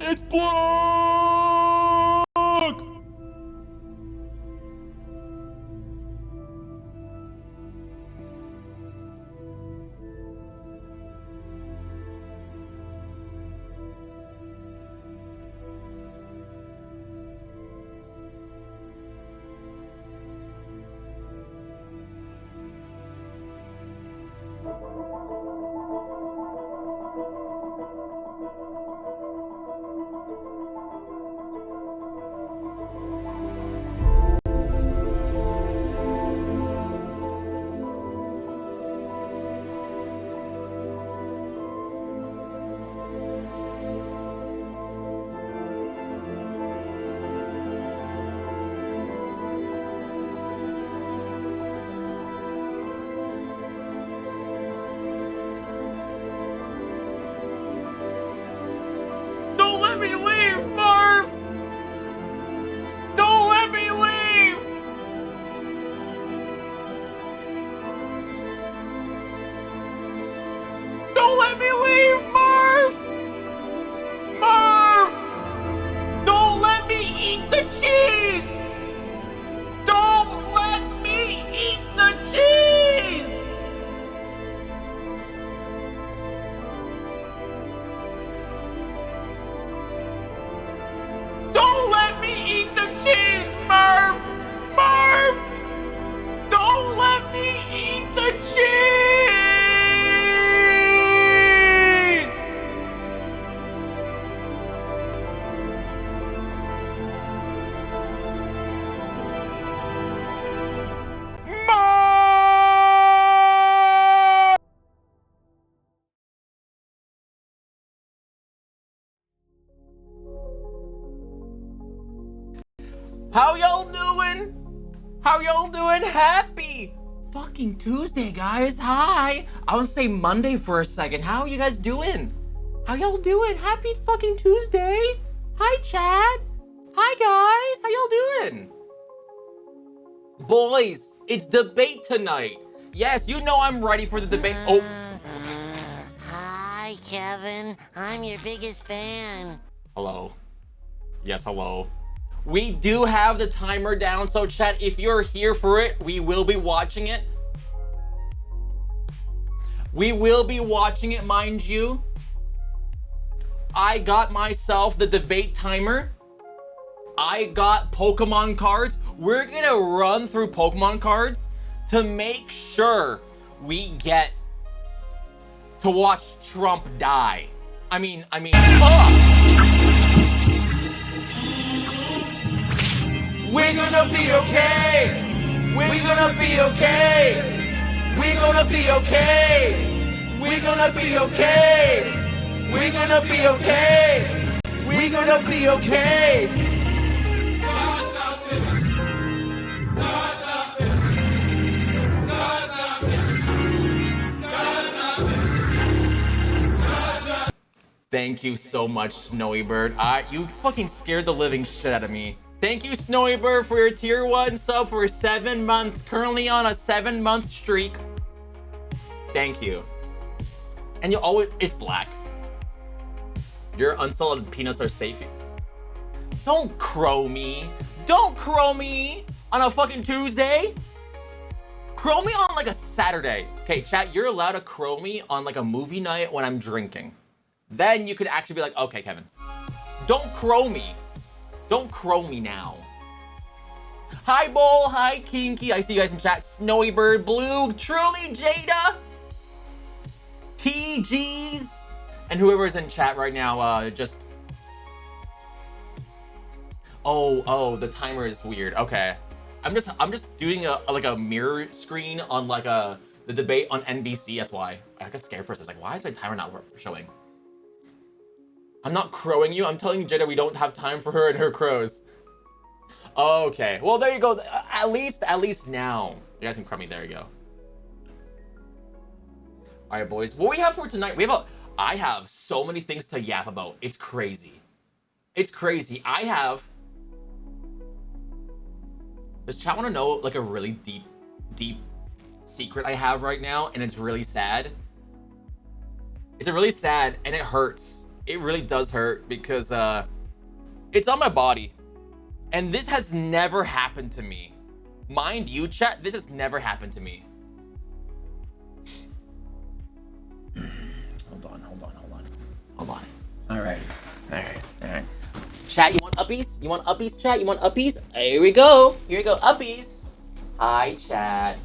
It's black! Don't let me leave, Marv! Don't let me leave! Don't let me leave, Marv! Marv! Don't let me eat the cheese! Don't let me eat the cheese! Don't let me eat the cheese, Marv! Marv! Don't let me eat the cheese! Marv! How y'all doing? How y'all doing? Happy fucking Tuesday, guys. Hi. I want to say Monday for a second. How you guys doing? How y'all doing? Happy fucking Tuesday. Hi, Chad. Hi, guys. How y'all doing? Boys, it's debate tonight. Yes, you know I'm ready for the debate. Oh, Hi, Kevin. I'm your biggest fan. hello. Yes, hello. We do have the timer down, so chat, if you're here for it, we will be watching it. We will be watching it, mind you. I got myself the debate timer. I got Pokemon cards. We're gonna run through Pokemon cards to make sure we get to watch Trump die. I mean, we're gonna be okay. We're gonna be okay. We're gonna be okay. We're gonna be okay. We're gonna be okay. We're gonna be okay. God's not finished. God's not finished. God's not finished. God's not finished. God's not. Thank you so much, Snowy Bird. You fucking scared the living shit out of me. Thank you, Snowy Bird, for your tier 1 sub for 7 months. Currently on a 7-month streak. Thank you. And you always, it's black. Your unsalted peanuts are safe. Don't crow me. Don't crow me on a fucking Tuesday. Crow me on like a Saturday. Okay, chat, you're allowed to crow me on like a movie night when I'm drinking. Then you could actually be like, okay, Kevin. Don't crow me. Don't crow me now. Hi, Bowl. Hi, Kinky. I see you guys in chat. Snowy Bird, Blue, Truly, Jada, TGs, and whoever's in chat right now, just... Oh, the timer is weird. Okay. I'm just doing like a mirror screen on like the debate on NBC. That's why. I got scared for a second. I was like, why is my timer not showing? I'm not crowing you. I'm telling you, Jada, we don't have time for her and her crows. Okay. Well, there you go. At least now. You guys can crow me. There you go. All right, boys. What we have for tonight, I have so many things to yap about. It's crazy. It's crazy. Does chat want to know like a really deep secret I have right now? And it's really sad. It's really sad and it hurts. it really does hurt because it's on my body. And this has never happened to me. Mind you, chat, this has never happened to me. Hold on. All right. Chat, you want uppies? You want uppies, chat? You want uppies? Here we go, uppies. Hi, chat.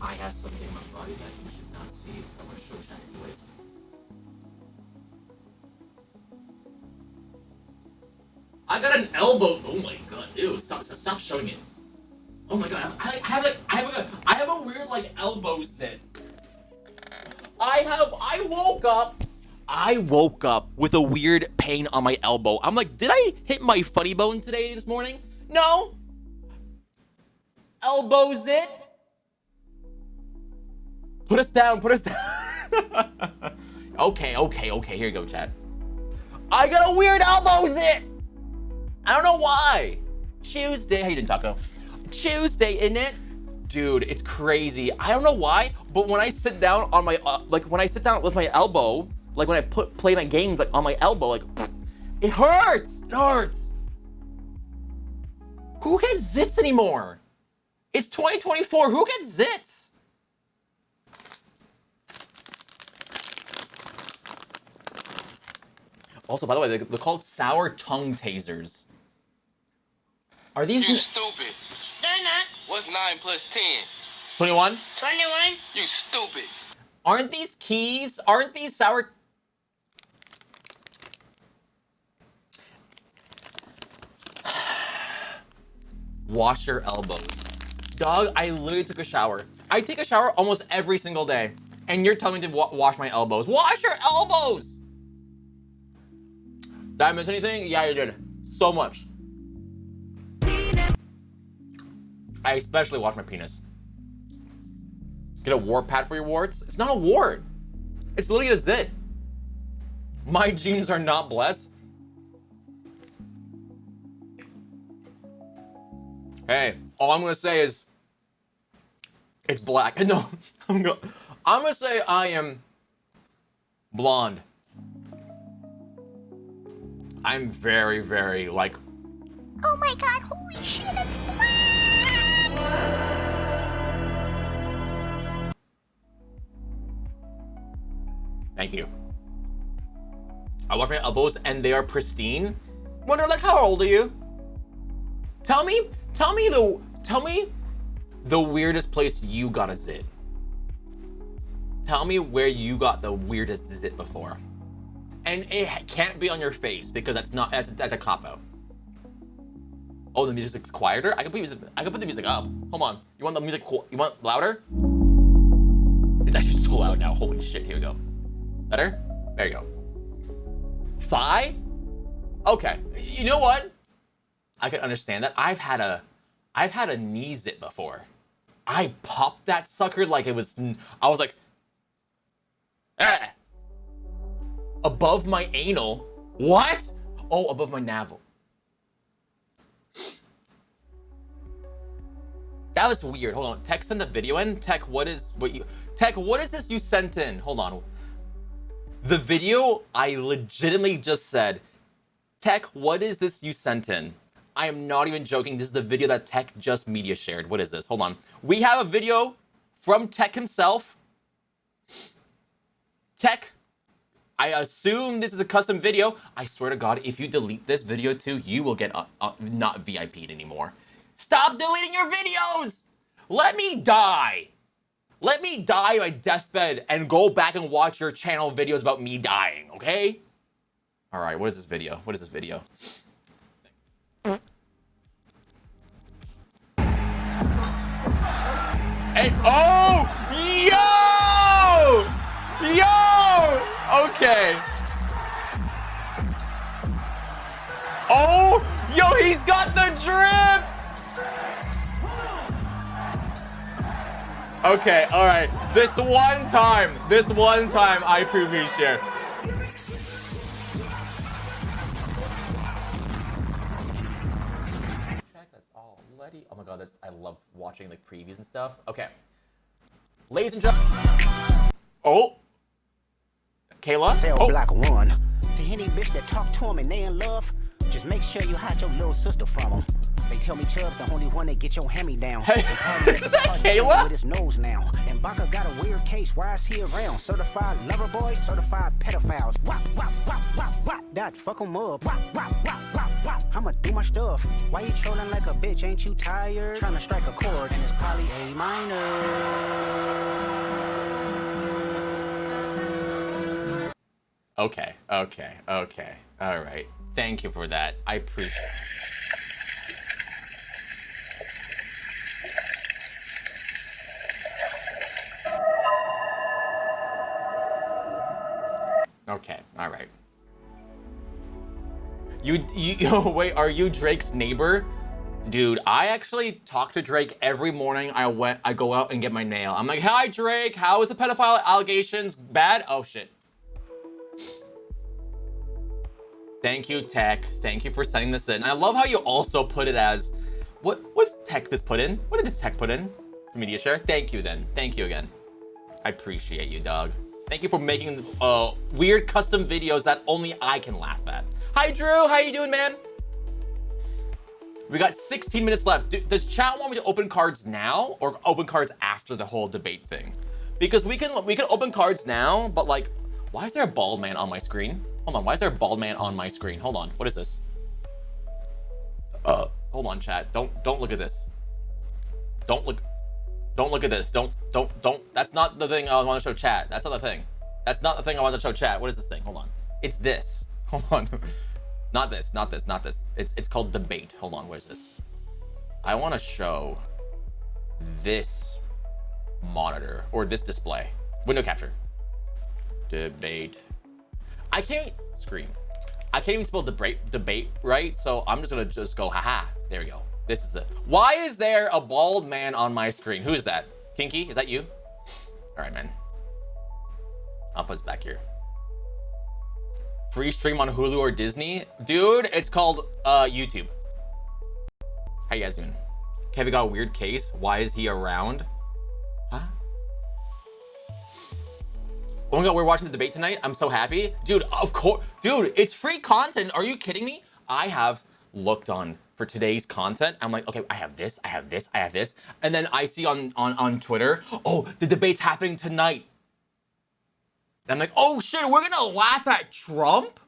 I have something in my body that you should not see. I'm gonna show chat anyways. I got an elbow. Oh my god, ew! Stop showing it. Oh my god, I have a weird like elbow sit. I woke up with a weird pain on my elbow. I'm like, did I hit my funny bone this morning? No. Elbow zit. Put us down. Okay, here you go, chat. I got a weird elbow zit. I don't know why. Tuesday, how you doing, Taco? Tuesday, isn't it? Dude, it's crazy. I don't know why, but when I sit down on my, when I sit down with my elbow, like when I play my games like on my elbow, like, it hurts. It hurts. Who gets zits anymore? It's 2024. Who gets zits? Also, by the way, they're called sour tongue tasers. Are these? You stupid. They're not. What's 9 plus 10? 21? 21. You stupid. Aren't these keys? Aren't these sour? Wash your elbows. Dog, I literally took a shower. I take a shower almost every single day. And you're telling me to wash my elbows. Wash your elbows! Did I miss anything? Yeah, you did. So much. I especially wash my penis. Get a wart pad for your warts? It's not a wart. It's literally a zit. My genes are not blessed. Hey, all I'm gonna say is it's black. No, I'm gonna say I am blonde. I'm very, very like. Oh my god, holy shit, it's black! Thank you. I wash my elbows and they are pristine. Wonder like, how old are you? Tell me the weirdest place you got a zit. Tell me where you got the weirdest zit before. And it can't be on your face because that's a cop-out. Oh, the music's quieter? I can put the music up. Hold on. You want the music cool? You want louder? It's actually so loud now. Holy shit, here we go. Better? There you go. Thigh? Okay. You know what? I can understand that. I've had a knee zit before. I popped that sucker like it was, I was like, ah. Above my anal. What? Oh, above my navel. That was weird. Hold on. Tech sent the video in. Tech, what is this you sent in? Hold on. The video, I legitimately just said, Tech, what is this you sent in? I am not even joking. This is the video that Tech just media shared. What is this? Hold on. We have a video from Tech himself. Tech, I assume this is a custom video. I swear to God, if you delete this video too, you will get not VIP'd anymore. Stop deleting your videos! Let me die! Let me die on my deathbed and go back and watch your channel videos about me dying, okay? All right, what is this video? What is this video? And oh, yo, okay. Oh, yo, he's got the drip. Okay, all right. This one time, I approve share. That's all. Oh my God, I love watching like previews and stuff. Okay, ladies and gentlemen. Oh, Kayla. Cell block 1, to any bitch that talk to him and they in love, just make sure you hide your little sister from him. They tell me Chubb's the only one that get your hand down. Hey, is that Kayla? With his nose now. And Baka got a weird case. Why is he around? Certified lover boy, certified pedophiles. Wop, wop, wop, wop, wop. That fuck him up. Wop, wop, wop, wop, wop. I'ma do my stuff. Why you trolling like a bitch? Ain't you tired? Trying to strike a chord and it's probably A minor. Okay. All right. Thank you for that. I appreciate it. Okay, all right. You wait, are you Drake's neighbor? Dude, I actually talk to Drake every morning. I go out and get my nail. I'm like, hi Drake, how is the pedophile allegations? Bad? Oh shit. Thank you, Tech. Thank you for sending this in. I love how you also put it as, what's Tech this put in? What did Tech put in for media share? Thank you then. Thank you again. I appreciate you, dog. Thank you for making weird custom videos that only I can laugh at. Hi, Drew. How you doing, man? We got 16 minutes left. Does chat want me to open cards now or open cards after the whole debate thing? Because we can open cards now, but like, why is there a bald man on my screen? Hold on. Why is there a bald man on my screen? Hold on. What is this? Hold on, chat. Don't look at this. Don't look at this. Don't. That's not the thing I want to show chat. That's not the thing. That's not the thing I want to show chat. What is this thing? Hold on. It's this. Hold on. Not this. It's called debate. Hold on. What is this? I want to show this monitor or this display. Window capture. Debate. I can't screen. I can't even spell debate right. So I'm just gonna go haha. There we go. This is the. Why is there a bald man on my screen? Who is that? Kinky? Is that you? All right, man. I'll put this back here. Free stream on Hulu or Disney, dude. It's called YouTube. How you guys doing? Kevy got a weird case. Why is he around? Huh? Oh my god, we're watching the debate tonight. I'm so happy. Dude, of course. Dude, it's free content. Are you kidding me? I have looked on for today's content. I'm like, okay, I have this. And then I see on Twitter, oh, the debate's happening tonight. And I'm like, oh shit, we're gonna laugh at Trump?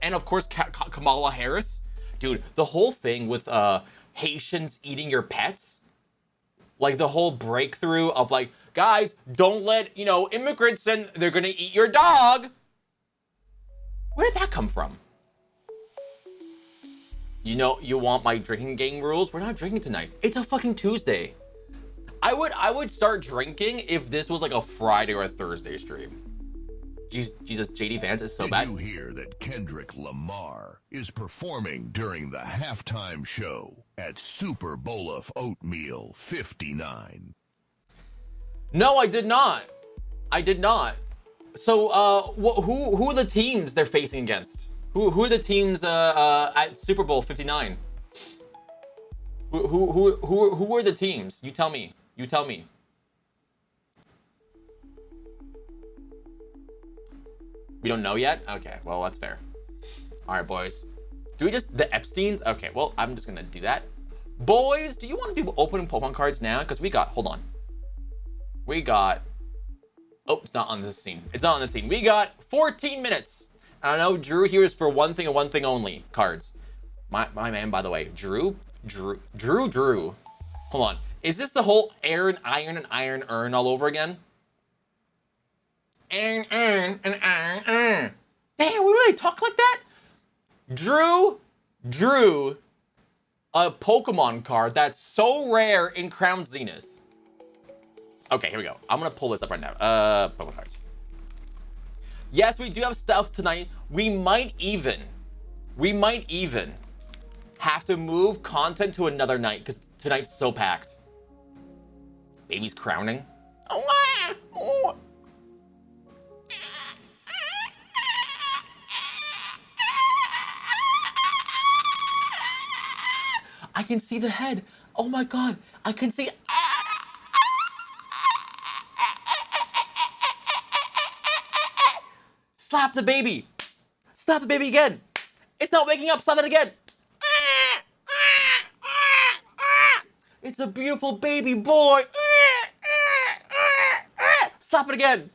And of course, Kamala Harris. Dude, the whole thing with Haitians eating your pets. Like the whole breakthrough of like, guys, don't let, immigrants in, they're gonna eat your dog. Where did that come from? You want my drinking game rules? We're not drinking tonight. It's a fucking Tuesday. I would start drinking if this was like a Friday or a Thursday stream. Jesus, JD Vance is so bad. Did you hear that Kendrick Lamar is performing during the halftime show at Super Bowl of Oatmeal 59? No, I did not. So, who are the teams they're facing against? Who are the teams at Super Bowl 59? Who are the teams? You tell me. We don't know yet? Okay, well, that's fair. All right, boys. Do we just, the Epsteins? Okay, well, I'm just gonna do that. Boys, do you want to do opening Pokemon cards now? Because hold on. Oh, it's not on this scene. We got 14 minutes. And I know Drew here is for one thing and one thing only, cards. My man, by the way, Drew. Hold on. Is this the whole iron urn all over again? Iron. Damn, we really talk like that? Drew a Pokemon card that's so rare in Crown Zenith. Okay, here we go. I'm gonna pull this up right now. Pokemon cards. Yes, we do have stuff tonight. We might even have to move content to another night because tonight's so packed. Baby's crowning. Oh. I can see the head. Oh my god, I can see. Slap the baby. Slap the baby again. It's not waking up. Slap it again. It's a beautiful baby boy. Slap it again.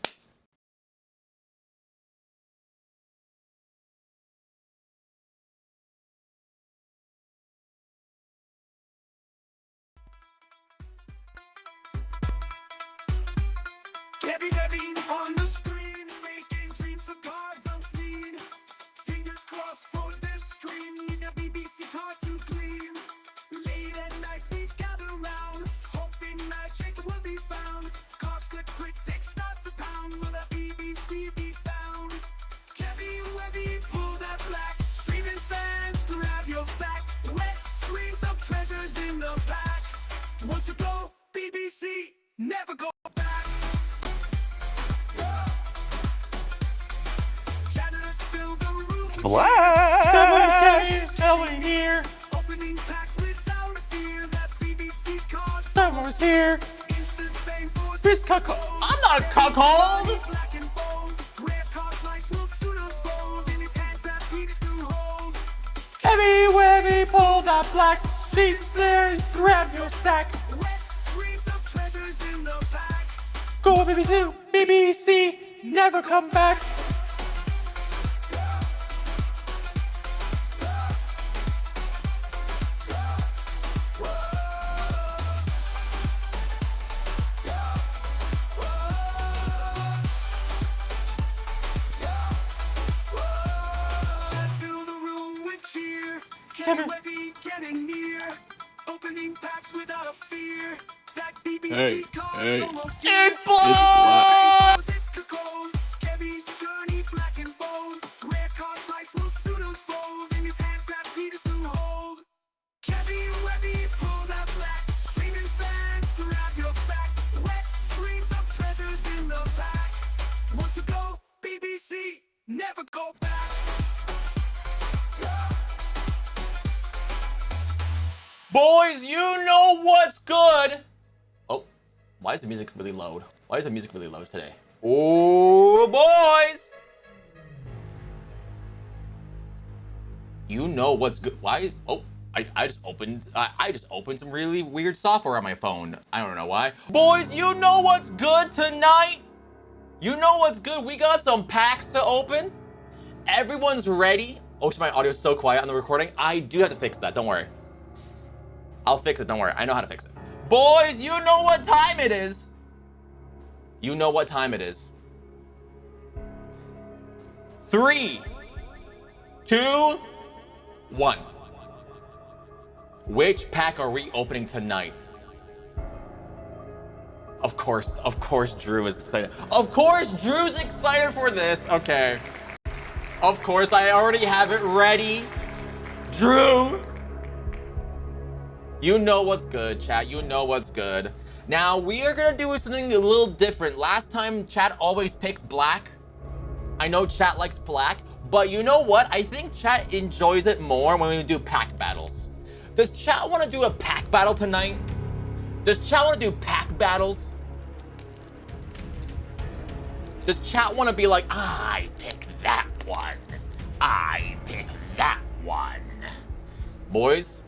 KevvyWevy on the screen, making dreams of gods unseen. Fingers crossed for this stream, need a BBC cartoon gleam. Late at night we gather round, hoping magic will be found. Cards flip quick, take start to pound, will the BBC be found? KevvyWevy, pull that black, streaming fans, grab your sack. Wet dreams of treasures in the pack. Once you go, BBC, never go back. Black. Coming here. Opening packs without a fear that BBC cards. Someone's here. Instant fame for This cuckold. I'm not a cuckold. black and bold. Rare cards life will soon unfold in his hands that Peters can hold. KevvyWevy, pull that black. Streets there. Grab your sack. Wet dreams of treasures in the pack. Go BBC. BBC. Never come back. Let's fill the room with cheer. KevvyWevy getting near. Opening packs without a fear. That BBC cards almost here. It's black. This could go. Kevy's journey black and bold. Rare cards life will soon unfold in his hands that Peters can hold. KevvyWevy, pull that black. Streaming fans, grab your sack. Wet dreams of treasures in the pack. Once you go, BBC, never go back. Boys, you know what's good. Oh, why is the music really loud? Why is the music really loud today? Oh, boys. You know what's good. Why? Oh, I just opened some really weird software on my phone. I don't know why. Boys, you know what's good tonight? You know what's good? We got some packs to open. Everyone's ready. Oh, my audio is so quiet on the recording. I do have to fix that. Don't worry. I'll fix it. Don't worry. I know how to fix it. Boys, you know what time it is. You know what time it is. 3, 2, 1. Which pack are we opening tonight? Of course, Drew is excited. Of course, Drew's excited for this. Okay. Of course, I already have it ready. Drew. You know what's good, chat. You know what's good. Now, we are gonna do something a little different. Last time, chat always picks black. I know chat likes black, but you know what? I think chat enjoys it more when we do pack battles. Does chat wanna do a pack battle tonight? Does chat wanna do pack battles? Does chat wanna be like, I pick that one. I pick that one. Boys,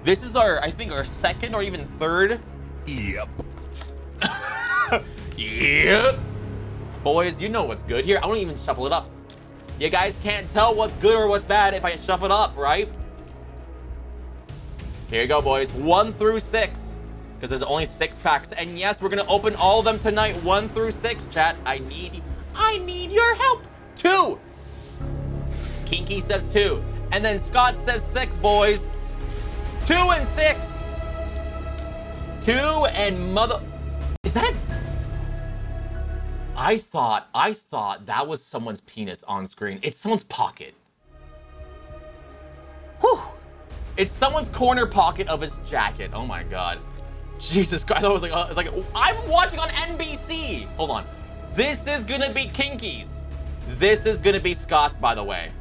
this is I think our second or even third. Yep. Yep. Boys, you know what's good. Here, I won't even shuffle it up. You guys can't tell what's good or what's bad if I shuffle it up, right? Here you go, boys. 1 through 6. Because there's only 6 packs. And yes, we're gonna open all of them tonight. 1 through 6, chat. I need your help. 2. Kinky says 2. And then Scott says 6, boys. 2 and 6. 2 and mother. Is that? I thought that was someone's penis on screen. It's someone's pocket. Whew. It's someone's corner pocket of his jacket. Oh my god. Jesus Christ. I was like, it's like, I'm watching on NBC. Hold on. This is gonna be Kinky's. This is gonna be Scott's, by the way.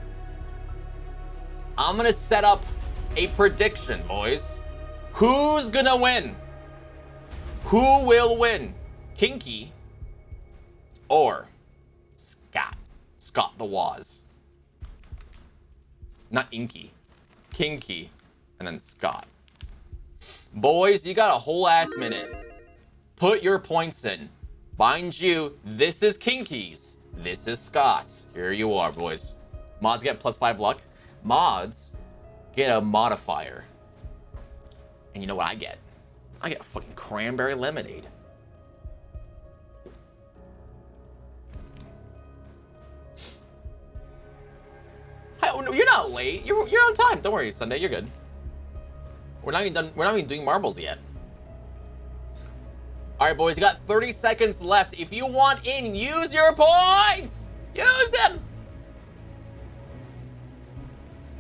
I'm gonna set up a prediction, boys. Who's gonna win? Who will win? Kinky or Scott? Scott the Waz. Not Inky. Kinky. And then Scott. Boys, you got a whole ass minute. Put your points in. Mind you, this is Kinky's. This is Scott's. Here you are, boys. Mods get +5 luck. Mods get a modifier. And you know what I get? I get fucking cranberry lemonade. You're not late. You're on time. Don't worry, Sunday. You're good. We're not even done. We're not even doing marbles yet. All right, boys. You got 30 seconds left. If you want in, use your points. Use them.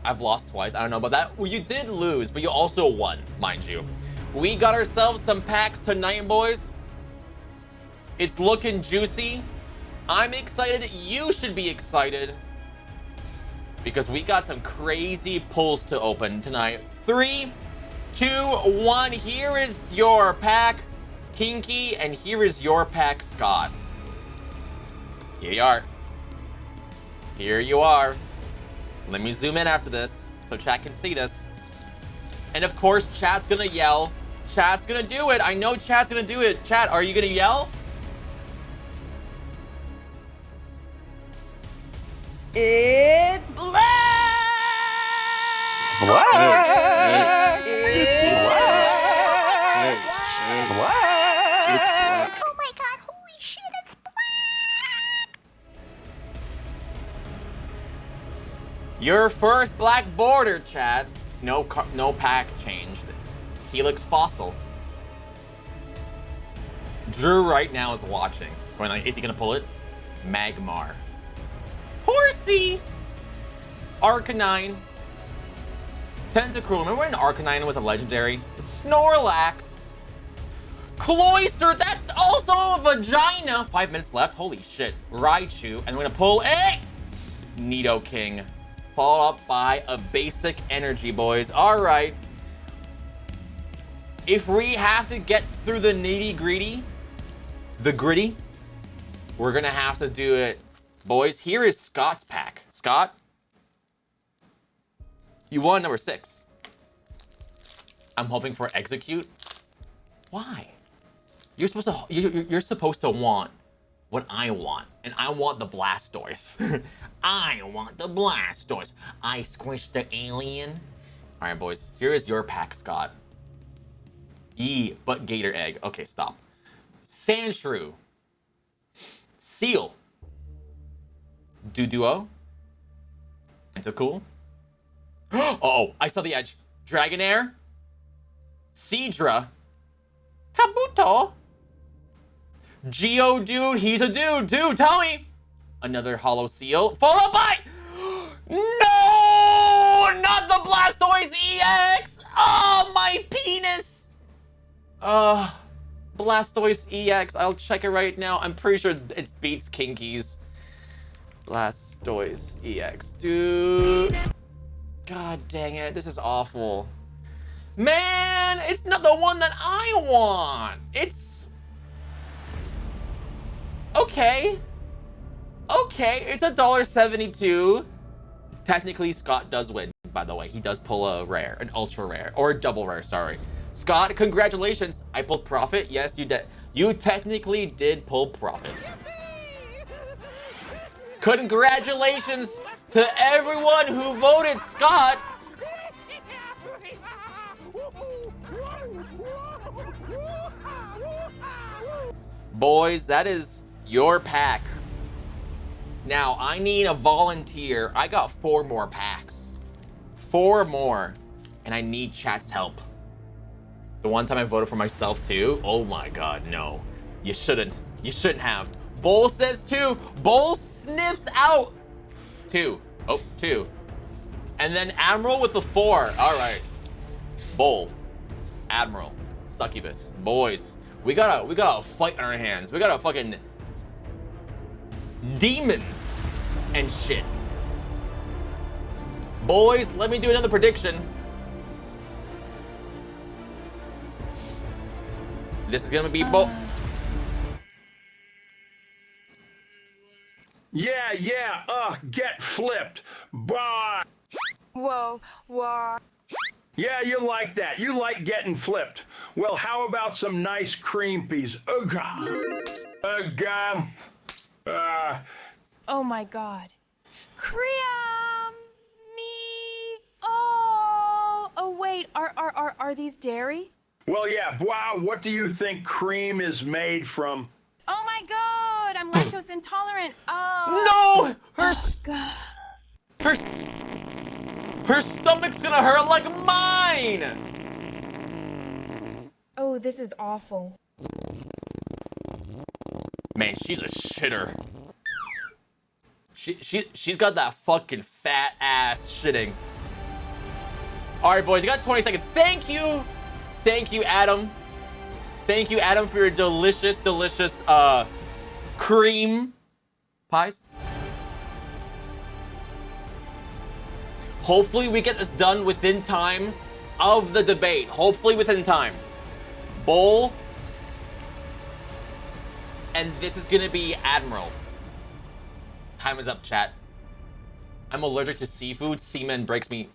I've lost twice. I don't know about that. Well, you did lose, but you also won, mind you. We got ourselves some packs tonight, boys. It's looking juicy. I'm excited. You should be excited. Because we got some crazy pulls to open tonight. 3, 2, 1. Here is your pack, Kinky, and here is your pack, Scott. Here you are. Here you are. Let me zoom in after this so chat can see this. And of course, chat's gonna yell. Chat's gonna do it. I know chat's gonna do it. Chat, are you gonna yell? It's black! It's black! It's black! It's black! Oh my god, holy shit, it's black! Your first black border, chat. No pack changed. Helix Fossil. Drew right now is watching. Going like, is he gonna pull it? Magmar. Horsey! Arcanine. Tentacruel. Remember when Arcanine was a legendary? Snorlax. Cloyster. That's also a vagina. 5 minutes left. Holy shit. Raichu. And we're gonna pull a Nidoking. Followed up by a basic energy, boys. All right. If we have to get through the nitty-gritty, the gritty, we're gonna have to do it. Boys, here is Scott's pack. Scott, you won number 6. I'm hoping for execute. Why? You're supposed to want what I want, and I want the Blastoise. I want the Blastoise. I squished the alien. All right, boys, here is your pack, Scott. But Gator Egg. Okay, stop. Sandshrew. Seal. Duduo. Tentacool. Oh, I saw the edge. Dragonair. Seadra. Kabuto. Geodude, he's a dude. Dude, tell me. Another Hollow Seal. Followed by... No! Not the Blastoise EX! Oh, my penis! Blastoise EX. I'll check it right now. I'm pretty sure it beats Kinky's. Blastoise EX. Dude. God dang it. This is awful. Man, it's not the one that I want. It's... Okay. Okay, it's $1.72. Technically, Scott does win, by the way. He does pull a rare, an ultra rare, or a double rare, sorry. Scott, congratulations. I pulled profit. Yes, you did. You technically did pull profit. Congratulations to everyone who voted Scott. Boys, that is your pack. Now, I need a volunteer. I got 4 more packs. 4 more. And I need chat's help. The one time I voted for myself too. Oh my god, no. You shouldn't. You shouldn't have. Bull says 2. Bull sniffs out 2. Oh, 2. And then Admiral with the 4. All right. Bull. Admiral. Succubus. Boys. We got a fight on our hands. We got a fucking demons and shit. Boys, let me do another prediction. This is gonna be Yeah, get flipped. Bye. Whoa, whoa. Yeah, you like that. You like getting flipped. Well, how about some nice cream peas? Oh my God. Cream me. Oh wait, are these dairy? Well, yeah, wow, what do you think cream is made from? Oh my God, I'm lactose intolerant. Oh. No! Her stomach's gonna hurt like mine! Oh, this is awful. Man, she's a shitter. She's got that fucking fat ass shitting. All right, boys, you got 20 seconds. Thank you, Adam. Thank you, Adam, for your delicious cream pies. Hopefully we get this done within time of the debate. Hopefully within time. Bowl. And this is gonna be Admiral. Time is up, chat. I'm allergic to seafood. Semen breaks me.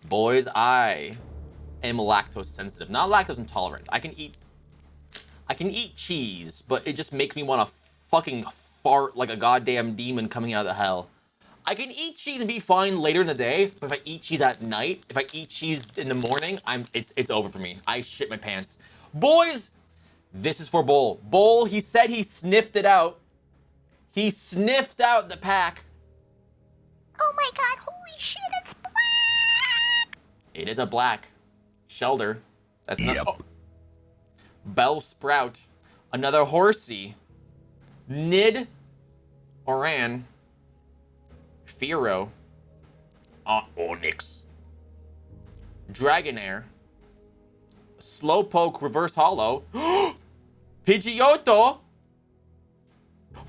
Boys, I am lactose sensitive. Not lactose intolerant. I can eat cheese, but it just makes me want to fucking fart like a goddamn demon coming out of the hell. I can eat cheese and be fine later in the day, but if I eat cheese at night, if I eat cheese in the morning, it's over for me. I shit my pants. Boys, this is for Bowl. Bowl, he said he sniffed it out. He sniffed out the pack. Oh my God, holy shit, it's black! It is a black. Shelter. That's not. Yep. Oh. Bell Sprout. Another horsey. Nid. Oran. Firo. Onyx. Dragonair. Slowpoke Reverse Hollow. Pidgeotto.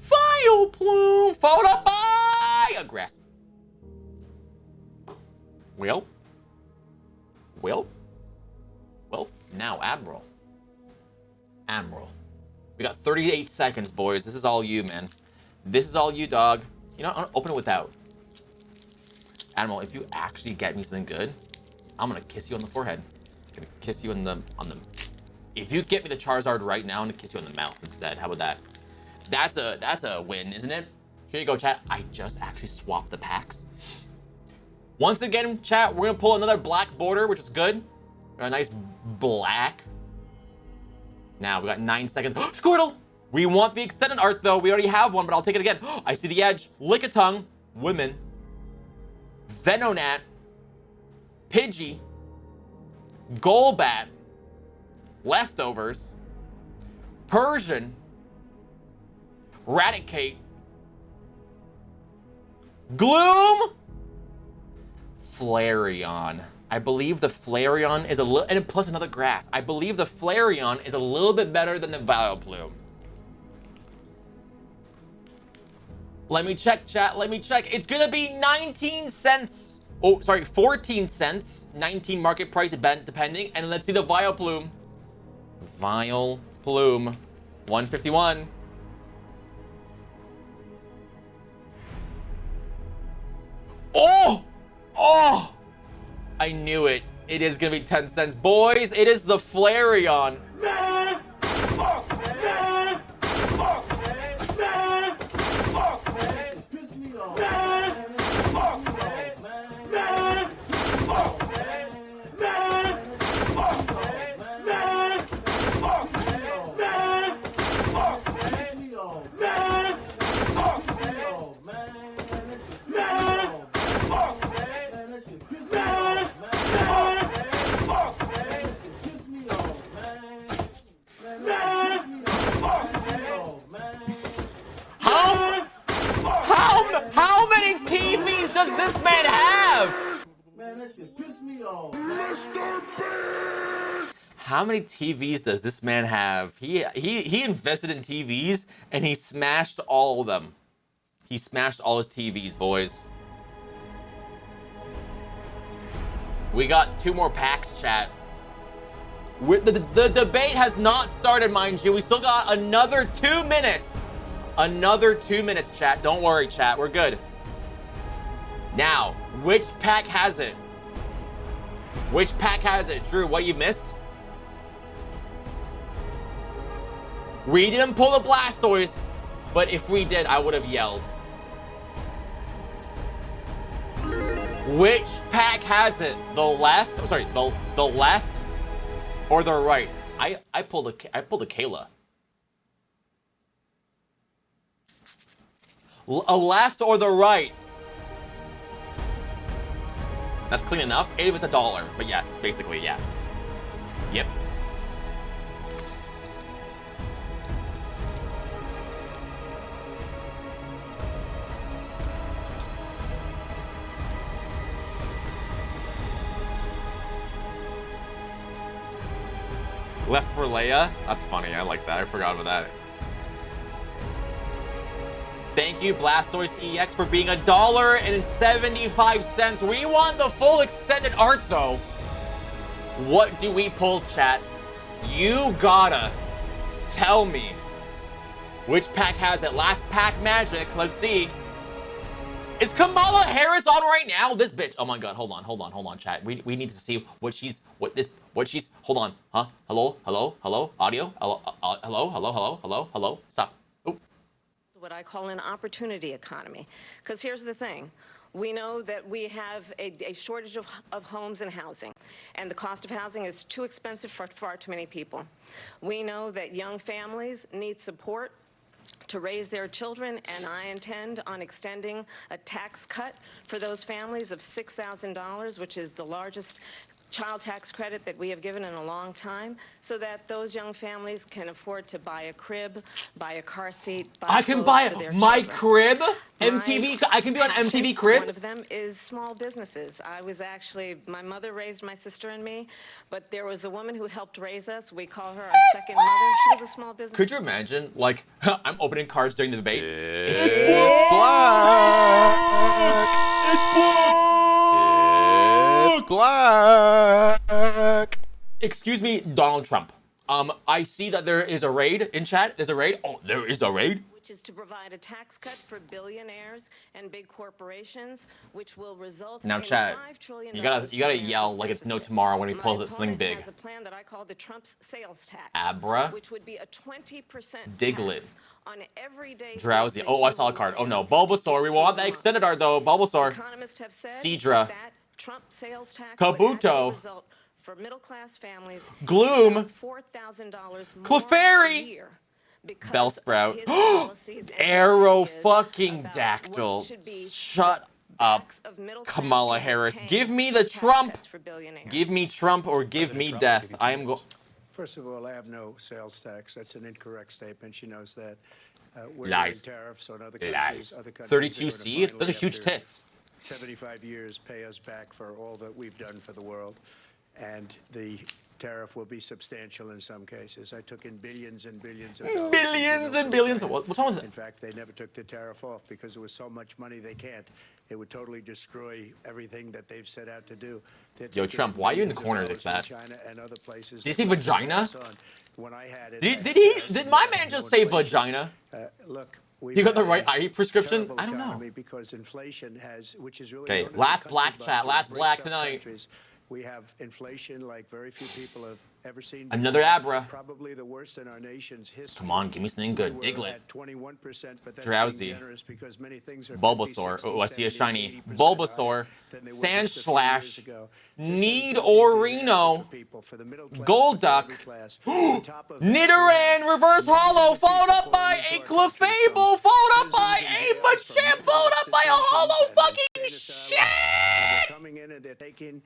Vileplume. Followed by a grass. Well, now Admiral. We got 38 seconds, boys. This is all you, man. This is all you, dog. You know, I'm gonna open it without. Admiral, if you actually get me something good, I'm gonna kiss you on the forehead. I'm gonna kiss you on the. If you get me the Charizard right now, I'm gonna kiss you on the mouth instead. How about that? That's a win, isn't it? Here you go, chat. I just actually swapped the packs. Once again, chat, we're gonna pull another black border, which is good. A nice black. Now we got 9 seconds. Squirtle! We want the extended art though. We already have one, but I'll take it again. I see the edge. Lickitung. Women. Venonat. Pidgey. Golbat. Leftovers. Persian. Raticate. Gloom. Flareon. I believe the Flareon is a little, and plus another grass. I believe the Flareon is a little bit better than the Vileplume. Let me check, chat. Let me check. It's gonna be 19 cents. Oh, sorry, 14 cents. 19 market price depending. And let's see the Vileplume. Vileplume. 151. Oh! Oh! I knew it. It is gonna be 10 cents. Boys, it is the Flareon. How many TVs does this man have? Man, that shit pissed me off. Mr. Beast! How many TVs does this man have? He invested in TVs and he smashed all of them. He smashed all his TVs, boys. We got 2 more packs, chat. The debate has not started, mind you. We still got another 2 minutes. Another 2 minutes, chat. Don't worry, chat. We're good. Now, which pack has it? Which pack has it? Drew, what you missed? We didn't pull the Blastoise, but if we did, I would have yelled. Which pack has it? The left? I'm sorry, the left or the right? I pulled a Kayla. A left or the right? That's clean enough. It was $1, but yes, basically, yeah. Yep. Left for Leia? That's funny. I like that. I forgot about that. Thank you, Blastoise EX, for being $1.75. We want the full extended art, though. What do we pull, chat? You gotta tell me which pack has it. Last pack magic. Let's see. Is Kamala Harris on right now? This bitch. Oh my god. Hold on, chat. We need to see what she's. Hold on. Huh? Hello. Audio. Hello. Stop. Oh. What I call an opportunity economy. Because here's the thing. We know that we have a shortage of homes and housing, and the cost of housing is too expensive for far too many people. We know that young families need support to raise their children, and I intend on extending a tax cut for those families of $6,000, which is the largest child tax credit that we have given in a long time, so that those young families can afford to buy a crib, buy a car seat, buy I can clothes buy for their my children. crib? MTV? I can be on MTV Cribs? One of them is small businesses. My mother raised my sister and me, but there was a woman who helped raise us. We call her our second mother. She was a small business. Could you imagine, like, I'm opening cards during the debate? It's black! It's black! Excuse me, Donald Trump. I see that there is a raid in chat. There's a raid. Oh, there is a raid. Which is to provide a tax cut for billionaires and big corporations, which will result Now, in chat, $5 trillion. you gotta yell like it's no tomorrow when we pull something big. Has a plan that I call the Trump's sales tax, Abra. which would be a 20% Diglett. tax on everyday Drowsy. Oh, I saw a card. Oh no, Bulbasaur. We want that extended art though. Bulbasaur. Economists have said Seadra. that Trump sales tax Kabuto. would result for middle-class families Gloom. $4,000 more Clefairy. a year. Bellsprout. Arrow fucking Dactyl. Shut up, Kamala Harris. Give me the Trump. Give me Trump or give me death. I am First of all, I have no sales tax. That's an incorrect statement. She knows that. We're Lies. doing tariffs on other Lies. countries. Other countries 32C? Those are huge tits. 75 years pay us back for all that we've done for the world. And the tariff will be substantial in some cases. I took in billions and billions of dollars. Billions and billions. What's wrong with it? In fact, they never took the tariff off because there was so much money they can't. It would totally destroy everything that they've set out to do. Yo, Trump, why are you in the corner like that? China and other places. Did you see vagina? When I had it, Did my man just say vagina? Look. You got the right eye prescription? I don't know. Because inflation has, which is really okay, last black chat, last black tonight. We have inflation like very few people have ever seen. Another Abra. Probably the worst in our nation's history. Come on, give me something good. Diglett. 21%, but that's Drowsy. because many things are Bulbasaur. 50, 60, Oh, I see a 70, shiny. 80% Bulbasaur. Sandslash. Need Orino. Golduck. Nidoran. Reverse Hollow. Followed up by a Clefable. Followed up by a Machamp. Followed up by a Hollow fucking shit. They're coming in and they're taking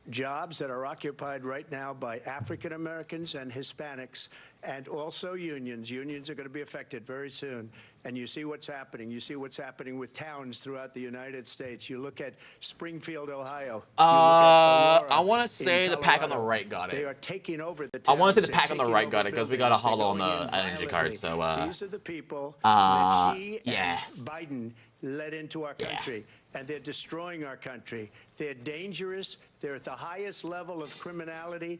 jobs that are occupied right now by African Americans and Hispanics, and also unions. Unions are going to be affected very soon. And you see what's happening. You see what's happening with towns throughout the United States. You look at Springfield, Ohio. I want to say the pack on the right got They it. are taking over the towns. I want to say the They're pack on the taking right over got it because we got a buildings. hollow on They're the going in energy violently. card. So these are the people that she yeah. and Biden led into our country. And they're destroying our country. They're dangerous. They're at the highest level of criminality.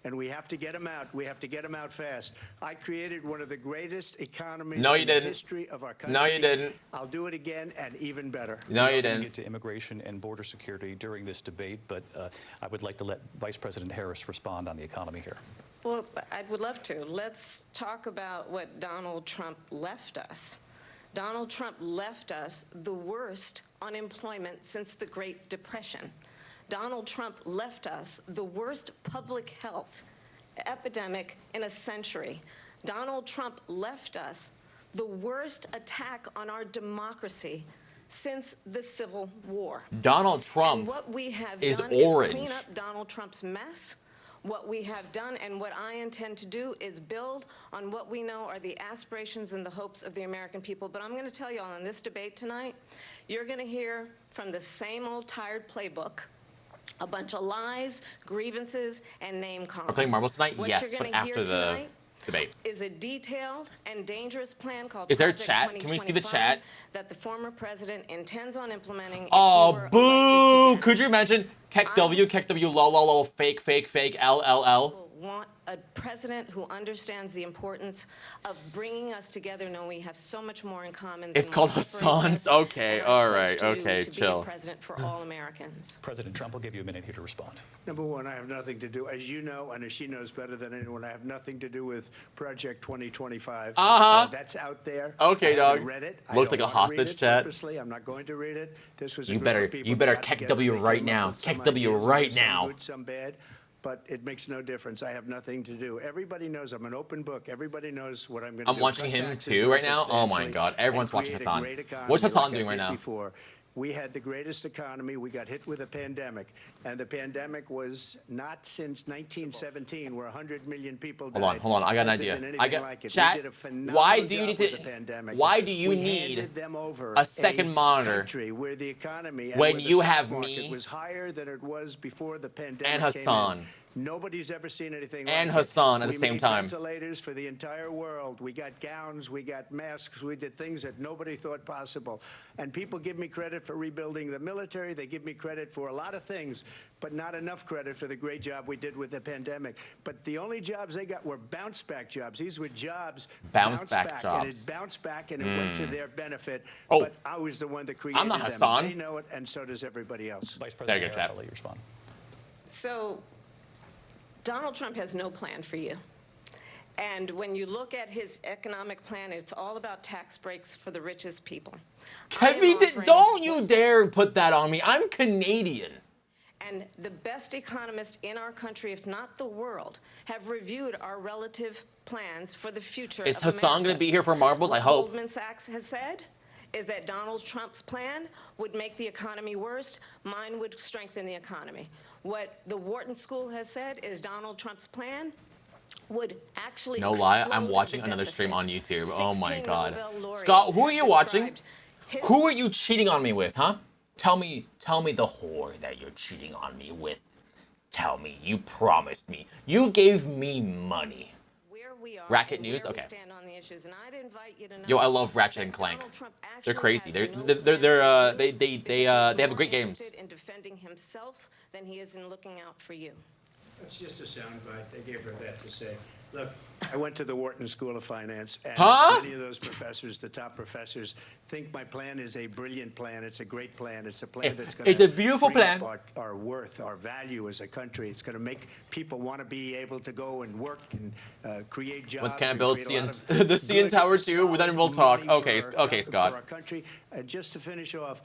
and we have to get them out. We have to get them out fast. I created one of the greatest economies No, you in the didn't. history of our country. No, you didn't. I'll do it again and even better. No, you We're going to didn't. get to immigration and border security during this debate, but I would like to let Vice President Harris respond on the economy here. Well, I would love to. Let's talk about what Donald Trump left us. Donald Trump left us the worst unemployment since the Great Depression. Donald Trump left us the worst public health epidemic in a century. Donald Trump left us the worst attack on our democracy since the Civil War. Donald Trump and what we have is done orange. is clean up Donald Trump's mess. What we have done and what I intend to do is build on what we know are the aspirations and the hopes of the American people. But I'm going to tell you all in this debate tonight, you're going to hear from the same old tired playbook, a bunch of lies, grievances, and name calling. We're playing marbles tonight? What Yes, you're but gonna after hear the tonight debate. Is a detailed and dangerous plan called Is there a Project chat? Can we see the 2025 chat? that the former president intends on implementing if he Oh, were boo! Could you imagine? KevvyWevy, lol, lol, lol, fake, LLL. want a president who understands the importance of bringing us together, knowing we have so much more in common. It's than called what separates Hassan's. us, Okay, and I all pledge right, to you okay, to be chill. a president for all Americans. President Trump will give you a minute here to respond. Number one, I have nothing to do, as you know, and as she knows better than anyone, I have nothing to do with Project 2025. That's out there. Okay, I haven't dog. read it. Looks I like don't a wanna read hostage it chat. Purposely. I'm not going to read it. This was a You group better, of people you that better got together. KevvyW They right came up now. with some KevvyW ideas, right some now. good, some bad. But it makes no difference. I have nothing to do. Everybody knows I'm an open book. Everybody knows what I'm going to do. I'm watching Cut him taxes too very right now. Oh my substantially God, everyone's and watching create a Hassan. great economy What's Hassan like I doing right did now? Before. We had the greatest economy. We got hit with a pandemic. And the pandemic was not since 1917, where 100 million people died. Hold on. I got an Has there idea. been I anything got like it. chat. We did a phenomenal Why do you job need with to? the pandemic. Why do you We need handed them over a second monitor country where the economy and when where the you stock have market me was higher than it was before the pandemic and came in. Hassan? Nobody's ever seen anything And like Hassan it. at the same time. We made ventilators for the entire world. We got gowns, we got masks, we did things that nobody thought possible. And people give me credit for rebuilding the military. They give me credit for a lot of things, but not enough credit for the great job we did with the pandemic. But the only jobs they got were bounce back jobs. These were jobs Bounce back And jobs. it bounced back and it went to their benefit. Oh. But I was the one that created I'm not them. Hassan. They know it, and so does everybody else. Vice There President you go, Harris, chat. I'll let you respond. So Donald Trump has no plan for you. And when you look at his economic plan, it's all about tax breaks for the richest people. Kevy, don't you dare put that on me. I'm Canadian. And the best economists in our country, if not the world, have reviewed our relative plans for the future Is of Hassan America. going to be here for marbles? I What hope. Goldman Sachs has said is that Donald Trump's plan would make the economy worse. Mine would strengthen the economy. What the Wharton School has said is Donald Trump's plan would actually No lie, I'm explode watching the another deficit. stream on YouTube. Oh my 16 God. Nobel laureates Scott, who are have you watching? described his- Who are you cheating on me with, huh? Tell me the whore that you're cheating on me with. Tell me, you promised me. You gave me money. where we are Racket and News? where we Okay. stand on the issues. And I'd invite you to know Yo, I love Ratchet that and Clank. Donald Trump They're actually crazy. has They're no they plan for you they because he's have more great games. interested in defending himself than he is in looking out for you. That's just a soundbite. They gave her that to say. Look, I went to the Wharton School of Finance, and Huh? many of those professors, the top professors, think my plan is a brilliant plan. It's a great plan. It's a plan that's going It's a beautiful plan. our worth, our value as a country. It's going to make people want to be able to go and work and create jobs. Once can't and build create a lot CN of the CN good, Tower 2, then we'll solid talk. money Okay, for okay, Scott. For our country. Just to finish off,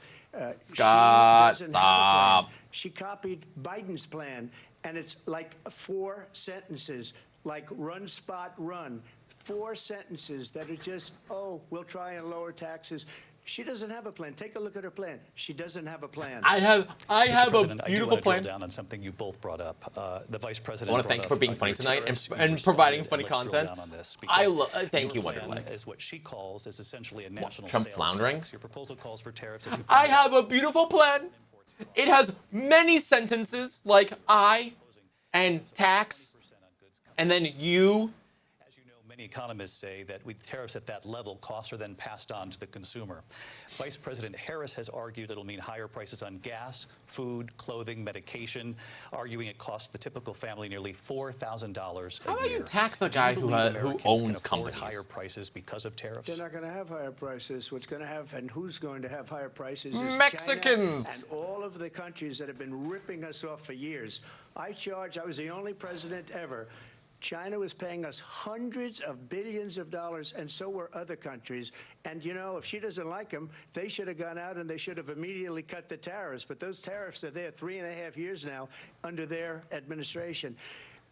Scott, she doesn't have a plan. stop. She copied Biden's plan, and it's like 4 sentences, like run, spot, run. 4 sentences that are just, oh, we'll try and lower taxes. She doesn't have a plan. Take a look at her plan. She doesn't have a plan. I have Mr. President, a I do beautiful want to plan. drill down on something you both brought up. The Vice I President want to brought thank you for up, being funny your tonight tariffs. You and responded, providing funny let's drill content. down on this I because thank you, your Wonder plan Leg. is what she calls is essentially a national Trump sales floundering? tax. Your proposal calls for tariffs. As you I pointed out, have a beautiful plan. It has many sentences like I and tax and then you Many economists say that with tariffs at that level, costs are then passed on to the consumer. Vice President Harris has argued it'll mean higher prices on gas, food, clothing, medication, arguing it costs the typical family nearly $4,000 a year. How about you tax the guy who owns companies? Higher prices because of tariffs? They're not going to have higher prices. What's going to have and who's going to have higher prices is Mexicans China and all of the countries that have been ripping us off for years. I was the only president ever. China was paying us hundreds of billions of dollars, and so were other countries. And, you know, if she doesn't like them, they should have gone out and they should have immediately cut the tariffs. But those tariffs are there 3.5 years now under their administration.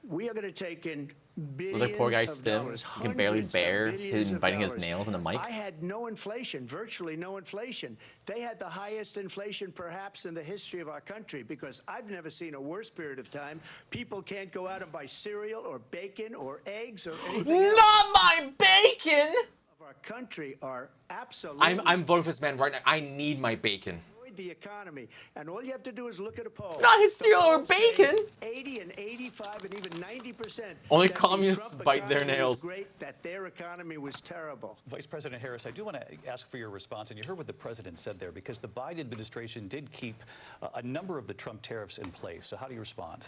We are going to take in billions the poor guy of Stim dollars, can barely hundreds of bear billions him of biting his dollars. nails in the mic. I had no inflation, virtually no inflation. They had the highest inflation perhaps in the history of our country because I've never seen a worse period of time. People can't go out and buy cereal or bacon or eggs or anything else. Not my bacon! Of our country are absolutely... I'm voting for this man right now. I need my bacon. The economy, and all you have to do is look at a poll. Not his cereal or bacon. 80 and 85 and even 90%. Only communists bite their nails. Great that their economy was terrible. Vice President Harris, I do want to ask for your response, and you heard what the president said there, because the Biden administration did keep a number of the Trump tariffs in place. So how do you respond?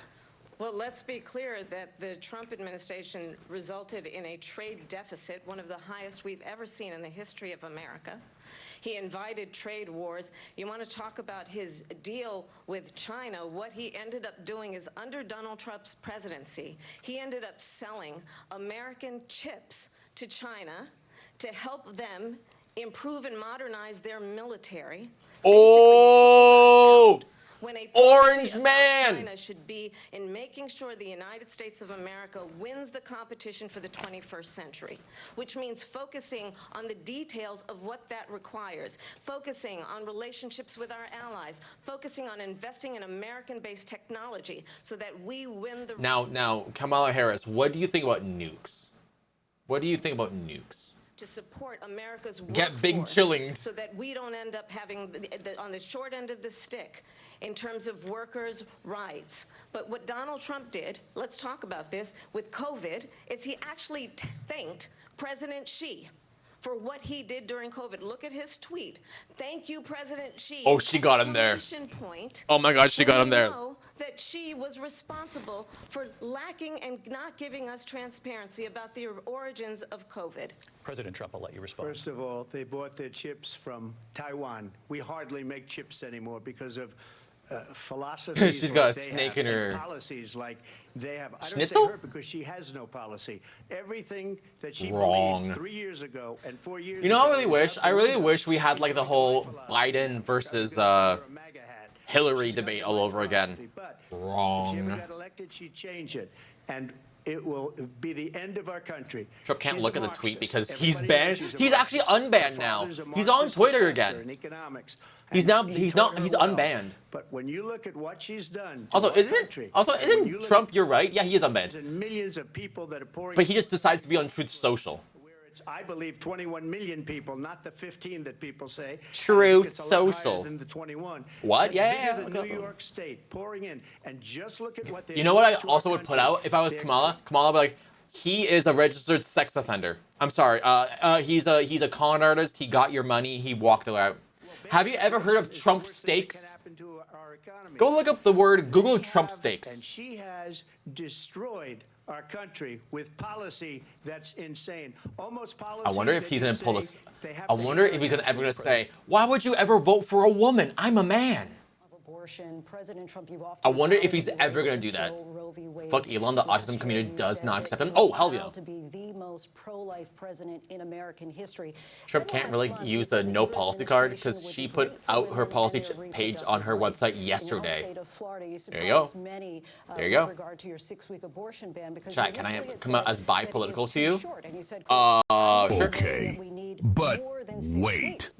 Well, let's be clear that the Trump administration resulted in a trade deficit, one of the highest we've ever seen in the history of America. He invited trade wars. You want to talk about his deal with China? What he ended up doing is under Donald Trump's presidency, he ended up selling American chips to China to help them improve and modernize their military. Oh! When a Orange Man! China should be in making sure the United States of America wins the competition for the 21st century, which means focusing on the details of what that requires, focusing on relationships with our allies, focusing on investing in American-based technology so that we win the... Now, Kamala Harris, what do you think about nukes? What do you think about nukes? To support America's workforce, get big chilling so that we don't end up having on the short end of the stick in terms of workers' rights. But what Donald Trump did, let's talk about this, with COVID, is he actually thanked President Xi for what he did during COVID. Look at his tweet. Thank you, President Xi. Oh, she got him there. Point. Oh my God, she got him there. Know that Xi was responsible for lacking and not giving us transparency about the origins of COVID. President Trump, I'll let you respond. First of all, they bought their chips from Taiwan. We hardly make chips anymore because of philosophies. She's got a like snake have, in her policies like they have. I don't Schnitzel? say her because she has no policy. Everything that she Wrong. believed 3 years ago and 4 years You know, ago. I really wish we had like the whole Biden versus Hillary debate all over again. Wrong. If she ever got elected, she'd change it, and it will be the end of our country. Trump can't She's look a at the tweet Marxist. because he's Everybody banned. knows she's a He's actually Marxist. unbanned Her now. father's a He's on Marxist Twitter professor again. in economics. He's And now he he's taught not her he's well. unbanned. But when you look at what she's done, to Also, our isn't country, isn't you look Trump? at You're right. Yeah, he is unbanned. and millions of people that are pouring. But he just decides to be on Truth Social. It's, I believe, 21 million people, not the 15 that people say. Truth it's a lot Social. higher than the 21. What? That's Yeah, bigger than okay. New York State pouring in, and just look at what they. You know what I also would put out if I was Kamala? Kamala would be like, he is a registered sex offender. I'm sorry. He's a con artist. He got your money. He walked out. Have you ever heard of Trump steaks? Go look up the word. Google Trump steaks. And she has destroyed our country with policy that's insane. Almost policy. I wonder if that he's you gonna pull say this. they have I to wonder hear if he's our ever gonna country say, "Why would you ever vote for a woman? I'm a man." President Trump, you've often I wonder if he's ever gonna do that. Fuck Elon, the autism community does not accept him. Oh, hell yeah. To be the most pro-life president in American history. Trump can't really use a no policy card because she put out her policy page on her website yesterday. There you go. There you go. Regard to your 6-week abortion ban, because Chat, can I come out as bipolitical to you? sure. Okay, but wait.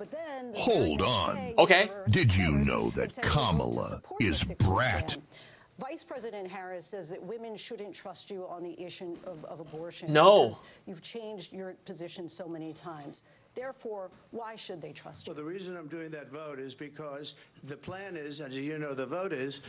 Hold on. Okay. Did you know that Kamala is brat? Vice President Harris says that women shouldn't trust you on the issue of abortion. No. Because you've changed your position so many times. Therefore, why should they trust you? Well, the reason I'm doing that vote is because the plan is, as you know, the vote is,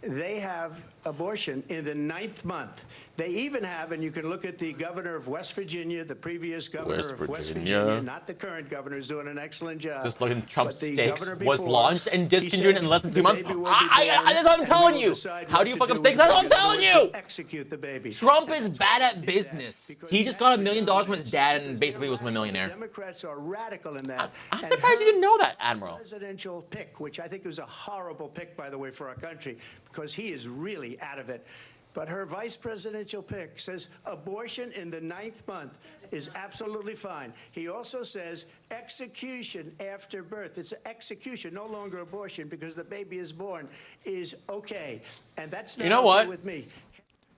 they have abortion in the 9th month. They even have, and you can look at the governor of West Virginia, the previous governor of West Virginia, not the current governor, is doing an excellent job. Just looking, Trump's But the steaks governor was before, launched and discontinued in less than 2 months. the baby will be That's what I'm born, telling and we you. will decide How what do you to fuck up do steaks? with That's what it. I'm telling In other words, you. Execute the baby. Trump is bad at business. He just got $1 million from his dad and basically was a millionaire. Democrats are radical in that. I'm surprised you didn't know that, Admiral. Presidential pick, which I think was a horrible pick, by the way, for our country, because he is really out of it. But her vice presidential pick says abortion in the 9th month is absolutely fine. He also says execution after birth. It's execution, no longer abortion, because the baby is born, is okay. And that's not okay with me.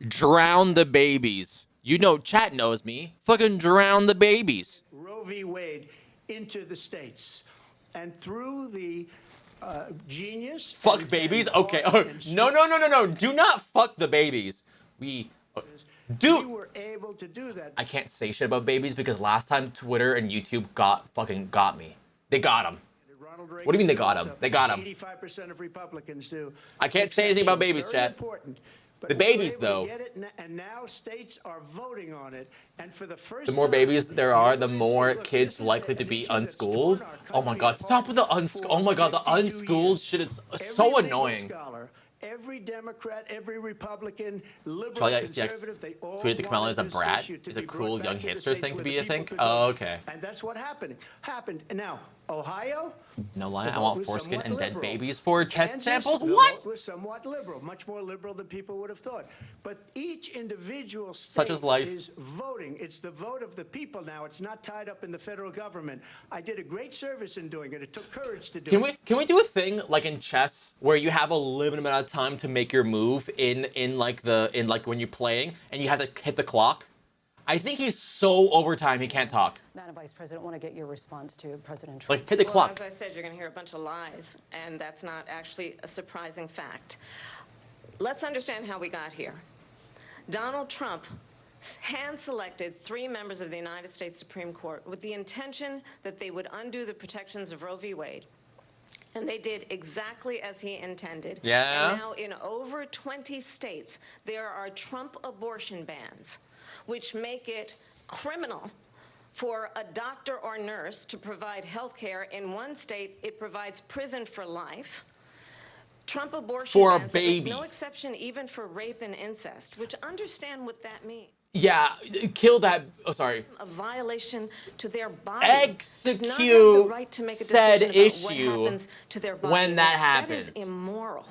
Drown the babies. You know, chat knows me. Fucking drown the babies. Roe v. Wade into the states. And through the genius. Fuck babies? Okay. Oh, no. Do not fuck the babies. We were able to do that. I can't say shit about babies because last time Twitter and YouTube got me. They got him. What do you mean they got him? They got him. 85% of Republicans do. I can't say anything about babies, chat. Important. The babies, though. And now states are voting on it. And for the first The more time, babies there are, the more kids likely to be unschooled. Oh my god, stop with the unschooled. Oh my god, the unschooled shit is so annoying. Every Democrat, every Republican, liberal, Charlie conservative, they all tweeted that Kamala is a wanted this brat. issue to Is a be cool brought young back to the hipster states thing to where be the a people thing? could Oh, vote. okay. And that's what happened. And now, Ohio, No lie, the I want vote was foreskin somewhat and dead liberal. babies for test Kansas, samples? the What? vote was somewhat liberal, much more liberal than people would have thought. But each individual state Such is life. is voting. It's the vote of the people now. It's not tied up in the federal government. I did a great service in doing it. It took courage to do it. Can we do a thing like in chess where you have a limited amount of time to make your move in when you're playing and you have to hit the clock? I think he's so over time he can't talk. Madam Vice President, I want to get your response to President Trump. Like hit the clock. As I said, you're going to hear a bunch of lies, and that's not actually a surprising fact. Let's understand how we got here. Donald Trump hand-selected 3 members of the United States Supreme Court with the intention that they would undo the protections of Roe v. Wade. And they did exactly as he intended. Yeah. And now in over 20 states, there are Trump abortion bans, which make it criminal for a doctor or nurse to provide health care. In one state, it provides prison for life. Trump abortion For a bans that make baby. no exception even for rape and incest, which understand what that means. Yeah, kill that. Oh, sorry. A violation to their body. Execute does not have the right to make a said decision about what issue happens to their body when that next. happens. That is immoral.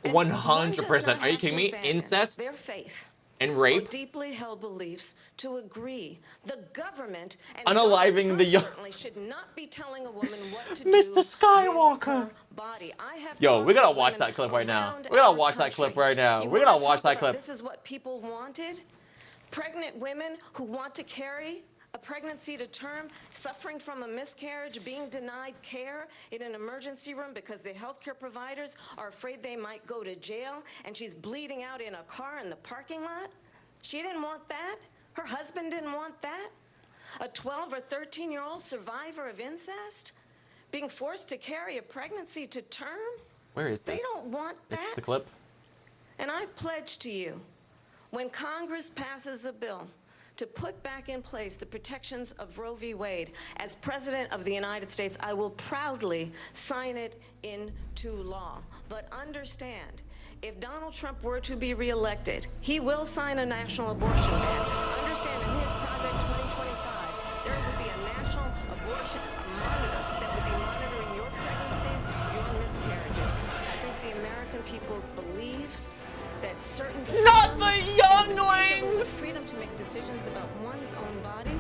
100%. Are you kidding me? Incest Their faith and or rape? deeply held beliefs to agree. The government and Unaliving Donald the Trump young. certainly should not be telling a woman what to Mr. do Skywalker. with her body. I have Yo, we talked gotta to watch women that clip right now. around We gotta our watch that clip country. right now. You We wanna gotta watch talk that about clip. This is what people wanted. Pregnant women who want to carry a pregnancy to term, suffering from a miscarriage, being denied care in an emergency room because the healthcare providers are afraid they might go to jail, and she's bleeding out in a car in the parking lot. She didn't want that. Her husband didn't want that. A 12 or 13-year-old survivor of incest being forced to carry a pregnancy to term. Where is this? They don't want Is that. the clip? And I pledge to you, when Congress passes a bill to put back in place the protections of Roe v. Wade, as President of the United States, I will proudly sign it into law. But understand, if Donald Trump were to be reelected, he will sign a national abortion ban. Understand, in his Project 2025, there would be a national abortion monitor that would be monitoring your pregnancies, your miscarriages. I think the American people believe that certain Not the freedoms, younglings! the freedom to make decisions about one's own body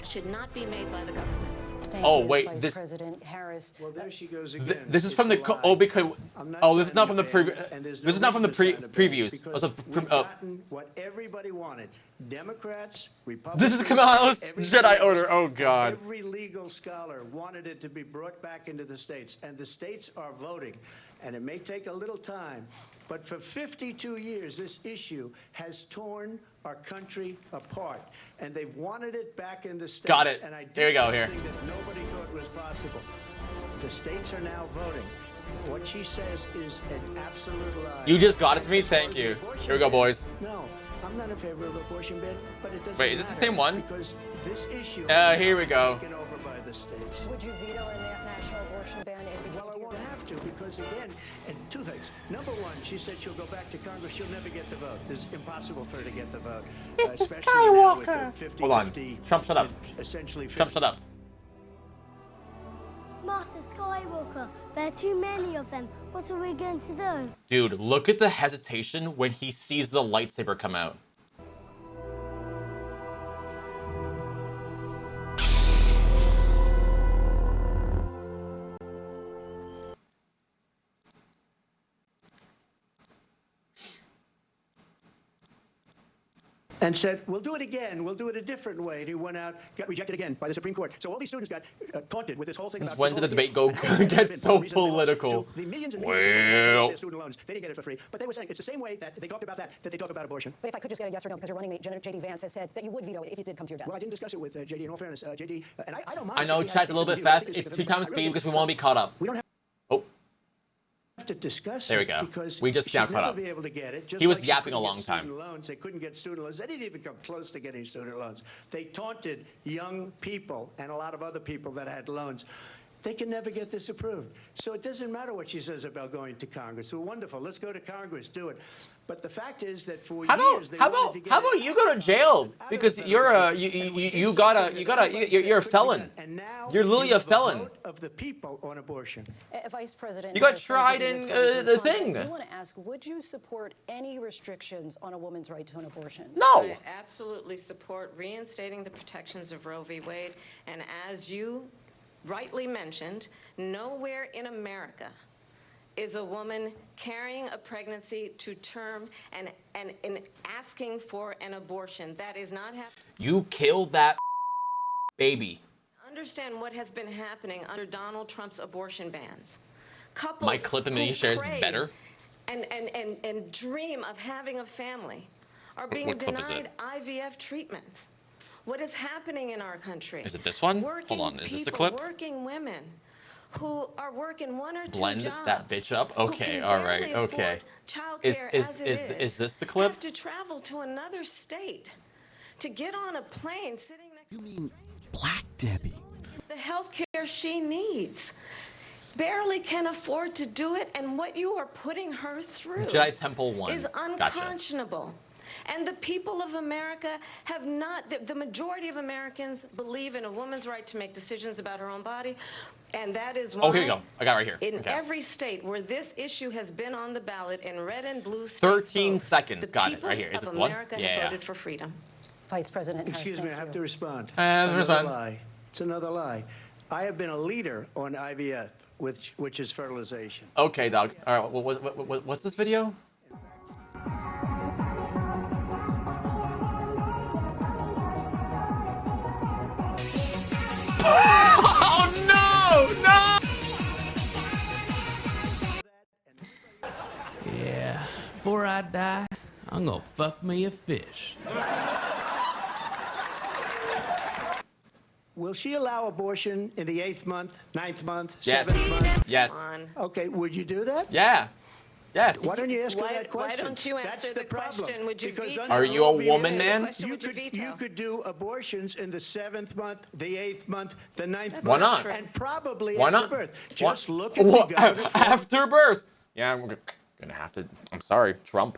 should not be made by the government. Thank Oh, you, wait, Vice this- President Harris. Well, there she goes again. This is It's from a the lie. because I'm this is not from the signing a preview. ban, and there's This is no not from the reason to sign a ban previews. because Also, we've gotten what everybody wanted. Democrats, Republicans. This is Kamala's everybody Jedi else, Order. Oh God. Every legal scholar wanted it to be brought back into the states, and the states are voting. And it may take a little time, But for 52 years, this issue has torn our country apart, and they've wanted it back in the states. Got it. And I did Here we go, something here. that nobody thought was possible. The states are now voting. What she says is an absolute lie. You just got it to me? Thank you. Here we go, boys. No, I'm not in favor of abortion ban, but it doesn't Wait, is this the matter same one? Because this issue Here we go. taken over by the states. Would you veto a national abortion ban if it Well, I won't have to, because again, and two things. Number one, she said she'll go back to Congress. She'll never get the vote. It's impossible for her to get the vote. Mr. Especially now with the Skywalker. 50-50, Hold on. Trump, shut up. Essentially, Trump, shut up. Master Skywalker, there are too many of them. What are we going to do? Dude, look at the hesitation when he sees the lightsaber come out. and said, we'll do it again. We'll do it a different way. And he went out, got rejected again by the Supreme Court. So all these students got taunted with this whole thing. Since about when this did the whole debate idea. get so political? The millions and millions of people who Well, their student loans, they didn't get it for free. But they were saying it's the same way that they talked about that they talk about abortion. But if I could just get a yes or no, because your running mate, J.D. Vance, has said that you would veto it if it did come to your desk. Well, I didn't discuss it with J.D. In all fairness, J.D. And I don't mind. I know if he has chat's a little things bit to do. I fast. think It's good. 2 times I really speed because we want to be caught up. We don't have to discuss There we it go. because We just she'd now caught never up. be able to get it. Just He was like she yapping a couldn't long get time. student Loans. They couldn't get student loans. They didn't even come close to getting student loans. They taunted young people and a lot of other people that had loans. They can never get this approved. So it doesn't matter what she says about going to Congress. Well, wonderful. Let's go to Congress. Do it. But the fact is that for years they wanted to get how about you go to jail because you're a you're a felon. And now You're literally you a have felon. vote of the people on abortion. Vice President, You got Harris, trying to tried give in, you a time to the respond. thing. I do want to ask, would you support any restrictions on a woman's right to an abortion? No. I absolutely support reinstating the protections of Roe v. Wade. And as you rightly mentioned, nowhere in America is a woman carrying a pregnancy to term and asking for an abortion. That is not happening. You killed that baby. Understand what has been happening under Donald Trump's abortion bans. Couples My clip and who mini share is crave better. and dream of having a family are being What clip is denied it? IVF treatments. What is happening in our country? Is it this one? Working Hold on, is this the people, clip? Working women who are working 1 or 2 Blend jobs. that bitch up. who Okay, can all right, barely okay. afford Is childcare is as it is this the clip? Have to travel to another state to get on a plane sitting next to strangers. Black Debbie. The health care she needs. Barely can afford to do it, and what you are putting her through Jedi Temple 1. is Gotcha. unconscionable. And the people of America have not, the majority of Americans believe in a woman's right to make decisions about her own body, and that is why Oh, here you go. I got it right here. in Okay. every state where this issue has been on the ballot in red and blue states, 13 both, seconds. the Got it. people Right here. Is of this the one? America Yeah. have voted for freedom. Vice President Harris, Excuse me, I thank have you. to respond. Respond. Another lie. It's another lie. I have been a leader on IVF, which is fertilization. Okay, dog. All right. What's this video? Oh no! No! Yeah, before I die, I'm gonna fuck me a fish. Will she allow abortion in the 8th month, 9th month, Yes. 7th month? Yes. Okay, would you do that? Yeah. Yes. Why don't you ask her Why- that why question? don't you That's answer the the problem. question? Would you Because veto? under Are you a Roe v. woman, Wade, man? Question, would you veto? You could do abortions in the 7th month, the 8th month, the 9th month. Why not? And probably Why after not? birth. Why- Just look at the governor. After birth. Yeah, I'm gonna have to. I'm sorry, Trump.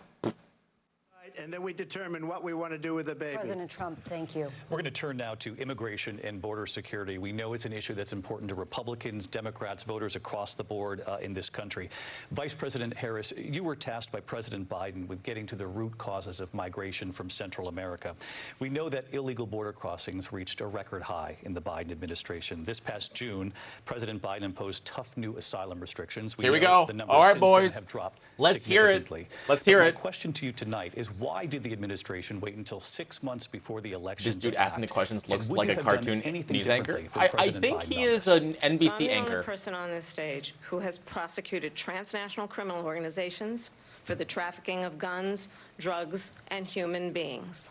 And then we determine what we want to do with the baby. President Trump, thank you. We're going to turn now to immigration and border security. We know it's an issue that's important to Republicans, Democrats, voters across the board in this country. Vice President Harris, you were tasked by President Biden with getting to the root causes of migration from Central America. We know that illegal border crossings reached a record high in the Biden administration. This past June, President Biden imposed tough new asylum restrictions. Here we know go. The numbers All right, since then boys. have dropped Let's hear it. significantly. Let's hear But it. My question to you tonight is, why did the administration wait until 6 months before the election? This dude to asking the act? questions And looks would like you a have done cartoon anything news anchor. differently from I President think Biden he on is this? an So I'm NBC the anchor. only person on this stage who has prosecuted transnational criminal organizations, for the trafficking of guns, drugs, and human beings.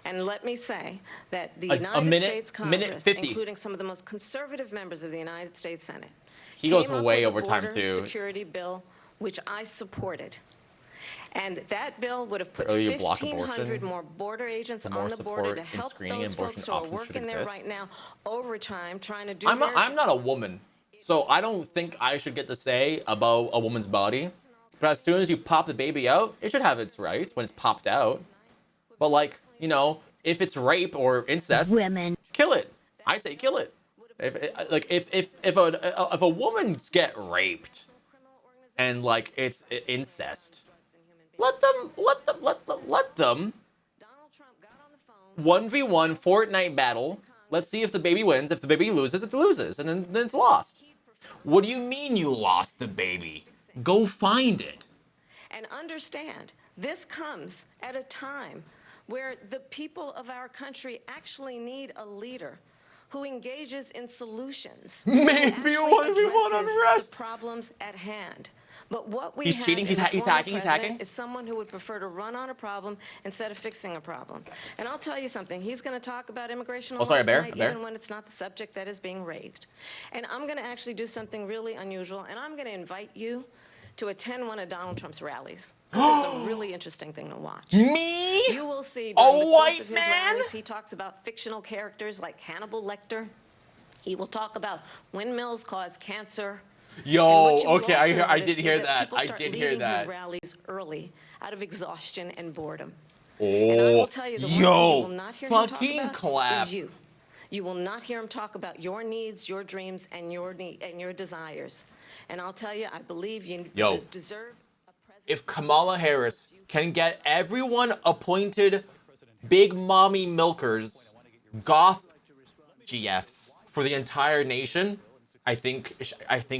And let me say that the United States Congress, 50. including some of the most conservative members of the United States Senate, He goes came up way with a over time, border too. security bill, which I supported. And that bill would have put Earlier block 1,500 abortion, more border agents for on more the border support to in help screening those abortion folks who are options should working there exist. right now overtime trying to do I'm their not a woman, so I don't think I should get to say about a woman's body. But as soon as you pop the baby out, it should have its rights when it's popped out. But like, you know, if it's rape or incest, kill it. I'd say kill it. If a woman get raped and like it's incest, let them 1v1 Fortnite battle. Let's see if the baby wins. If the baby loses, it loses, and then it's lost. What do you mean you lost the baby? Go find it. And understand, this comes at a time where the people of our country actually need a leader who engages in solutions. Maybe a 1v1 unrest. The problems at hand. But what we He's have cheating, in he's the former hacking, he's president hacking. is someone who would prefer to run on a problem instead of fixing a problem. And I'll tell you something, he's going to talk about immigration tonight, even when it's not the subject that is being raised. And I'm going to actually do something really unusual, and I'm going to invite you to attend one of Donald Trump's rallies. It's a really interesting thing to watch. Me? You will see A during the course white of his man? rallies, he talks about fictional characters like Hannibal Lecter. He will talk about windmills cause cancer. Yo, okay, I did hear that. I did hear His that. rallies early out of exhaustion and boredom. Oh, And I will tell you, the one thing you will not hear him talk fucking about clap. is you. You will not hear him talk about your needs, your dreams, and your desires. And I'll tell you, I believe you deserve. If Kamala Harris can get everyone appointed big mommy milkers, goth GFs for the entire nation, I think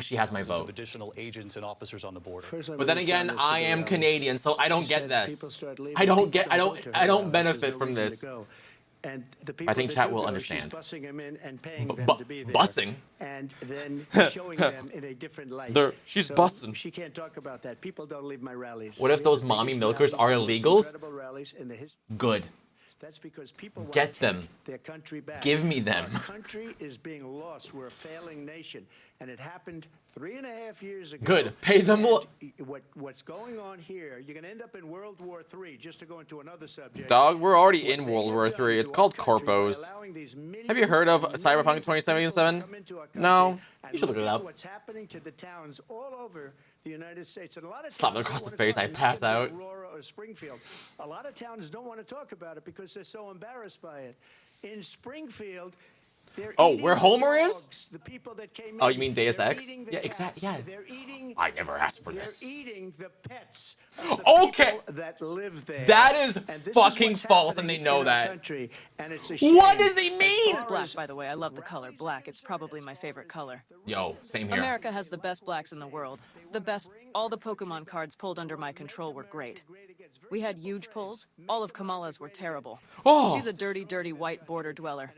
she has my vote. Additional agents and officers on the border. But then again, I am Canadian, so I don't get this. I don't benefit from this. And the I people think that chat do will go, understand. She's bussing them in and paying them to be there. Bussing? And then showing them in a different light. She's So bussing. She can't talk about that. People don't leave my rallies. What if We those have the mommy biggest milkers rallies, are the most illegals? incredible rallies in the history. Good. That's because people want Get to them. take their country back. Give me them. Our country is being lost. We're a failing nation. And it happened 3.5 years ago. Good. Pay them. What's going on here, you're going to end up in World War III, just to go into another subject. Dog, we're already in World War III. It's called corpos. Have you heard of Cyberpunk 2077? No? You should look it up. What's happening to the towns all over the United States. And a lot of Slap me towns across don't the wanna face, talk I about pass it, out. Aurora or Springfield. A lot of towns don't want to talk about it because they're so embarrassed by it. In Springfield, they're eating where the Homer is? dogs, the people that came Oh, in. you mean Deus They're Ex? eating the Yeah, cats. exactly. Yeah. They're eating. I never asked for this. They're eating the pets. Of the Okay. people that live there. That is And this fucking what's false, and they happening know in our that. country, and it's a shame. What does he mean? It's black, by the way. I love the color black. It's probably my favorite color. Yo, same here. America has the best blacks in the world. The best. All the Pokemon cards pulled under my control were great. We had huge pulls. All of Kamala's were terrible. Oh. She's a dirty, dirty white border dweller.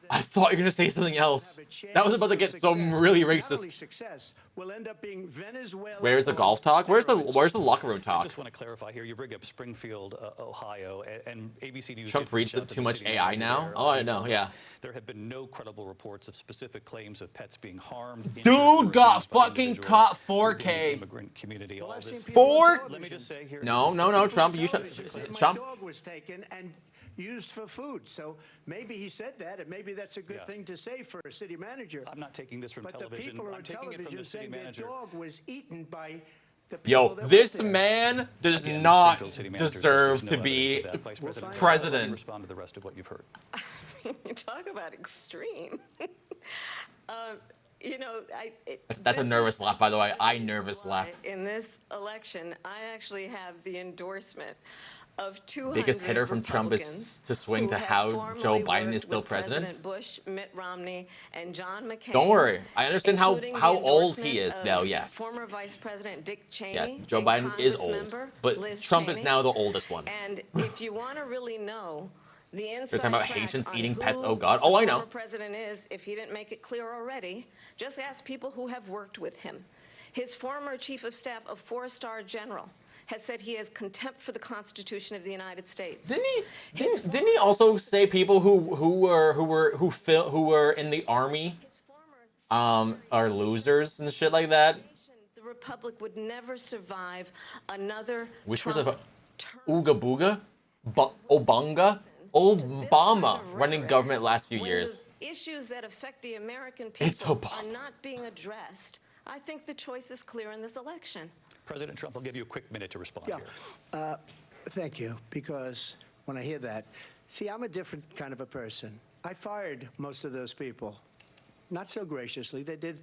I thought you were gonna say something else. That was about to get some really racist. Success will end up being Venezuela. Where's the golf talk? Where's the locker room I talk? just want to clarify here. You bring up Springfield, Ohio, and ABC News. Trump did reach reads out to too the much city AI manager now? there, Oh, I and know, told yeah. us there have been no credible reports of specific claims of pets being harmed. injured, Dude or got abused by fucking individuals caught within 4K. the immigrant community. All this. Let me just say here. No, Trump, you should. Trump. My dog was taken and used for food. So maybe he said that, and maybe that's a good thing to say for a city manager. I'm not taking this from but television. The people I'm on taking it from television the city saying manager. their dog was eaten by the people Yo, that this were there. man does Again, not Springfield City Manager says deserve there's no to evidence be of that. Vice President, Let me president. respond to the rest of what you've heard. You talk about extreme. You know, That's a nervous laugh, by the way. I nervous laugh. in this election, I actually have the endorsement of 200 Biggest hitter from Trump is Republicans to swing who to have how formerly Joe Biden worked is still with president. President Bush, Mitt Romney, and John McCain. Don't worry. I understand including how the old he is endorsement now, of yes. Former Vice President Dick Cheney. Yes, Joe and Biden is old. Congressmember But Liz Trump is Cheney. now the oldest one. And if you want to really know the inside They're talking about track Haitians on eating pets. who Oh, God. Oh, I the know. former president is, if he didn't make it clear already, just ask people who have worked with him. His former chief of staff, a 4-star general, has said he has contempt for the Constitution of the United States. Didn't he also say people who were in the army are losers and shit like that? The Republic would never survive another Which was Trump a Ooga Booga? Obanga? Obama running government last few years. Issues that affect the American people are not being addressed. I think the choice is clear in this election. President Trump, I'll give you a quick minute to respond here. Thank you, because when I hear that, see, I'm a different kind of a person. I fired most of those people, not so graciously. They did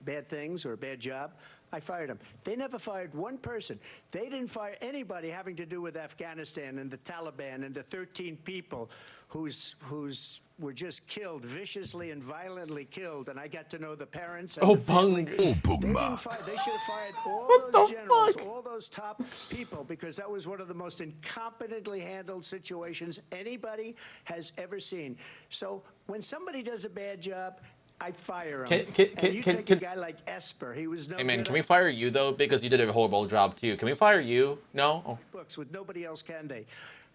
bad things or a bad job. I fired them. They never fired one person. They didn't fire anybody having to do with Afghanistan and the Taliban and the 13 people who's were just killed, viciously and violently killed. And I got to know the parents. And the family. They should have fired all those generals, all those top people, because that was one of the most incompetently handled situations anybody has ever seen. So when somebody does a bad job, I fire him. And you take a guy like Esper. He was no Hey man, good can we fire you though? Because you did a horrible job too. Can we fire you? No? Oh. books with nobody else, can they?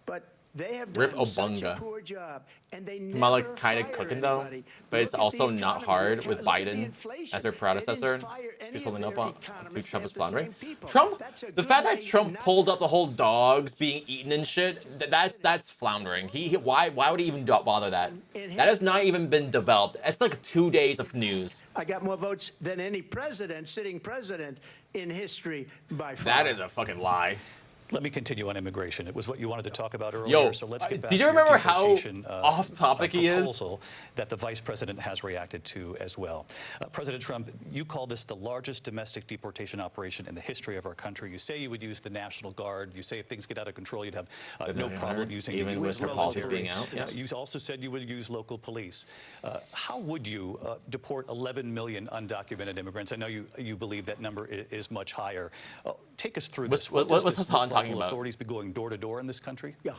But they have Rip done such a Obunga. poor job, and they Am I never like kind of fire cooking though? anybody. But it's Look at the also not economy. hard with Look at the Biden inflation. as their They predecessor. didn't fire any He's of holding up their on to economists. Trump's They have the floundering. same people. Trump, That's a the good fact that way Trump not pulled up the whole dogs being eaten and shit, that's floundering. Why would he even bother that? That has not even been developed. It's like 2 days of news. I got more votes than any president, sitting president in history by far. That is a fucking lie. Let me continue on immigration. It was what you wanted to talk about earlier, Yo, so let's get back did you to your remember how deportation, off topic he is? proposal that the vice president has reacted to as well. President Trump, you call this the largest domestic deportation operation in the history of our country. You say you would use the National Guard. You say if things get out of control, you'd have no problem using even the with U.S. their policies military. being out. Yes. You also said you would use local police. How would you deport 11 million undocumented immigrants? I know you believe that number is much higher. Take us through this. What's Hassan talking about? Authorities be going door to door in this country? Yeah,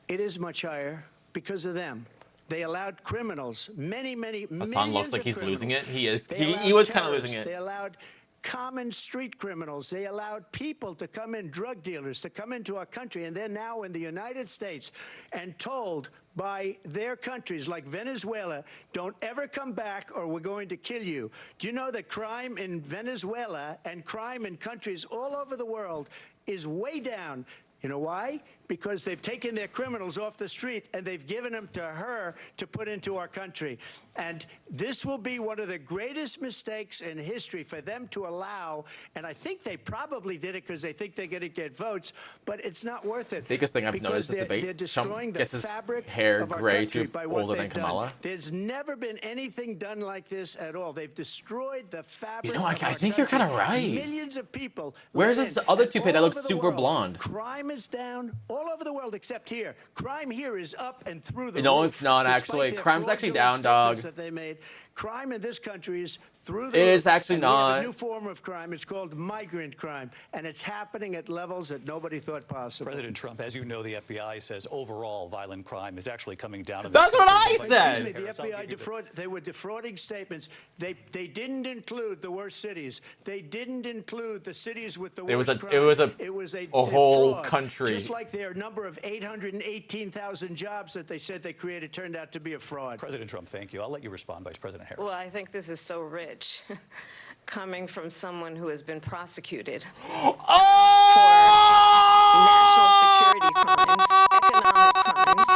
it is much higher because of them. They allowed criminals, many Hassan looks like he's criminals. losing it. He is. They He allowed was kind of terrorists. losing it. They allowed common street criminals. They allowed people to come in, drug dealers, to come into our country, and they're now in the United States and told by their countries like Venezuela, don't ever come back or we're going to kill you. Do you know that crime in Venezuela and crime in countries all over the world is way down? You know why? Because they've taken their criminals off the street and they've given them to her to put into our country. And this will be one of the greatest mistakes in history for them to allow. And I think they probably did it because they think they're going to get votes, but it's not worth it. Biggest thing I've because noticed this debate, they're destroying Trump the gets his fabric hair of our gray country to by what older than they've done. Kamala. There's never been anything done like this at all. They've destroyed the fabric. You know, I of our think you're country. kind of right. Millions of people. Where's live this in, other and toupee that all looks over the super world, blonde? Crime is down all over the world except here. Crime here is up and through the No, roof. it's not despite actually. their Crime's actually fraudulent down, statements dog. That they made. Crime in this country is through the It roof. is actually and we have not. a new form of crime. It's called migrant crime, and it's happening at levels that nobody thought possible. President Trump, as you know, the FBI says overall violent crime is actually coming down. In That's this what country. I said. Excuse me, the FBI they were defrauding statements. They didn't include the worst cities. They didn't include the cities with the worst crime. It was a whole fraud. country. Just like their number of 818,000 jobs that they said they created turned out to be a fraud. President Trump, thank you. I'll let you respond, Vice President Harris. Well, I think this is so rich, coming from someone who has been prosecuted for national security crimes, economic crimes,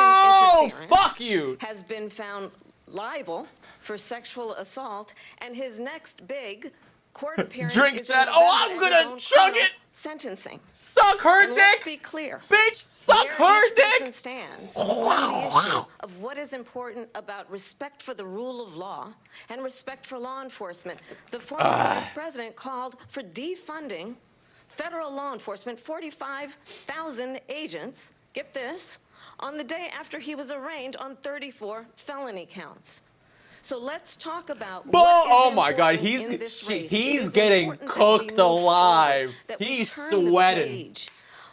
election interference. Fuck you! Has been found liable for sexual assault, and his next big court appearance Drink is that. in Oh, November I'm at gonna his own chug criminal it. Sentencing. Suck her And let's dick. be clear. Bitch, suck Where her each dick. person stands on the issue of what is important about respect for the rule of law and respect for law enforcement. The former vice president called for defunding federal law enforcement, 45,000 agents, get this, on the day after he was arraigned on 34 felony counts. So let's talk about Oh my God, important in this race. It he's is getting important that we cooked move forward, alive. that we He's turn the sweating. page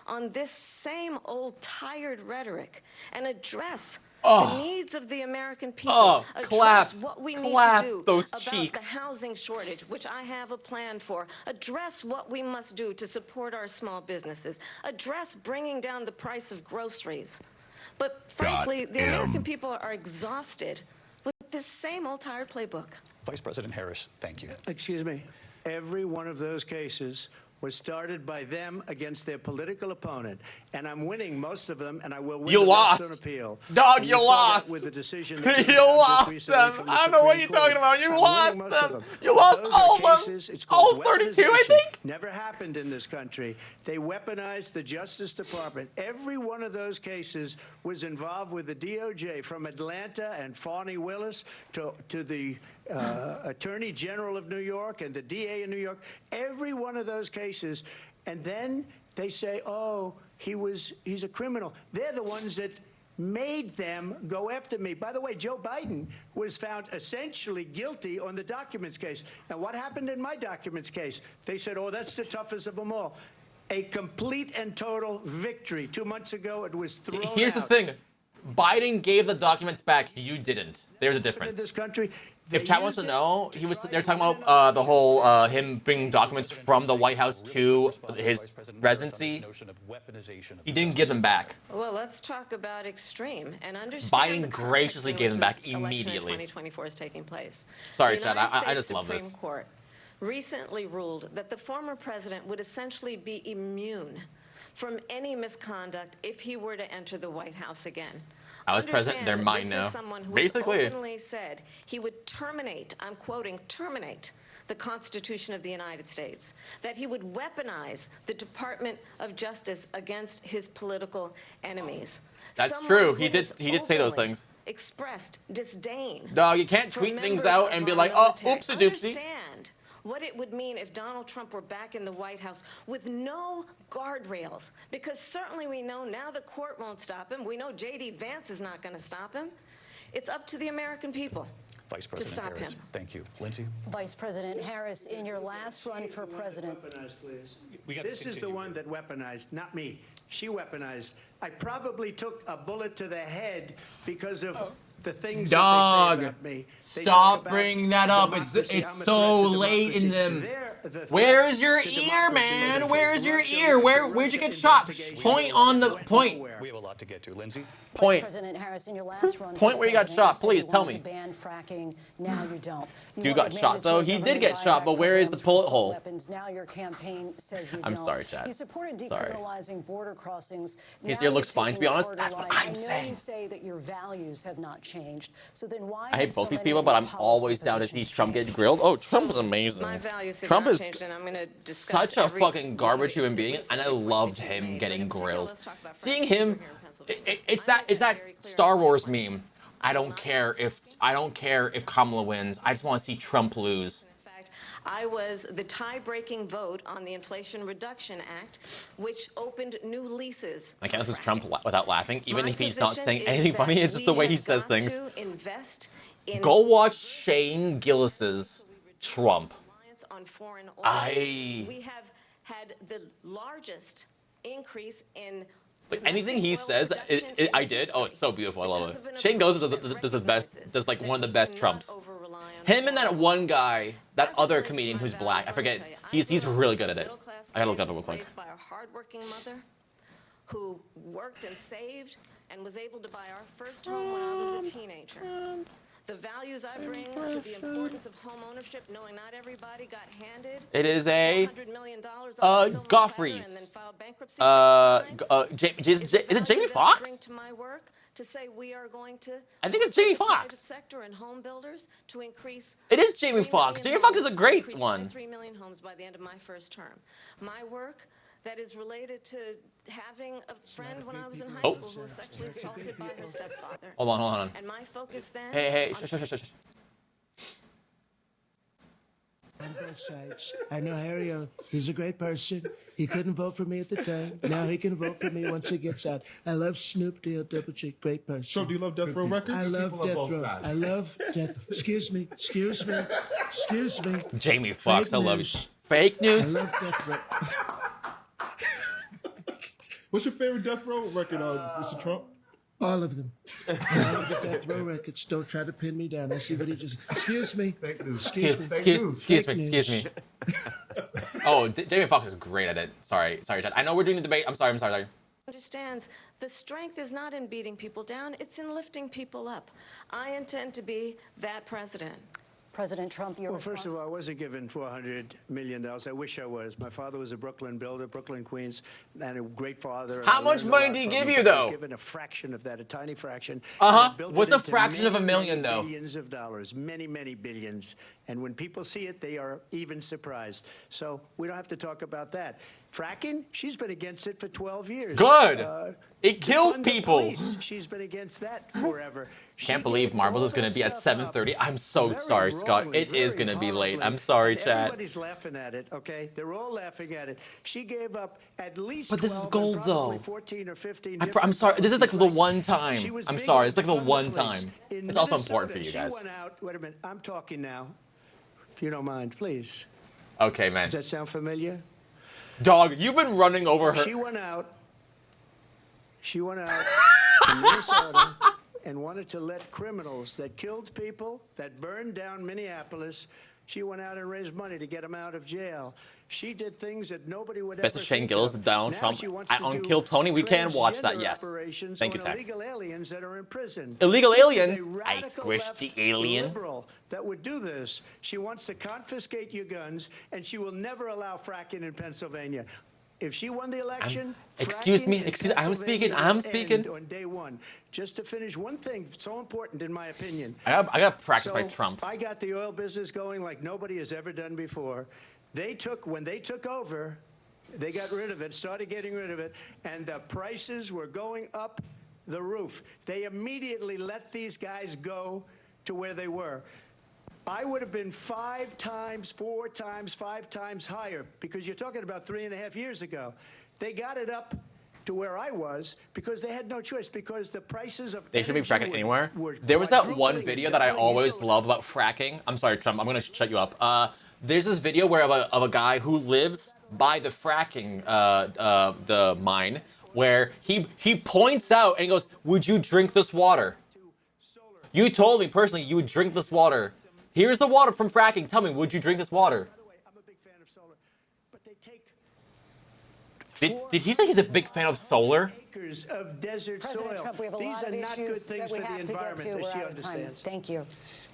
on this same old tired rhetoric and address the needs of the American people, address what we need to do those about cheeks. the housing shortage, which I have a plan for, address what we must do to support our small businesses, address bringing down the price of groceries. But frankly, the American people are exhausted with this same old tired playbook. Vice President Harris, thank you. Excuse me. Every one of those cases was started by them against their political opponent, and I'm winning most of them, and I will win You the lost. rest on appeal. Dog, And you saw that lost. with the decision You that came down just lost recently them. from the I don't know what Supreme you're talking Court. about. You I'm lost winning most of them. them. You lost Those all are of them. cases, it's All called 32, I weaponization. think. Never happened in this country. They weaponized the Justice Department. Every one of those cases was involved with the DOJ, from Atlanta and Fani Willis to the Attorney General of New York and the DA in New York. Every one of those cases. And then they say, oh, he's a criminal. They're the ones that made them go after me. By the way, Joe Biden was found essentially guilty on the documents case. And what happened in my documents case? They said, oh, that's the toughest of them all. A complete and total victory. 2 months ago, it was thrown Here's the out. thing. Biden gave the documents back. You didn't. There's a difference. In this country, If chat wants to know, they're talking about the whole him bringing documents from the White House to his residency. He didn't give them back. Well, let's talk about extreme and understand Biden the context graciously in gave which them back this election in immediately. 2024 is taking place. Sorry, The Chad. United I States just love this. Supreme Court recently ruled that the former president would essentially be immune from any misconduct if he were to enter the White House again. I was president, they're mine This now. is someone who Basically. has openly said he would terminate, I'm quoting, terminate the Constitution of the United States, that he would weaponize the Department of Justice against his political enemies. That's Someone true. who He did has say those openly things. Expressed disdain. Dog, you can't for tweet things members out of and be our like, oh, military. oopsie doopsie. Understand what it would mean if Donald Trump were back in the White House with no guardrails, because certainly we know now the court won't stop him. We know J.D. Vance is not going to stop him. It's up to the American people Vice to President stop Harris, him. thank you. Lindsay? Vice President Harris, in your last run for president. This is the one that weaponized, not me. She weaponized. I probably took a bullet to the head because of the things that Dog, they say about me. They stop talk about bringing that up. democracy. It's I'm a so threat to late in democracy. them. They're the threat Where's your to ear, democracy. man? Where's your Russia, ear? Russia, Where'd you Russia get shot? investigation. Point on the point. We have a lot to get to. Lindsay? Vice Point. President Harris, in your last run Point for where you got president, shot, said you please, tell wanted me. to ban fracking. Now you don't. You got wanted shot, though. mandatory He did government get shot, buyback but where is the programs for bullet assault hole? Weapons. Now your campaign says you I'm don't. sorry, Chad. You supported Sorry. decriminalizing border crossings. His Now ear looks you're fine, to be taking a honest. harder That's what line. I'm I know saying. you say that your values have not changed. So then why I hate have so both these many people, of but your I'm policy always down to see positions Trump changed? get grilled. Oh, Trump is amazing. My values have Trump not is changed, and I'm going to discuss such a every fucking one garbage of the human being, and I loved him getting grilled. Seeing him, it's that Star Wars meme. I don't care if Kamala wins. I just want to see Trump lose. I was the tie-breaking vote on the Inflation Reduction Act, which opened new leases. I can't listen to Trump without laughing, even My if he's not position saying is anything that funny. It's just we the way he have says got things. to invest in Go watch Shane Gillis's Trump. reliance on foreign oil. We have had the largest increase in But anything he says, I did. Oh, it's so beautiful. I love it. Shane Gillis does the best. Does like one of the best Trumps. Him and that one guy, that other comedian who's black. I forget. He's really good at it. I gotta look it up real quick. Raised by a hardworking mother who worked and saved and was able to buy our first home when I was a teenager. The values I bring to the importance of home ownership, knowing not everybody got handed It is a $400 million on silver Godfrey's. and then filed bankruptcy Is it Jamie Foxx? to my work to say we are going to I think it's Jamie the private Foxx. sector and home builders to increase It is Jamie 3 Foxx. million Jamie Foxx is a homes, great increase by one. 3 million homes by the end of my first term. My work that is related to having a friend when I was in high Oh. school who was sexually assaulted by her stepfather. Hold on. And my focus then Hey, on shush. On both sides. I know Harry, he's a great person. He couldn't vote for me at the time. Now he can vote for me once he gets out. I love Snoop Deal, Double G, great person. So do you love Death Row Records? I love People of Death both Row. sides. I love Death. Excuse me. Jamie Foxx, Fake I love news. you. Fake news. I love Death Row. What's your favorite Death Row record, Mr. Trump? All of them. All of the death row records. Don't try to pin me down. I see what he just. Excuse me. Excuse me. Oh, Jamie Foxx is great at it. Sorry, Chad. I know we're doing the debate. I'm sorry. Understands the strength is not in beating people down, it's in lifting people up. I intend to be that president. President Trump, your response? First of all, I wasn't given $400 million. I wish I was. My father was a Brooklyn builder, Brooklyn, Queens, and a great father. How much money did he give you, though? I was given a fraction of that, a tiny fraction. What's a fraction of a million, though? Billions of dollars, many, many billions. And when people see it, they are even surprised. So we don't have to talk about that. Fracking, she's been against it for 12 years. Good. It kills people. Police, she's been against that forever. Can't believe Marbles is going to be at 7:30. I'm so sorry, Scott. It is going to be late. I'm sorry, chat. Everybody's laughing at it, okay? They're all laughing at it. She gave up at least But this is gold, though. 14 or 15 I'm sorry. This is like the one time. I'm big sorry. on It's like the defunding one police. time. In It's also Minnesota, important for you guys. She went out. Wait a minute. I'm talking now. If you don't mind, please. Okay, man. Does that sound familiar? Dog, you've been running over her. She went out to Minnesota and wanted to let criminals that killed people, that burned down Minneapolis, she went out and raised money to get them out of jail. She did things that nobody would Best ever of Shane think Gillis, of. Donald Now Trump. she wants I to on do Kill Tony. We can watch that, transgender yes. operations Thank you, on Tech. illegal aliens that are in prison. Illegal This is a aliens? I radical squished left the alien. liberal that would do this. She wants to confiscate your guns, and she will never allow fracking in Pennsylvania. If she won the election, Excuse me, I'm speaking. On day one. Just to finish one thing, so important in my opinion. I got practiced by Trump. I got the oil business going like nobody has ever done before. When they took over, they got rid of it, started getting rid of it, and the prices were going up the roof. They immediately let these guys go to where they were. I would have been 5 times, 4 times, 5 times higher, because you're talking about 3.5 years ago. They got it up to where I was because they had no choice, because the prices of They should be energy fracking were- anywhere. were There was that one quadrupling, video that I doubling. always So- love about fracking. I'm sorry, Trump. I'm gonna shut you up. There's this video where of a guy who lives by the fracking the mine, where he points out and he goes, "Would you drink this water? You told me personally you would drink this water. Here's the water from fracking. Tell me, would you drink this water?" Did he say he's a big fan of solar? Acres of desert President soil. Trump, we have a These lot are of not good issues things that we for the have to get environment, to. as We're she out of time. understands. Thank you.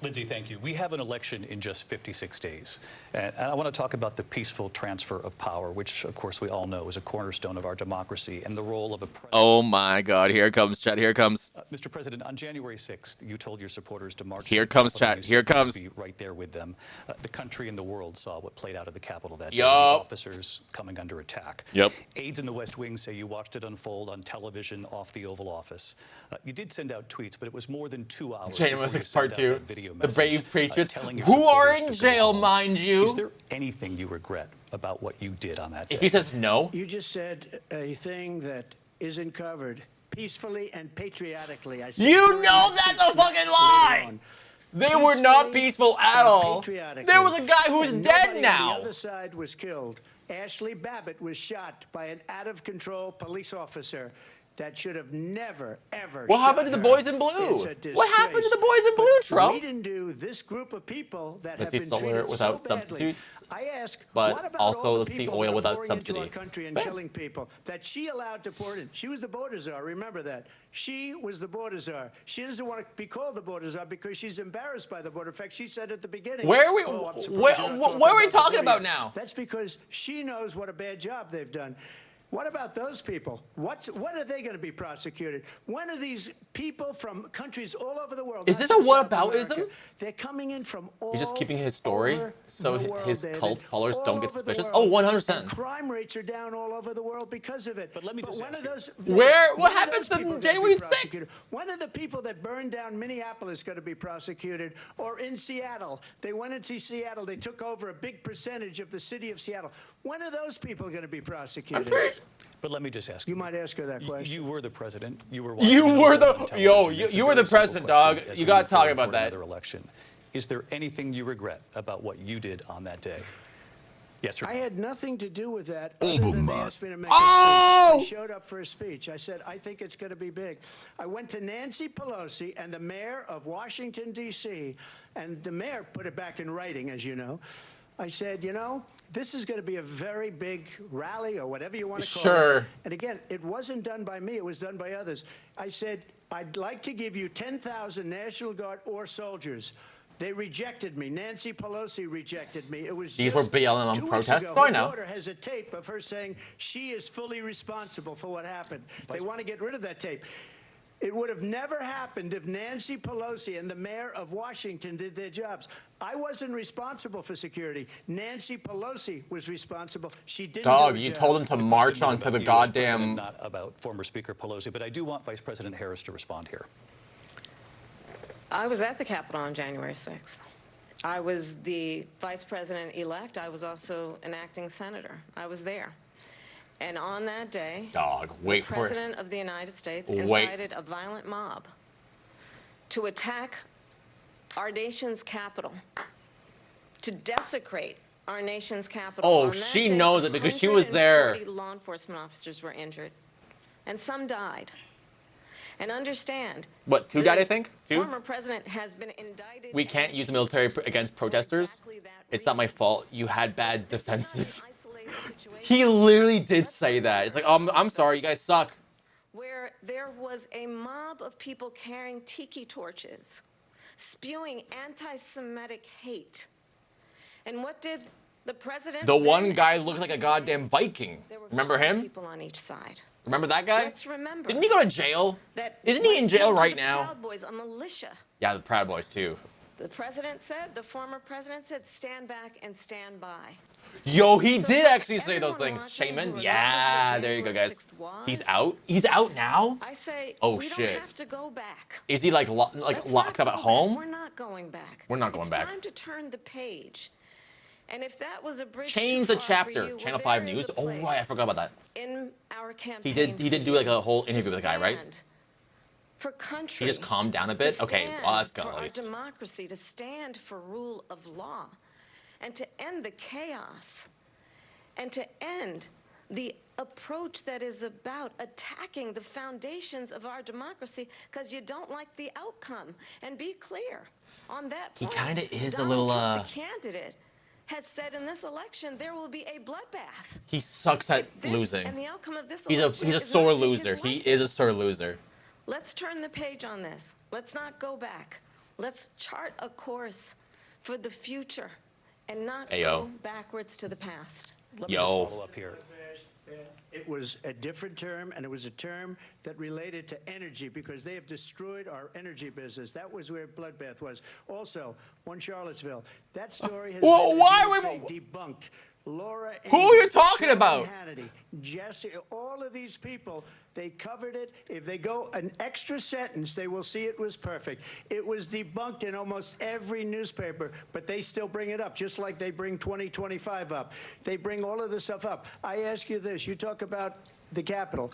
Lindsay, thank you. We have an election in just 56 days. And I want to talk about the peaceful transfer of power, which, of course, we all know is a cornerstone of our democracy, and the role of a president. Oh my God, here it comes, chat, here it comes. Mr. President, on January 6th, you told your supporters to march. Here to the comes, Capitol. chat, You here said you'd comes. Be right there with them. The country and the world saw what played out at the Capitol that day. Yup. Officers coming under attack. Yep. Aides in the West Wing say you watched it unfold on television off the Oval Office. You did send out tweets, but it was more than 2 hours. January before you 6th, part sent out 2. that video The message, Brave Patriots, telling your who are supporters in to go jail, home. mind you. Is there anything you regret about what you did on that day? If he says no, You just said a thing that isn't covered peacefully and patriotically. I said you during know the that's a speech fucking later lie. on. They were not Peacefully peaceful at and all. patriotically. There was a guy who's And dead nobody now. On the other side was killed. Ashley Babbitt was shot by an out-of-control police officer that should have never, ever What shot happened to the her. boys in blue? It's a What happened to disgrace. the boys in blue, But Trump? We didn't do this group of people that Let's have see been solar treated without so badly. substitutes, I ask, but what about also all the let's see people oil that are without pouring into subsidy. our country and Fair. killing people that she allowed to pour in? She was the border czar. Remember that. She was the border czar. She doesn't want to be called the border czar because she's embarrassed by the border. In fact, she said at the beginning. Where are we- "Oh, I'm surprised where- you're not what are we the talking video." about now? That's because she knows what a bad job they've done. What about those people? When are they going to be prosecuted? When are these people from countries all over the world? Is not this a just South whataboutism? America, they're coming in from all He's just keeping his story over so the world, his David. cult followers All don't get over the suspicious. world. Oh, 100%. And crime rates are down all over the world because of it. But let me just when ask are those? Where- what when are happened those to people gonna January be 6th? prosecuted? When are the people that burned down Minneapolis going to be prosecuted? Or in Seattle, they went into Seattle. They took over a big percentage of the city of Seattle. When are those people going to be prosecuted? But let me just ask You might ask her that question. You were the president. You were. You watching were it the- on television. yo, It's a you were the very simple president, question dog. as You we gotta move talk forward about toward that. Another election. Is there anything you regret about what you did on that day? Yes, sir. I had nothing to do with that. Oh, Other than they my- asked me to make a speech. I showed up for a speech. I said, I think it's going to be big. I went to Nancy Pelosi and the mayor of Washington, D.C., and the mayor put it back in writing, as you know. I said, you know, this is going to be a very big rally or whatever you want to call it. And again, it wasn't done by me. It was done by others. I said, I'd like to give you 10,000 National Guard or soldiers. They rejected me. Nancy Pelosi rejected me. It was These just were BLM 2 weeks protests, ago. so I Her know. daughter has a tape of her saying she is fully responsible for what happened. They want to get rid of that tape. It would have never happened if Nancy Pelosi and the mayor of Washington did their jobs. I wasn't responsible for security. Nancy Pelosi was responsible. She didn't do her You job. told them to march onto the goddamn... Not about former Speaker Pelosi, but I do want Vice President Harris to respond here. I was at the Capitol on January 6th. I was the vice president-elect. I was also an acting senator. I was there. And on that day, wait the for it. President of the United States Wait. incited a violent mob to attack our nation's capital, to desecrate our nation's capital. Oh, On that she day, knows it because she was there. 140 law enforcement officers were injured, and some died. And understand, What, 2 died, I think? 2? former president has been indicted. We can't use the military against protesters. It's not my fault. You had bad defenses. He literally did say that. It's like, I'm sorry, you guys suck. Where there was a mob of people carrying tiki torches, spewing anti-Semitic hate. And what did the president? The one guy looked like a goddamn Viking. Remember him? People on each side. Remember that guy? Let's remember. Didn't he go to jail? That Isn't he in jail right the now? Proud Boys, a militia. Yeah, the Proud Boys too. The president said, the former president said, stand back and stand by. Yo, he did actually say those things. Shaman? Yeah, there you go, guys. He's out? He's out now? I say, oh, we shit. don't have to go back. Is he like locked up at home? We're not going back. We're not going back. It's time to turn the page. And if that was a bridge Change too the far chapter. for you, Channel well, 5 there is News. a Oh, place right, I forgot about that. in our campaign He did do like a whole interview with the guy, right? For country. He just calmed down a bit? to Okay, stand well, that's good for at our least. democracy, to stand for rule of law, and to end the chaos, and to end the approach that is about attacking the foundations of our democracy because you don't like the outcome. And be clear on that He point. kinda is a Donald little, Trump, the candidate, has said in this election there will be a bloodbath. He sucks at This losing. and the outcome of this He's election a is sore not to his loser. He liking. is a sore loser. Let's turn the page on this. Let's not go back. Let's chart a course for the future and not Ayo. go backwards to the past. Let me just follow up here. It was a different term, and it was a term that related to energy because they have destroyed our energy business. That was where bloodbath was. Also, on Charlottesville, that story has Well, been, why as you would- say, debunked. Laura, Who are you Ingalls, talking Sean about? Hannity, Jesse, all of these people, they covered it. If they go an extra sentence, they will see it was perfect. It was debunked in almost every newspaper, but they still bring it up, just like they bring 2025 up. They bring all of this stuff up. I ask you this. You talk about the Capitol.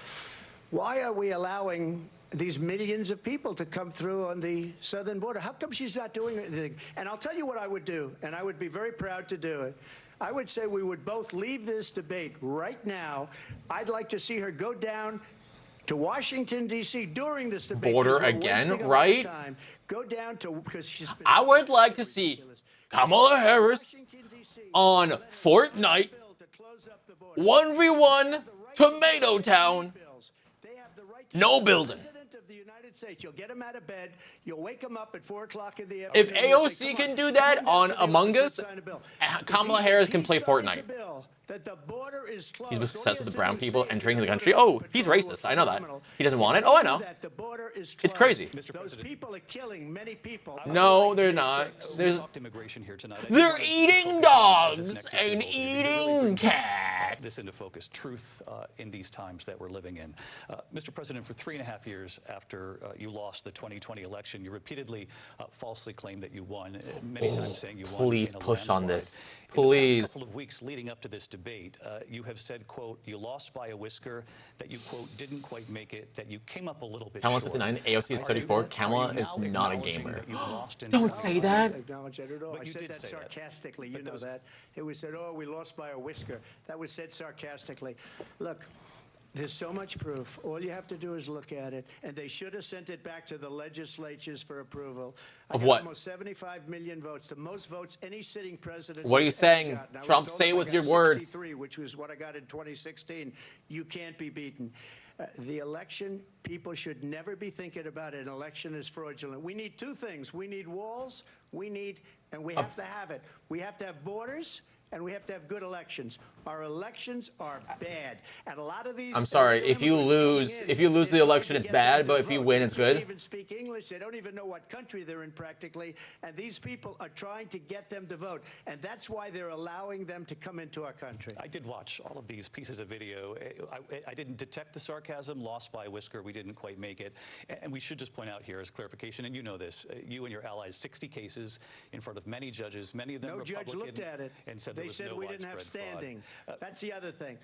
Why are we allowing these millions of people to come through on the southern border? How come she's not doing anything? And I'll tell you what I would do, and I would be very proud to do it. I would say we would both leave this debate right now. I'd like to see her go down to Washington, D.C. during this debate. Border 'cause we're again, wasting a lot of right? time. Go down to, because she's been I would like to see Kamala Harris on Fortnite 1v1 Tomato Town. No building. of the United States. You'll get them out of bed. You'll wake them up at 4 o'clock in the If afternoon. and say, AOC "Come can on, do that come down on to the Among office and Us, sign a bill." Kamala If he- Harris if can he play signs Fortnite. a bill that the border is closed, He's all he obsessed has with the to brown do is people say, entering the "If country. the Oh, Border he's Patrol racist. I know that. phenomenal." He doesn't If want they it. Oh, I do know. that, the border is It's closed. crazy. Those people are killing many people. No, they're not. There's. Immigration here tonight. They're eating dogs and eating cats. This into focus, truth in these times that we're living in. Mr. President, for 3.5 years after you lost the 2020 election, you repeatedly falsely claimed that you won, many times saying you won. Please in a push on landslide. this. In the past Please. couple of weeks leading up to this debate, you have said, quote, you lost by a whisker, that you, quote, didn't quite make it, that you came up a little bit Kamala's short. 59, AOC is 34. Kamala is not a gamer. Don't say I that. don't acknowledge that at all. But I you said did that say that. sarcastically. You know that. It was said, oh, we lost by a whisker. That was said sarcastically. Look, there's so much proof. All you have to do is look at it. And they should have sent it back to the legislatures for approval. Of I got what? almost 75 million votes, the most votes any sitting president What are you has ever saying? gotten. I was Trump, told say it if I with got your words. 63, which was what I got in 2016. You can't be beaten. The election, people should never be thinking about an election as fraudulent. We need two things. We need walls, and we have to have it. We have to have borders, and we have to have good elections. Our elections are bad, and a lot of these. I'm sorry, if you lose the election, it's bad, but if you win, it's They can't good. even speak English. They don't even know what country they're in practically, and these people are trying to get them to vote, and that's why they're allowing them to come into our country. I did watch all of these pieces of video. I didn't detect the sarcasm. Lost by a whisker. We didn't quite make it. And we should just point out here as clarification, and you know this, you and your allies, 60 cases in front of many judges, many of them No Republican. judge looked at it. And said They there was said no we didn't have widespread fraud. standing. That's the other thing.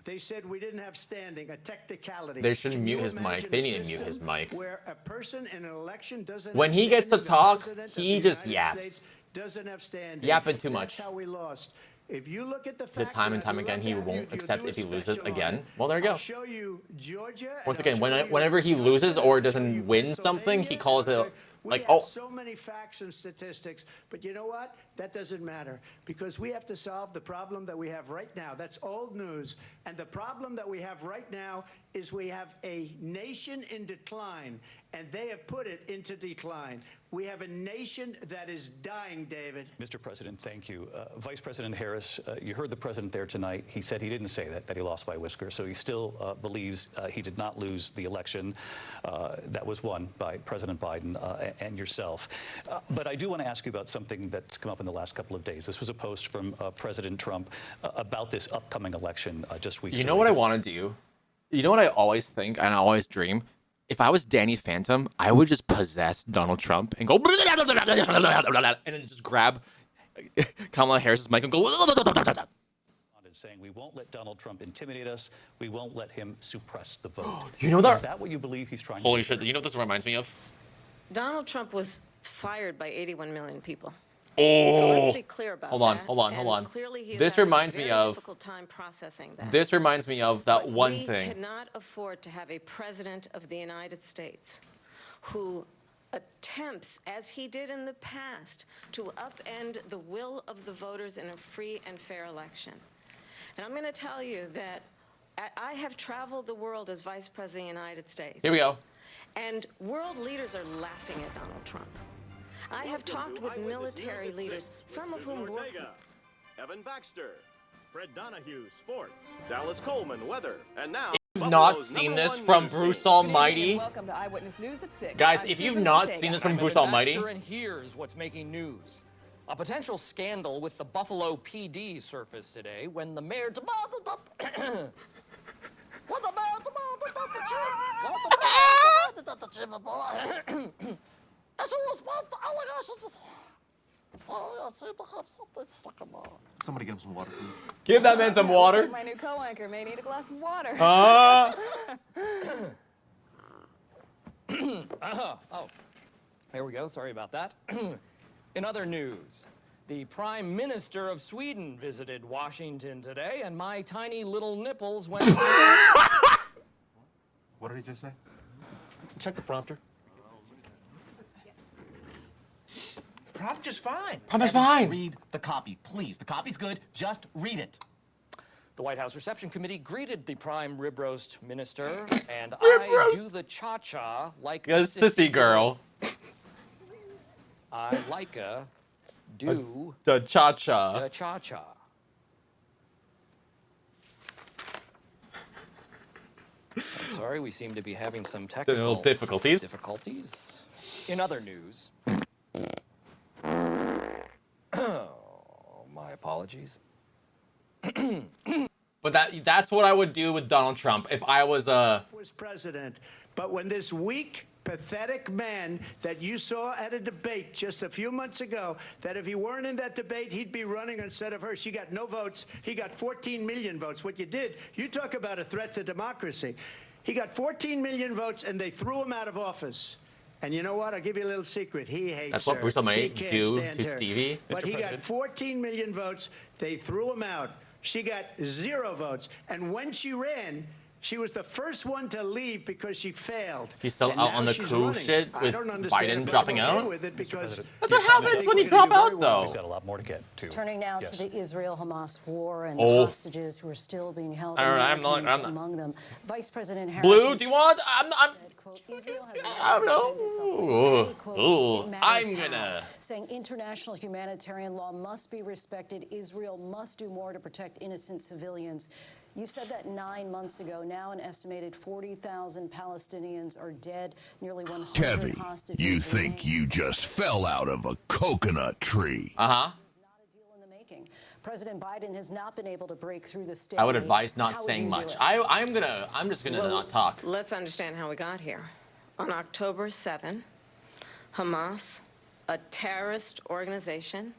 They said we didn't have standing, a technicality. They should Can mute you his mic. imagine They a need to mute his system mic. Where a person in an election doesn't When have he gets to standing, the talk, president of he the just United yaps. States doesn't have standing. Yapping too much. That's how we lost. If you look at the The facts, time and time again, he won't accept if he loses again. Well, there you go. I'll show you Georgia. Once and I'll again, show you whenever he loses or doesn't win something, he calls it like, oh. So many facts and statistics, but you know what? That doesn't matter because we have to solve the problem that we have right now. That's old news. And the problem that we have right now is we have a nation in decline, and they have put it into decline. We have a nation that is dying, David. Mr. President, thank you. Vice President Harris, you heard the president there tonight. He said he didn't say that he lost by a whisker. So he still believes he did not lose the election that was won by President Biden and yourself. But I do want to ask you about something that's come up in the last couple of days. This was a post from President Trump about this upcoming election just weeks ago. You know what I want to do? You know what I always think and I always dream? If I was Danny Phantom, I would just possess Donald Trump and go and then just grab Kamala Harris's mic and go saying we won't let Donald Trump intimidate us. We won't let him suppress the vote. You know that? Is that what you believe he's trying Holy to do? shit, you know what this reminds me of? Donald Trump was fired by 81 million people. Oh. So let's be clear about hold on, that. hold on, And hold on. Clearly he is This having reminds a me very of difficult time processing that. This reminds me of that But one we thing. cannot afford to have a president of the United States who attempts, as he did in the past, to upend the will of the voters in a free and fair election. And I'm going to tell you that I have traveled the world as Vice President of the United States. Here we go. And world leaders are laughing at Donald Trump. I have talked with military leaders, some of whom work. Evan Baxter, Fred Donahue, sports, Dallas Coleman, weather, and now. If you've not seen this from Bruce Almighty, Welcome to Eyewitness News at 6. guys, I'm if you've Susan not Ortega. seen this from I'm Bruce Evan Almighty, Baxter, And here's what's making news. A potential scandal with the Buffalo PD surfaced today when the mayor As a response to allegations, sorry, I seem to have something stuck in my. Somebody get him some water, please. give that man some water. My new co-anchor may need a glass of water. Ah. Oh, there we go. Sorry about that. In other news, the Prime Minister of Sweden visited Washington today, and my tiny little nipples went. What did he just say? Check the prompter. Prompt just fine. Prompt is Evan, fine. Read the copy, please. The copy's good. Just read it. The White House Reception Committee greeted the Prime Rib Roast Minister, and I do the cha-cha like a Sissy girl. I like a do The cha-cha. the cha-cha. I'm sorry, we seem to be having some technical Little difficulties. difficulties. In other news, my apologies. But that's what I would do with Donald Trump if I was Was president. But when this weak, pathetic man that you saw at a debate just a few months ago, that if he weren't in that debate, he'd be running instead of her. She got no votes. He got 14 million votes. What you did, you talk about a threat to democracy. He got 14 million votes, and they threw him out of office. And you know what? I'll give you a little secret. He hates her. That's what Bruce May He can't do stand to her. Stevie. But Mr. he President. got 14 million votes. They threw him out. She got 0 votes. And when she ran, she was the first one to leave because she failed. He's still And out now on the she's coup running. shit I with don't understand Biden if dropping people out? agree with it because That's what happens when you drop out, though. We've got a lot more to get to. Turning now Yes. to the Israel-Hamas war and Oh. the hostages who are still being held, All right, I'm Americans not- among them. Vice President Harris. Blue, do you want? I'm said, quote, Israel has I don't know. Ooh, I'm gonna. Saying international humanitarian law must be respected. Israel must do more to protect innocent civilians. You said that 9 months ago. Now an estimated 40,000 Palestinians are dead. Nearly 100 Kevy, hostages you think you just fell out of a coconut tree. Uh-huh. President Biden has not been able to break through the state. I would advise not How would saying you do much. it? I'm just gonna Well, not talk. Let's understand how we got here. On October 7, Hamas, a terrorist organization,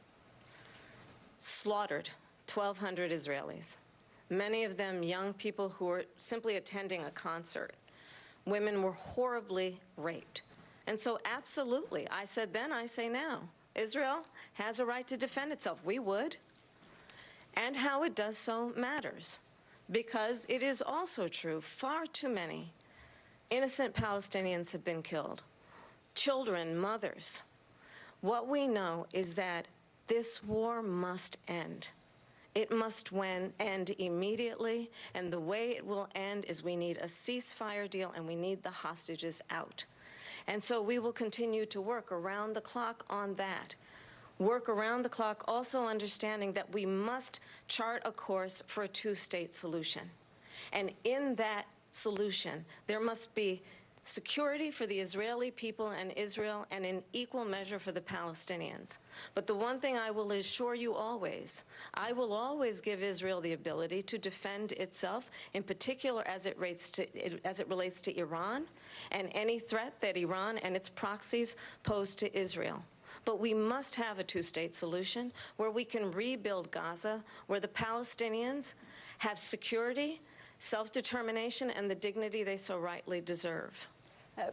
slaughtered 1,200 Israelis, many of them young people who were simply attending a concert. Women were horribly raped. And so absolutely, I said then, I say now, Israel has a right to defend itself. We would. And how it does so matters, because it is also true, far too many innocent Palestinians have been killed, children, mothers. What we know is that this war must end. It must end immediately, and the way it will end is we need a ceasefire deal and we need the hostages out. And so we will continue to work around the clock on that. Work around the clock, also understanding that we must chart a course for a two-state solution. And in that solution, there must be security for the Israeli people and Israel, and in equal measure for the Palestinians. But the one thing I will assure you always, I will always give Israel the ability to defend itself, in particular as it relates to Iran and any threat that Iran and its proxies pose to Israel. But we must have a two-state solution where we can rebuild Gaza, where the Palestinians have security, self-determination, and the dignity they so rightly deserve.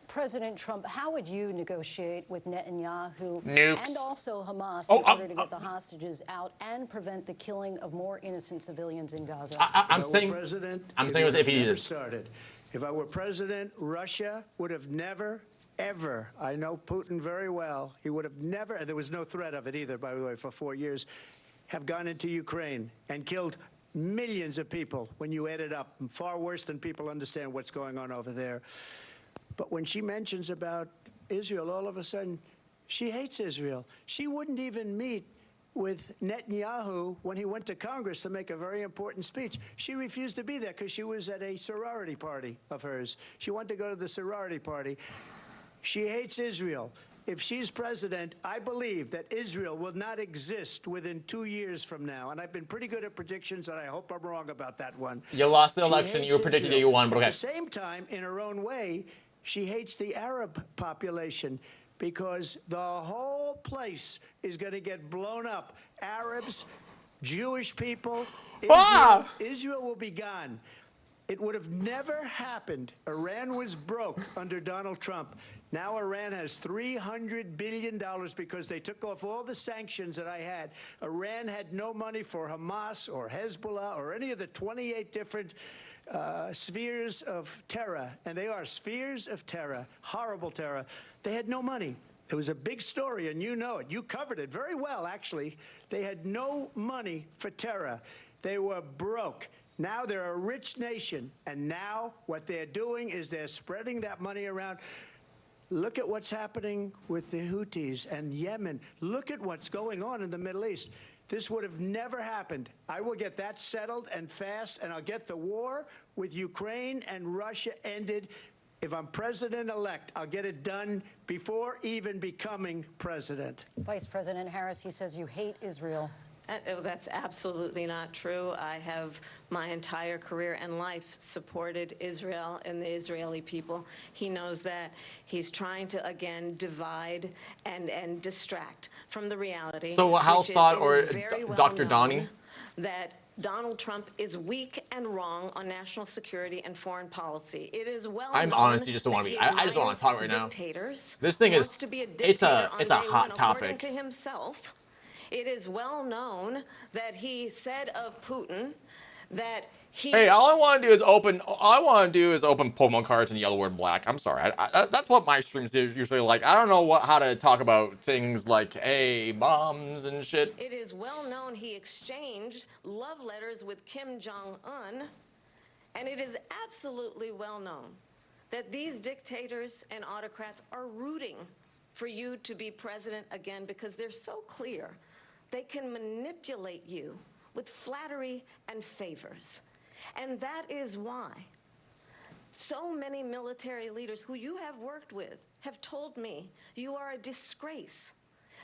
President Trump, how would you negotiate with Netanyahu Nukes. and also Hamas Oh, in order to get the hostages out and prevent the killing of more innocent civilians in Gaza? I'm If I saying were president, I'm it saying it was would if have he never did. started. If I were president, Russia would have never, ever, I know Putin very well, he would have never, and there was no threat of it either, by the way, for 4 years, have gone into Ukraine and killed millions of people when you add it up, far worse than people understand what's going on over there. But when she mentions about Israel, all of a sudden, she hates Israel. She wouldn't even meet with Netanyahu when he went to Congress to make a very important speech. She refused to be there because she was at a sorority party of hers. She wanted to go to the sorority party. She hates Israel. If she's president, I believe that Israel will not exist within 2 years from now. And I've been pretty good at predictions, and I hope I'm wrong about that one. You lost the She election. hates You were predicting that Israel. you won, but At okay. the same time, in her own way, she hates the Arab population because the whole place is going to get blown up. Arabs, Jewish people, Israel, Israel will be gone. It would have never happened. Iran was broke under Donald Trump. Now Iran has $300 billion because they took off all the sanctions that I had. Iran had no money for Hamas or Hezbollah or any of the 28 different spheres of terror, and they are spheres of terror, horrible terror. They had no money. It was a big story, and you know it. You covered it very well, actually. They had no money for terror. They were broke. Now they're a rich nation, and now what they're doing is they're spreading that money around. Look at what's happening with the Houthis and Yemen. Look at what's going on in the Middle East. This would have never happened. I will get that settled and fast, and I'll get the war with Ukraine and Russia ended. If I'm president-elect, I'll get it done before even becoming president. Vice President Harris, he says you hate Israel. That's absolutely not true. I have my entire career and life supported Israel and the Israeli people. He knows that. He's trying to, again, divide and distract from the reality. So how thought, or Dr. Donnie? That Donald Trump is weak and wrong on national security and foreign policy. It is well known. I'm honestly just don't want to be. I just don't want to talk right now. This thing is. It's a hot topic. To himself. It is well known that he said of Putin that he... Hey, all I want to do is open Pokemon cards in yellow or black. I'm sorry. That's what my streams is usually like. I don't know how to talk about things like, hey, bombs and shit. It is well known he exchanged love letters with Kim Jong-un, and it is absolutely well known that these dictators and autocrats are rooting for you to be president again because they're so clear. They can manipulate you with flattery and favors. And that is why so many military leaders who you have worked with have told me you are a disgrace.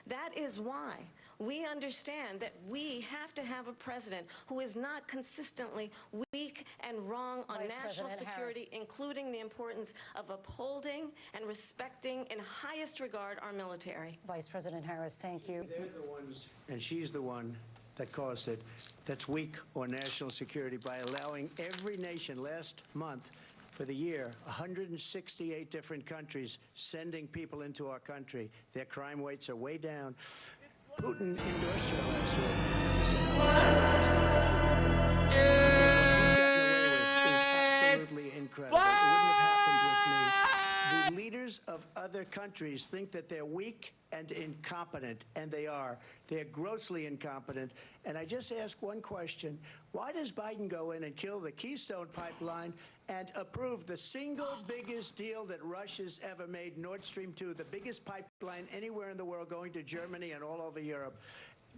That is why we understand that we have to have a president who is not consistently weak and wrong on national security, including the importance of upholding and respecting in highest regard our military. Vice President Harris, thank you. They're the ones, and she's the one that caused it, that's weak on national security by allowing every nation last month for the year, 168 different countries sending people into our country. Their crime rates are way down. Putin endorsed her last year. Is absolutely incredible. It wouldn't have happened with me. The leaders of other countries think that they're weak and incompetent, and they are. They're grossly incompetent. And I just ask one question. Why does Biden go in and kill the Keystone Pipeline and approve the single biggest deal that Russia's ever made, Nord Stream 2, the biggest pipeline anywhere in the world going to Germany and all over Europe?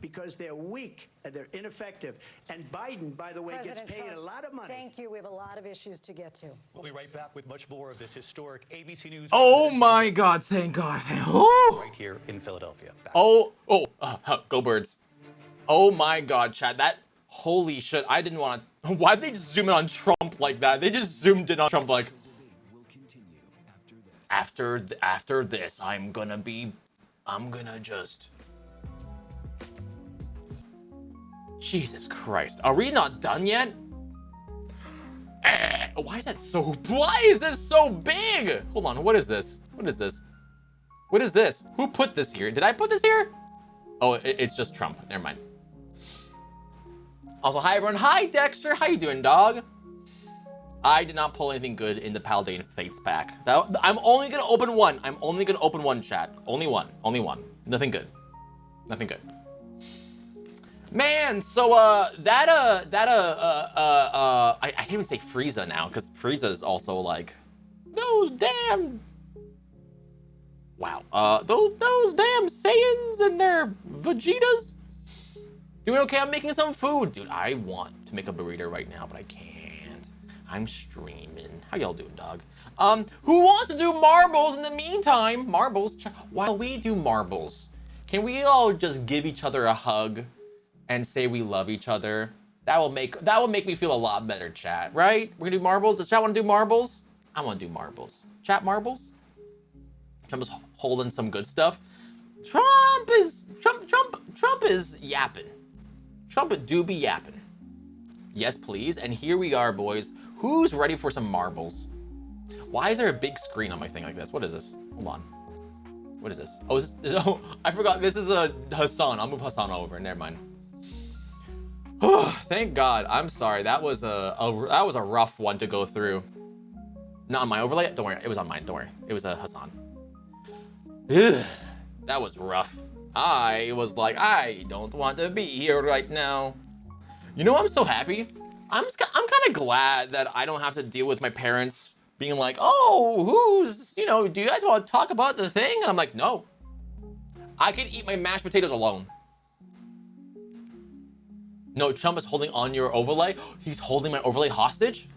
Because they're weak and they're ineffective. And Biden, by the way, President gets paid Trump, a lot of money. Thank you. We have a lot of issues to get to. We'll be right back with much more of this historic ABC News. Oh my God! Thank God! Right here in Philadelphia. Back. Go Birds! Oh my God, Chad! That holy shit! I didn't want to. Why'd they just zoom in on Trump like that? They just zoomed in on Trump like. After this, I'm gonna just. Jesus Christ. Are we not done yet? Why is this so big? Hold on, what is this? What is this? What is this? Who put this here? Did I put this here? Oh, it's just Trump. Never mind. Also, hi everyone. Hi Dexter. How you doing, dog? I did not pull anything good in the Paladin Fates pack. I'm only gonna open one. I'm only gonna open one, chat. Only one. Only one. Nothing good. Nothing good. Man, so I can't even say Frieza now because Frieza is also like those damn. Wow. Those damn Saiyans and their Vegetas. Doing okay? I'm making some food, dude. I want to make a burrito right now, but I can't. I'm streaming. How y'all doing, dog? Who wants to do marbles in the meantime? Marbles. While we do marbles, can we all just give each other a hug? And say we love each other. That will make me feel a lot better, chat, right? We're gonna do marbles. Does chat want to do marbles? I want to do marbles. Chat marbles? Trump is holding some good stuff. Trump is yapping. Trump do be yapping. Yes, please. And here we are, boys. Who's ready for some marbles? Why is there a big screen on my thing like this? What is this? Hold on. What is this? Oh, I forgot. This is a Hassan. I'll move Hassan over. Never mind. Thank God. I'm sorry. That was a rough one to go through. Not on my overlay. Don't worry. It was on mine. Don't worry. It was a Hassan. That was rough. I was like, I don't want to be here right now. You know, I'm so happy. I'm kind of glad that I don't have to deal with my parents being like, oh, do you guys want to talk about the thing? And I'm like, no. I can eat my mashed potatoes alone. No, Trump is holding on your overlay. He's holding my overlay hostage.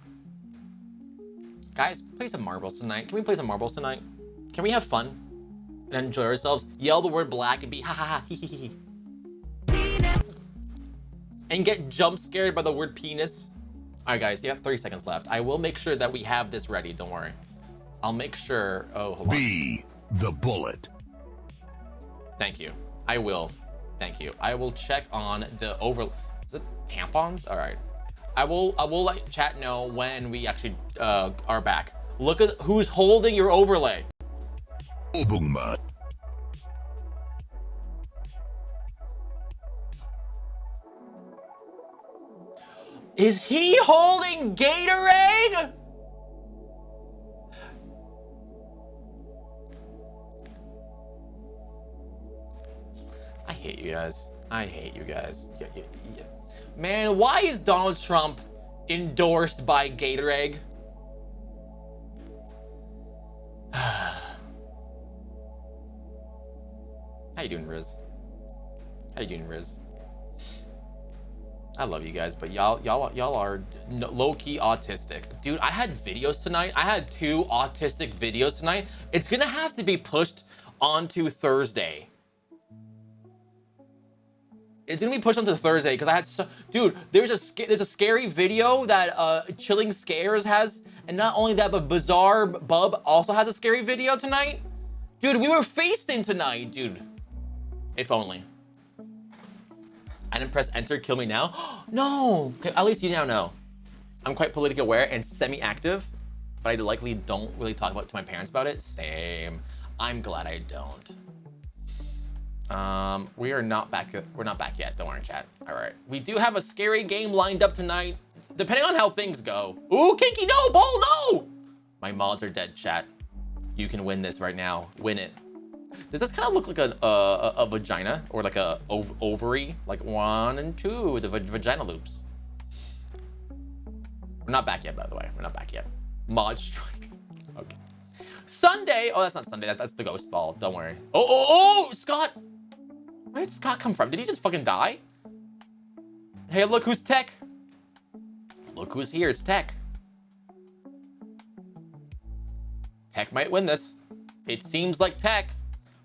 Guys, play some marbles tonight. Can we play some marbles tonight? Can we have fun and enjoy ourselves? Yell the word black and be ha ha ha hee hee hee. and get jump scared by the word penis. All right, guys, you have 30 seconds left. I will make sure that we have this ready. Don't worry. I'll make sure. Oh, hold on. B, the bullet. Thank you. I will. Thank you. I will check on the Is it tampons? All right. I will let chat know when we actually are back. Look at who's holding your overlay. Obungma. Is he holding Gatorade? I hate you guys. I hate you guys. Yeah. Man, why is Donald Trump endorsed by Gatorade? How you doing, Riz? How you doing, Riz? I love you guys, but y'all are low-key autistic. Dude, I had videos tonight. I had 2 autistic videos tonight. It's gonna have to be pushed onto Thursday. It's gonna be pushed onto Thursday because I had dude, there's a scary video that Chilling Scares has, and not only that, but Bizarre Bub also has a scary video tonight. Dude, we were feasting tonight, dude. If only. I didn't press enter, kill me now. No, at least you now know. I'm quite politically aware and semi-active, but I likely don't really talk about to my parents about it. Same. I'm glad I don't. We are not back. We're not back yet. Don't worry, chat. All right. We do have a scary game lined up tonight, depending on how things go. Ooh, Kinky, no, Bull, no! My mods are dead, chat. You can win this right now. Win it. Does this kind of look like a vagina or like a ovary? Like 1 and 2, the vagina loops. We're not back yet, by the way. We're not back yet. Mod strike. Okay. Sunday. Oh, that's not Sunday. That's the ghost ball. Don't worry. Oh, Scott. Where did Scott come from? Did he just fucking die? Hey, look who's Tech. Look who's here. It's Tech. Tech might win this. It seems like Tech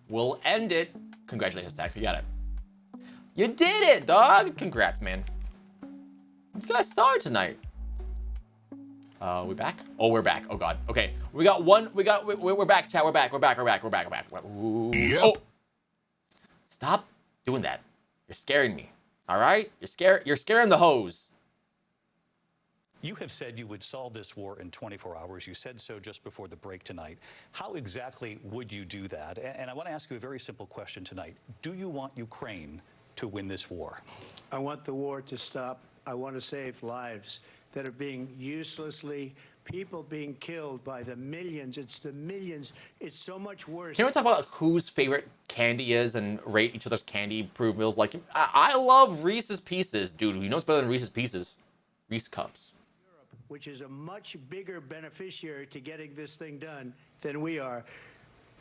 will end it. Congratulations, Tech. You got it. You did it, dog. Congrats, man. You got a star tonight. We back? Oh, we're back. Oh God. Okay. We're back, chat. We're back. Ooh. Yep. Oh. Stop doing that. You're scaring me. All right? You're scaring the hose. You have said you would solve this war in 24 hours. You said so just before the break tonight. How exactly would you do that? And I want to ask you a very simple question tonight. Do you want Ukraine to win this war? I want the war to stop. I want to save lives that are being people being killed by the millions. It's the millions. It's so much worse. Can we talk about whose favorite candy is and rate each other's candy approvals? Like, I love Reese's Pieces. Dude, you know what's better than Reese's Pieces? Reese Cups. Which is a much bigger beneficiary to getting this thing done than we are.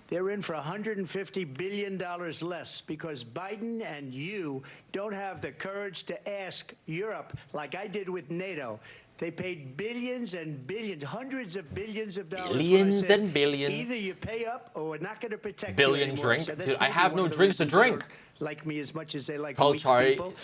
They're in for $150 billion less because Biden and you don't have the courage to ask Europe like I did with NATO. They paid billions and billions, hundreds of billions of dollars. Billions and billions. Either you pay up or we're not going to protect Billion you anymore. drink. So Dude, I have no drinks to drink. Like me as much as they like Call weak Charlie, people.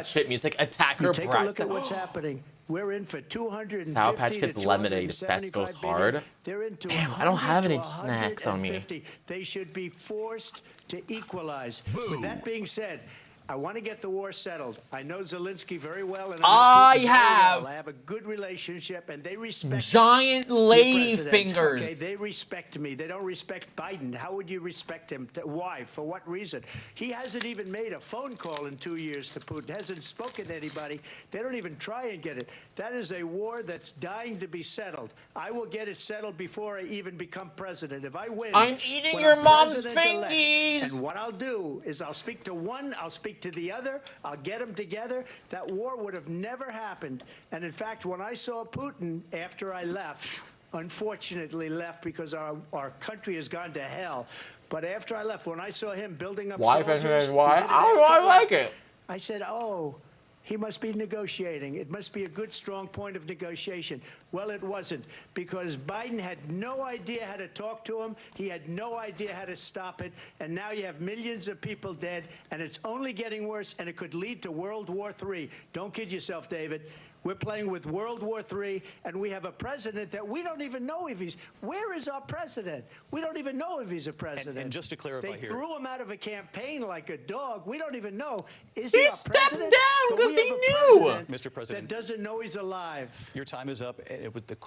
shit music, attacker, you take a look at what's happening. We're in for 250 Sour Patch Kids to lemonade fest goes hard. They're into Damn, I don't have any snacks on me. They should be forced to equalize. With that being said, I want to get the war settled. I know Zelensky very well, and I have a good relationship, and they respect giant lady fingers. Okay, they respect me. They don't respect Biden. How would you respect him? Why? For what reason? He hasn't even made a phone call in 2 years to Putin. Hasn't spoken to anybody. They don't even try and get it. That is a war that's dying to be settled. I will get it settled before I even become president. If I win, I'm eating your mom's fingies. And what I'll do is I'll speak to one. I'll speak to the other. I'll get them together. That war would have never happened. And in fact, when I saw Putin after I left, unfortunately left because our country has gone to hell. But after I left, when I saw him building up soldiers, why? I like it. I said, oh, He must be negotiating. It must be a good, strong point of negotiation. Well, it wasn't, because Biden had no idea how to talk to him. He had no idea how to stop it. And now you have millions of people dead, and it's only getting worse, and it could lead to World War III. Don't kid yourself, David. We're playing with World War III, and we have a president that we don't even know if he's... Where is our president? We don't even know if he's a president. And just to clarify they here... threw him out of a campaign like a dog. We don't even know. Is he our stepped president? down But because we he have a knew. president Mr. President, that doesn't know he's alive. your time is up.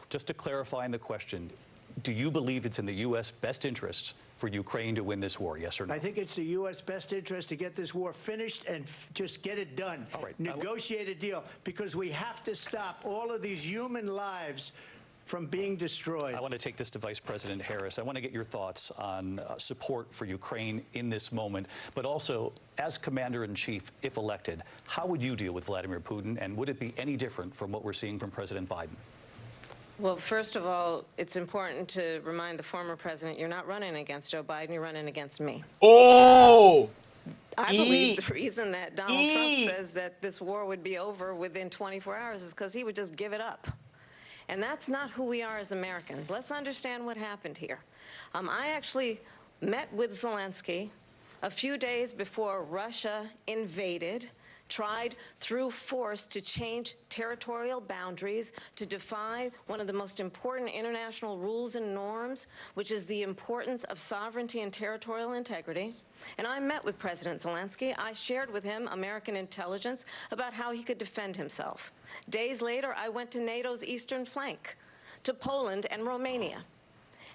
Just to clarify in the question, do you believe it's in the U.S. best interest for Ukraine to win this war, yes or no? I think it's the U.S. best interest to get this war finished and just get it done. All right. Negotiate a deal, because we have to stop all of these human lives from being destroyed. I want to take this to Vice President Harris. I want to get your thoughts on support for Ukraine in this moment, but also, as Commander-in-Chief, if elected, how would you deal with Vladimir Putin, and would it be any different from what we're seeing from President Biden? Well, first of all, it's important to remind the former president you're not running against Joe Biden, you're running against me. Oh! I believe the reason that Donald Trump says that this war would be over within 24 hours is because he would just give it up. And that's not who we are as Americans. Let's understand what happened here. I actually met with Zelensky a few days before Russia invaded, tried through force to change territorial boundaries, to defy one of the most important international rules and norms, which is the importance of sovereignty and territorial integrity. And I met with President Zelensky. I shared with him American intelligence about how he could defend himself. Days later, I went to NATO's eastern flank, to Poland and Romania.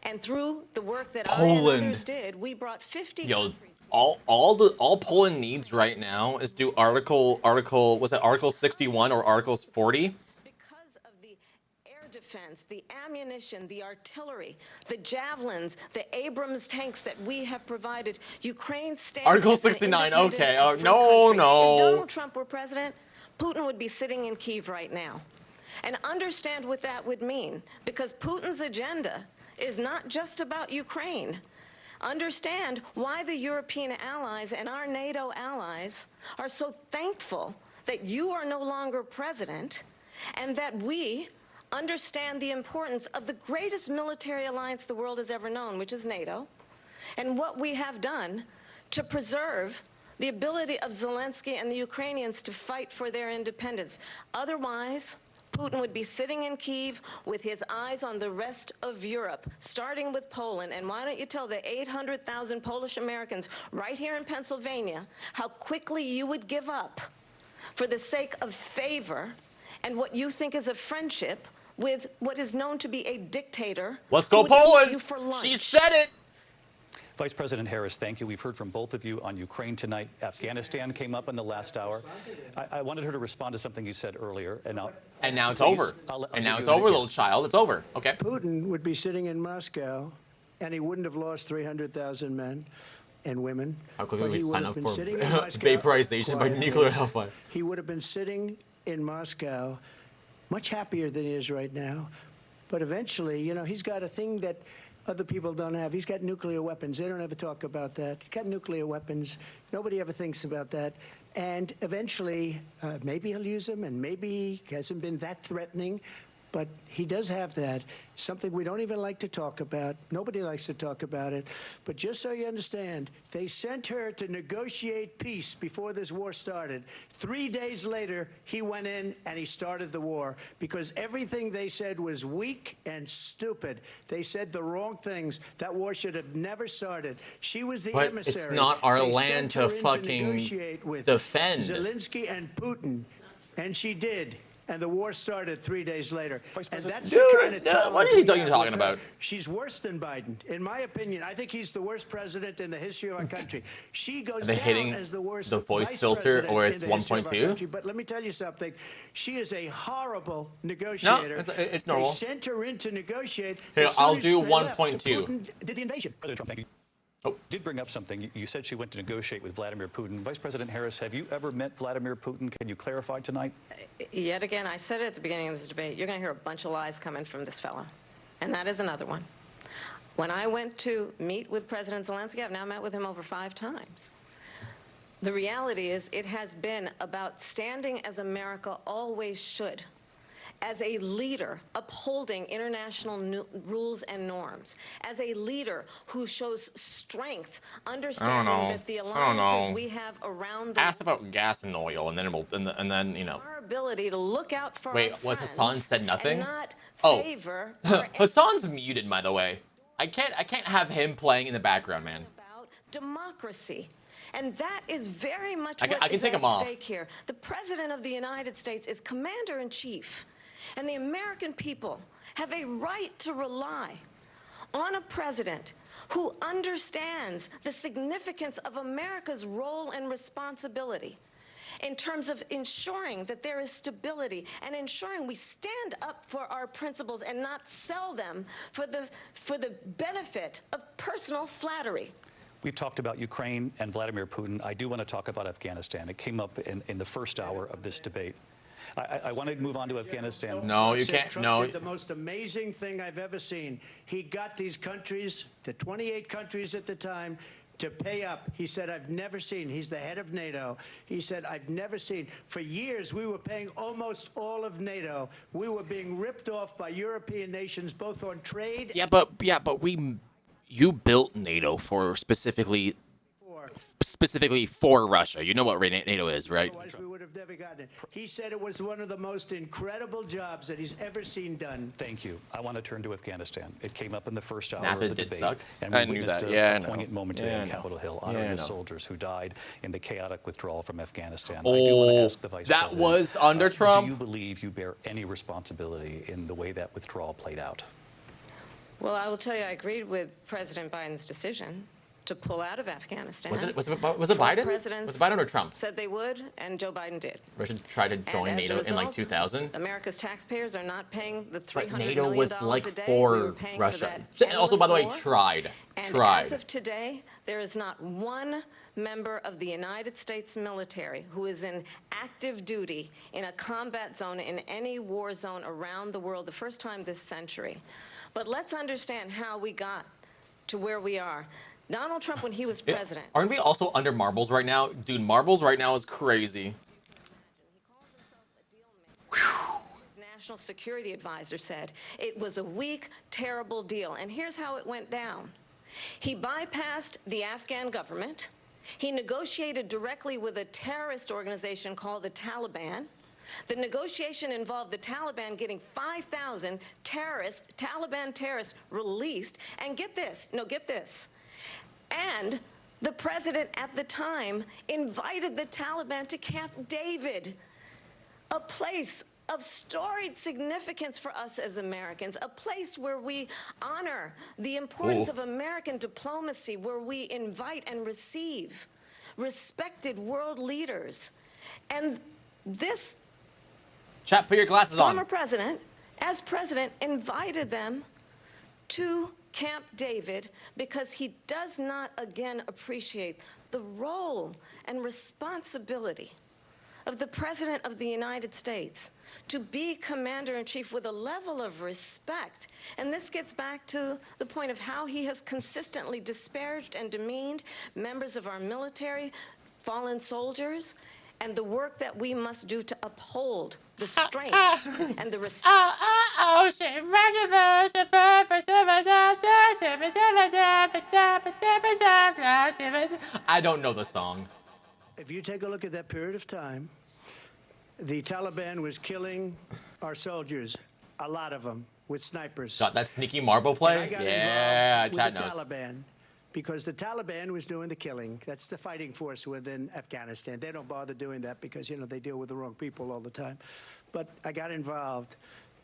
And through the work that I and others did, we brought 50 countries. All Poland needs right now is do Article 61 or Articles 40? Because of the air defense, the ammunition, the artillery, the javelins, the Abrams tanks that we have provided, Ukraine stands Article as an 69, independent okay. free No, country. no. If Donald Trump were president, Putin would be sitting in Kyiv right now. And understand what that would mean, because Putin's agenda is not just about Ukraine. Understand why the European allies and our NATO allies are so thankful that you are no longer president, and that we understand the importance of the greatest military alliance the world has ever known, which is NATO, and what we have done to preserve the ability of Zelensky and the Ukrainians to fight for their independence. Otherwise, Putin would be sitting in Kyiv with his eyes on the rest of Europe, starting with Poland. And why don't you tell the 800,000 Polish Americans right here in Pennsylvania how quickly you would give up for the sake of favor and what you think is a friendship with what is known to be a dictator. Let's go who would eat Poland! you for lunch. She said it! Vice President Harris, thank you. We've heard from both of you on Ukraine tonight. Afghanistan came up in the last hour. I wanted her to respond to something you said earlier. And now it's please, over. I'll And now give it's you over, again. little child. It's over. Okay. Putin would be sitting in Moscow, and he wouldn't have lost 300,000 men and women. How quickly but we he would sign have up been for sitting in Moscow. vaporization by Quiet, nuclear please. hellfire. He would have been sitting in Moscow, much happier than he is right now. But eventually, you know, he's got a thing that other people don't have. He's got nuclear weapons. They don't ever talk about that. He's got nuclear weapons. Nobody ever thinks about that. And eventually, maybe he'll use them, and maybe he hasn't been that threatening. But he does have that, something we don't even like to talk about. Nobody likes to talk about it. But just so you understand, they sent her to negotiate peace before this war started. 3 days later, he went in and he started the war because everything they said was weak and stupid. They said the wrong things. That war should have never started. She was the But emissary. it's not our They land sent to her in fucking negotiate with defend. Zelensky and Putin, and she did. And the war started 3 days later. And that's Dude, the kind of talent what is he we have talking with about? her. She's worse than Biden. In my opinion, I think he's the worst president in the history of our country. She goes they down hitting as the worst the voice vice filter, president or in it's the history of our 1.2? country. But let me tell you something. She is a horrible negotiator. it's normal. They sent her in to negotiate. Here, As soon I'll as do they left, 1.2. Putin did the invasion. President Trump, thank you. You did bring up something. You said she went to negotiate with Vladimir Putin. Vice President Harris, have you ever met Vladimir Putin? Can you clarify tonight? Yet again, I said it at the beginning of this debate, you're going to hear a bunch of lies coming from this fellow. And that is another one. When I went to meet with President Zelensky, I've now met with him over 5 times. The reality is it has been about standing as America always should, as a leader upholding international rules and norms, as a leader who shows strength, understanding that the alliances we have around the Ask about gas and oil, and then you know. our ability to look out for Wait, our was friends Hassan said nothing? and not Oh, favor Hassan's muted, by the way. I can't have him playing in the background, man. about democracy. And that is very much I can what is take at him off. stake here. The President of the United States is Commander-in-Chief, and the American people have a right to rely on a president who understands the significance of America's role and responsibility in terms of ensuring that there is stability and ensuring we stand up for our principles and not sell them for the benefit of personal flattery. We've talked about Ukraine and Vladimir Putin. I do want to talk about Afghanistan. It came up in the first hour of this debate. I want to move on to Afghanistan. No, you can't. Trump No. did the most amazing thing I've ever seen. He got these countries, the 28 countries at the time, to pay up. He said, I've never seen, he's the head of NATO. He said, I've never seen. For years, we were paying almost all of NATO. We were being ripped off by European nations, both on trade. Yeah, but you built NATO for specifically for Russia. You know what NATO is, right? Otherwise, we would have never gotten it. He said it was one of the most incredible jobs that he's ever seen done. Thank you. I want to turn to Afghanistan. It came up in the first hour Mathis of the did debate. suck. And we I knew witnessed that. a Yeah, I know. poignant moment today Yeah, I on know. Capitol Hill, Yeah, honoring I the know. soldiers who died in the chaotic withdrawal from Afghanistan. Oh, I do want to ask the Vice that President, was under Trump? do you believe you bear any responsibility in the way that withdrawal played out? Well, I will tell you, I agreed with President Biden's decision to pull out of Afghanistan. Was it Four Biden? presidents Was it Biden or Trump? said they would, and Joe Biden did. Russia tried to join And as a NATO in like result, 2000. America's taxpayers are not paying the $300 But million NATO was a like day we for were paying Russia. for And that also, by the way, endless war. tried. And Tried. as of today, there is not one member of the United States military who is in active duty in a combat zone in any war zone around the world, the first time this century. But let's understand how we got to where we are. Donald Trump, when he was president, Aren't we also under marbles right now? Dude, marbles right now is crazy. his national security advisor said it was a weak, terrible deal. And here's how it went down. He bypassed the Afghan government. He negotiated directly with a terrorist organization called the Taliban. The negotiation involved the Taliban getting 5,000 Taliban terrorists released. And get this, and the president at the time invited the Taliban to Camp David, a place of storied significance for us as Americans, a place where we honor the importance of American diplomacy, where we invite and receive respected world leaders. And this Chat, put your glasses on. former president, as president, invited them to Camp David because he does not again appreciate the role and responsibility of the President of the United States to be commander-in-chief with a level of respect. And this gets back to the point of how he has consistently disparaged and demeaned members of our military, fallen soldiers, and the work that we must do to uphold the strength and the respect. I don't know the song. If you take a look at that period of time, the Taliban was killing our soldiers, a lot of them, with snipers. Got that sneaky marble And I play? got Yeah, involved Chad with the knows. Taliban because the Taliban was doing the killing. That's the fighting force within Afghanistan. They don't bother doing that because, you know, they deal with the wrong people all the time. But I got involved.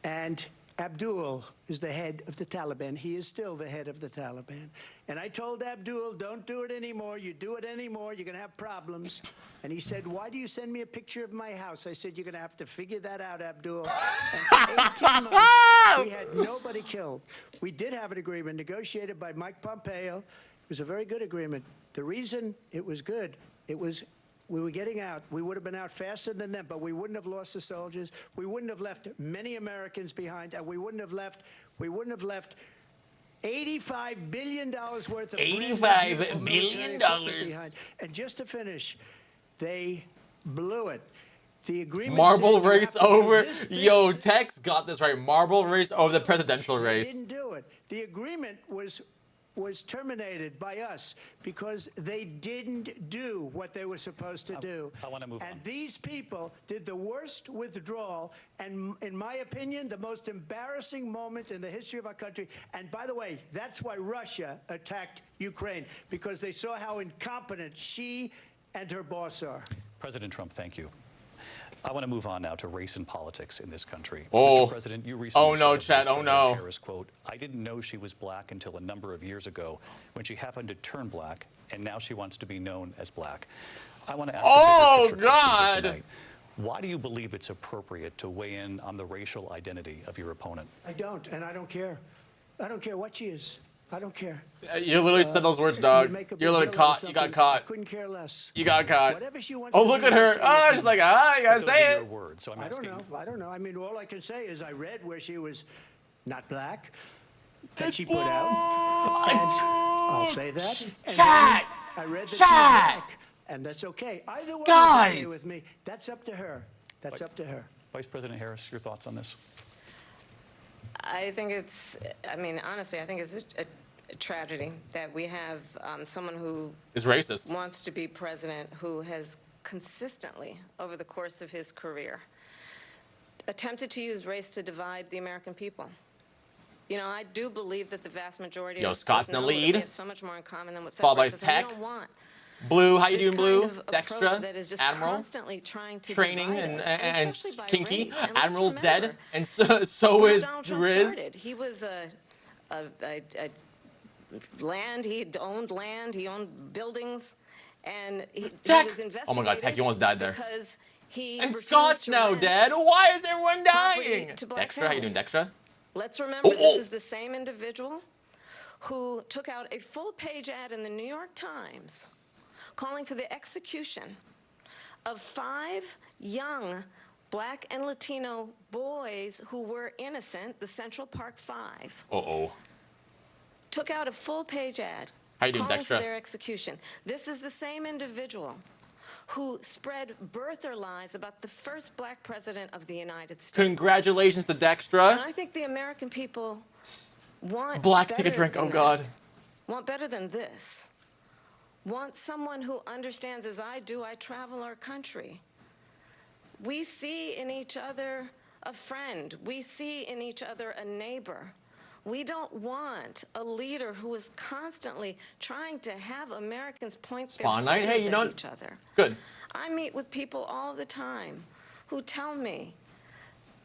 And Abdul is the head of the Taliban. He is still the head of the Taliban. And I told Abdul, don't do it anymore. You do it anymore, you're going to have problems. And he said, why do you send me a picture of my house? I said, you're going to have to figure that out, Abdul. And for 18 months, we had nobody killed. We did have an agreement negotiated by Mike Pompeo. It was a very good agreement. The reason it was good, it was we were getting out. We would have been out faster than them, but we wouldn't have lost the soldiers. We wouldn't have left many Americans behind, and we wouldn't have left $85 billion worth of $85 billion. behind. And just to finish, They blew it. The agreement Marble said you race have to do over. this, Yo, Tex got this right. Marble race over the presidential They race. didn't do it. The agreement was terminated by us because they didn't do what they were supposed to do. I want to move and on. these people did the worst withdrawal and, in my opinion, the most embarrassing moment in the history of our country. And by the way, that's why Russia attacked Ukraine, because they saw how incompetent she and her boss are. President Trump, thank you. I want to move on now to race and politics in this country. Oh. Mr. President, you recently Oh, no, said of Chad. Vice Oh, President no. Harris, quote, I didn't know she was black until a number of years ago when she happened to turn black, and now she wants to be known as black. I want to ask Oh, a bigger picture question God. tonight. Why do you believe it's appropriate to weigh in on the racial identity of your opponent? I don't, and I don't care. I don't care what she is. I don't care. You literally said those words, dog. You're literally caught. You got I caught. couldn't care less. You got caught. Whatever she wants Oh, to look do, at her. she's okay Oh, with she's me. like, you gotta Those say are it. your words, so I'm I asking. don't know. I don't know. I mean, all I can say is I read where she was not black, that she put out. And I'll say that. And Chat! I read that she's Chat! black, and that's okay. Either one Guys! is okay with me. That's up to her. That's up to her. Vice President Harris, your thoughts on this? I think it's, I mean, honestly, I think it's a tragedy that we have someone who Is racist. wants to be president who has consistently, over the course of his career, attempted to use race to divide the American people. You know, I do believe that the vast majority Yo, of us Scott's in the know that lead. we have so much more in common than what Followed by separates us, and we Tech. don't want Blue, how you this doing, Blue? kind of approach Dextra, that is just Admiral, constantly trying to training divide and us, and especially by Kinky. race. And let's Admiral's remember, dead, and so where is Donald Trump Riz. started. He was a land. He owned land. He owned buildings, and he Tech. was investigated. Oh my God, Tech, you almost died there. Because he And refused Scott's to now rent dead. Why is everyone property dying? to black Dextra, how you doing, families. Dextra? Let's remember, Oh, oh. this is the same individual who took out a full-page ad in the New York Times calling for the execution of 5 young black and Latino boys who were innocent, the Central Park 5. Uh-oh. Took out a full-page ad How you doing, calling for Dextra? their execution. This is the same individual who spread birther lies about the first black president of the United States. Congratulations to And Dextra. I think the American people want Black, take a better drink. than Oh, that. God. Want better than this. Want someone who understands, as I do, I travel our country. We see in each other a friend. We see in each other a neighbor. We don't want a leader who is constantly trying to have Americans point Spawn their night? Hey, fingers you at know what? each other. Good. I meet with people all the time who tell me,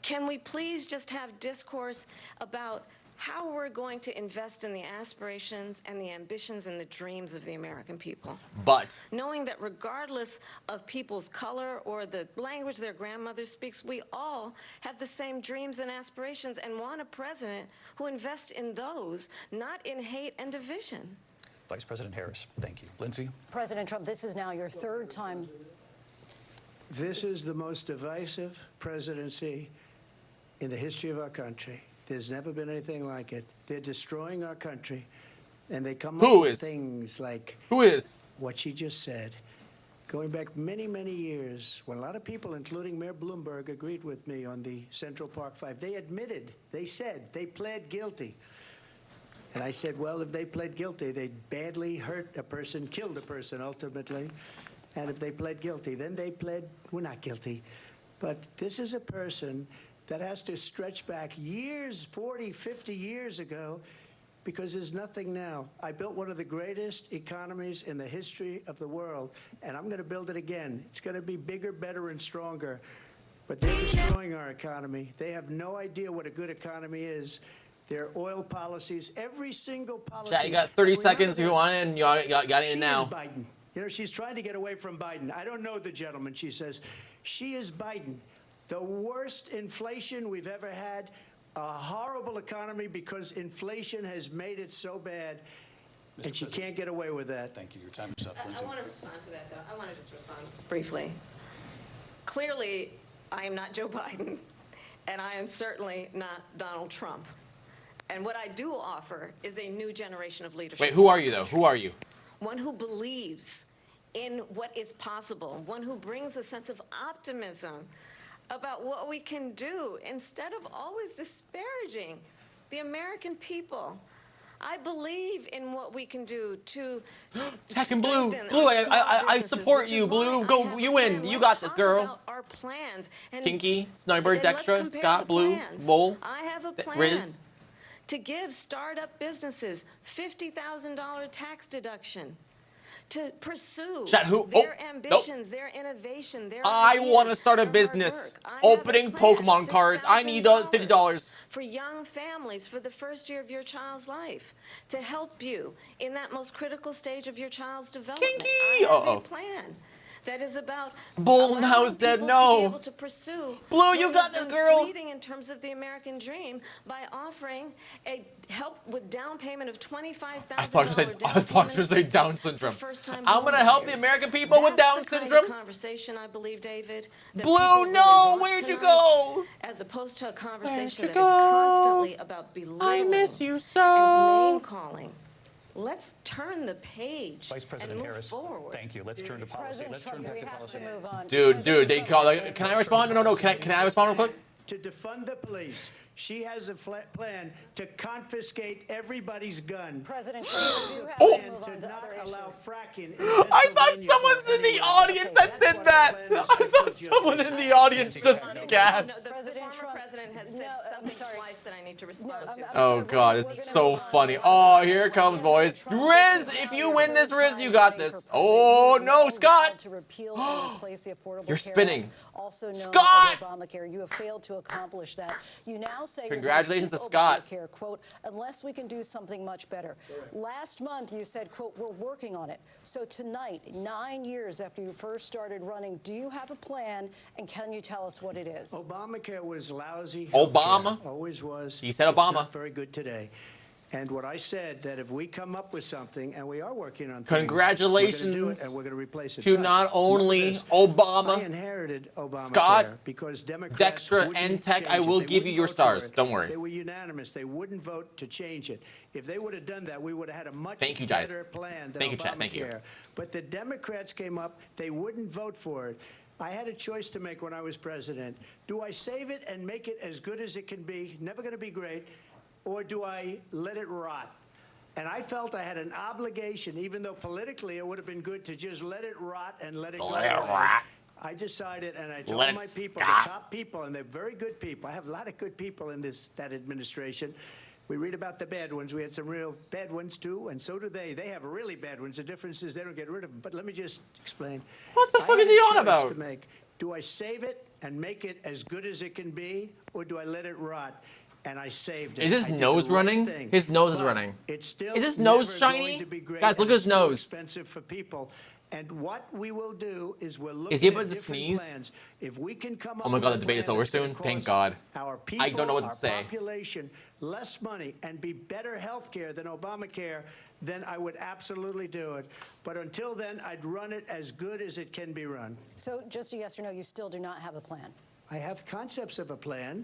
can we please just have discourse about how we're going to invest in the aspirations and the ambitions and the dreams of the American people? But Knowing that regardless of people's color or the language their grandmother speaks, we all have the same dreams and aspirations and want a president who invests in those, not in hate and division. Vice President Harris, thank you. Lindsay? President Trump, this is now your 3rd time. This is the most divisive presidency in the history of our country. There's never been anything like it. They're destroying our country, and they come Who up with is? things like Who is? what she just said. Going back many, many years, when a lot of people, including Mayor Bloomberg, agreed with me on the Central Park 5, they admitted, they said, they pled guilty. And I said, well, if they pled guilty, they badly hurt a person, killed a person ultimately. And if they pled guilty, then they pled, we're not guilty. But this is a person that has to stretch back years, 40, 50 years ago, because there's nothing now. I built one of the greatest economies in the history of the world, and I'm going to build it again. It's going to be bigger, better, and stronger. But they're destroying our economy. They have no idea what a good economy is. Their oil policies, every single policy. Chat, you got 30 Remember seconds if you this. want it, and you got it in She now. is Biden. You know, she's trying to get away from Biden. I don't know the gentleman, she says. She is Biden. The worst inflation we've ever had, a horrible economy because inflation has made it so bad, and she can't get away with that. Thank you. Your time is up, Lindsay. I want to respond to that, though. I want to just respond briefly. Clearly, I am not Joe Biden, and I am certainly not Donald Trump. And what I do offer is a new generation of leadership. Wait, who are you, though? Who are you? One who believes in what is possible, one who brings a sense of optimism about what we can do instead of always disparaging the American people. I believe in what we can do to Attacking Blue. strengthen Blue, our small I businesses, support which you, is Blue. why I Go, have you a win. plan. You Let's got this, talk girl. about our plans. And Kinky, Sniper, then let's Dextra, compare Scott, the Blue, plans. Bull, I have a plan Riz. to give startup businesses $50,000 tax deduction, to pursue Chat, who? their Oh, ambitions, their innovation, their I ideas, want to start a their hard business. work. I have a Opening plan, Pokemon cards. I need $50. for young families for the first year of your child's life, to help you in that most critical stage of your child's development. I have a plan that is about Bull now is dead. to be No. able to pursue Blue, you what got has this, been girl. fleeting in terms of the American dream by offering a help with down payment of $25,000. I thought you said Down syndrome. I'm gonna help the American people with Down syndrome. Conversation, I believe, David. that Blue, people really no, want where'd you tonight, go? As opposed to a conversation you that is go? constantly about belittling I miss you so. and name calling. Let's turn the page Vice President and move Harris, forward. thank you. Let's turn to policy. Let's turn back to policy. Dude, they call. Like, can I respond? No. Can I respond real quick? To defund the police. She has a plan to confiscate everybody's gun. President Trump Oh. to not allow fracking. I thought someone's in the audience that did that. I thought someone in the audience just gasped. The former president has said something twice that I need to respond to. Oh God, this is so funny. Oh, here it comes, boys. Riz, if you win this, Riz, you got this. Oh no, Scott. To repeal and replace the Affordable You're Care spinning. Act, also known Scott! as Obamacare. You have failed to accomplish that. You now say Congratulations you're to going Scott. keep Obamacare, quote, unless we can do something much better. Last month you said, quote, we're working on it. So tonight, 9 years after you first started running, do you have a plan, and can you tell us what it is? Obamacare was lousy. Obama. Healthcare. Always was. You said It's Obama. not very good today. And what I said, that if we come up with something, and we are working on things, Congratulations we're going to do it, and we're going to replace it. to But not only this, Obama, I inherited Obamacare Scott, because Democrats Dextra, wouldn't and Tech. change I it. will They give you wouldn't your vote for stars. it. Don't worry. They were unanimous. They wouldn't vote to change it. If they would have done that, we would have had a much Thank you, guys. better plan than Thank you, Obamacare. chat. Thank you. But the Democrats came up. They wouldn't vote for it. I had a choice to make when I was president. Do I save it and make it as good as it can be, never going to be great, or do I let it rot? And I felt I had an obligation, even though politically it would have been good to just let it rot and let it go Let it away. rot. I decided, and I told Let it my people, stop. the top people, and they're very good people. I have a lot of good people in that administration. We read about the bad ones. We had some real bad ones too, and so do they. They have really bad ones. The difference is they don't get rid of them. But let me just explain. What the I fuck had is he a on choice about? to make. Do I save it and make it as good as it can be, or do I let it rot? And I saved it. Is his I did nose the right running? thing. His nose is But running. It's still Is his nose never shiny? going to be great, Guys, look and at his it's too nose. expensive for people. And what we will do is we're looking Is he at about to different sneeze? plans. If we can come up Oh my with God, a the debate is plan over that's gonna soon. Thank cost God. Our people, I don't know what to our say. population, less money, and be better health care than Obamacare, then I would absolutely do it. But until then, I'd run it as good as it can be run. So just a yes or no, you still do not have a plan? I have concepts of a plan.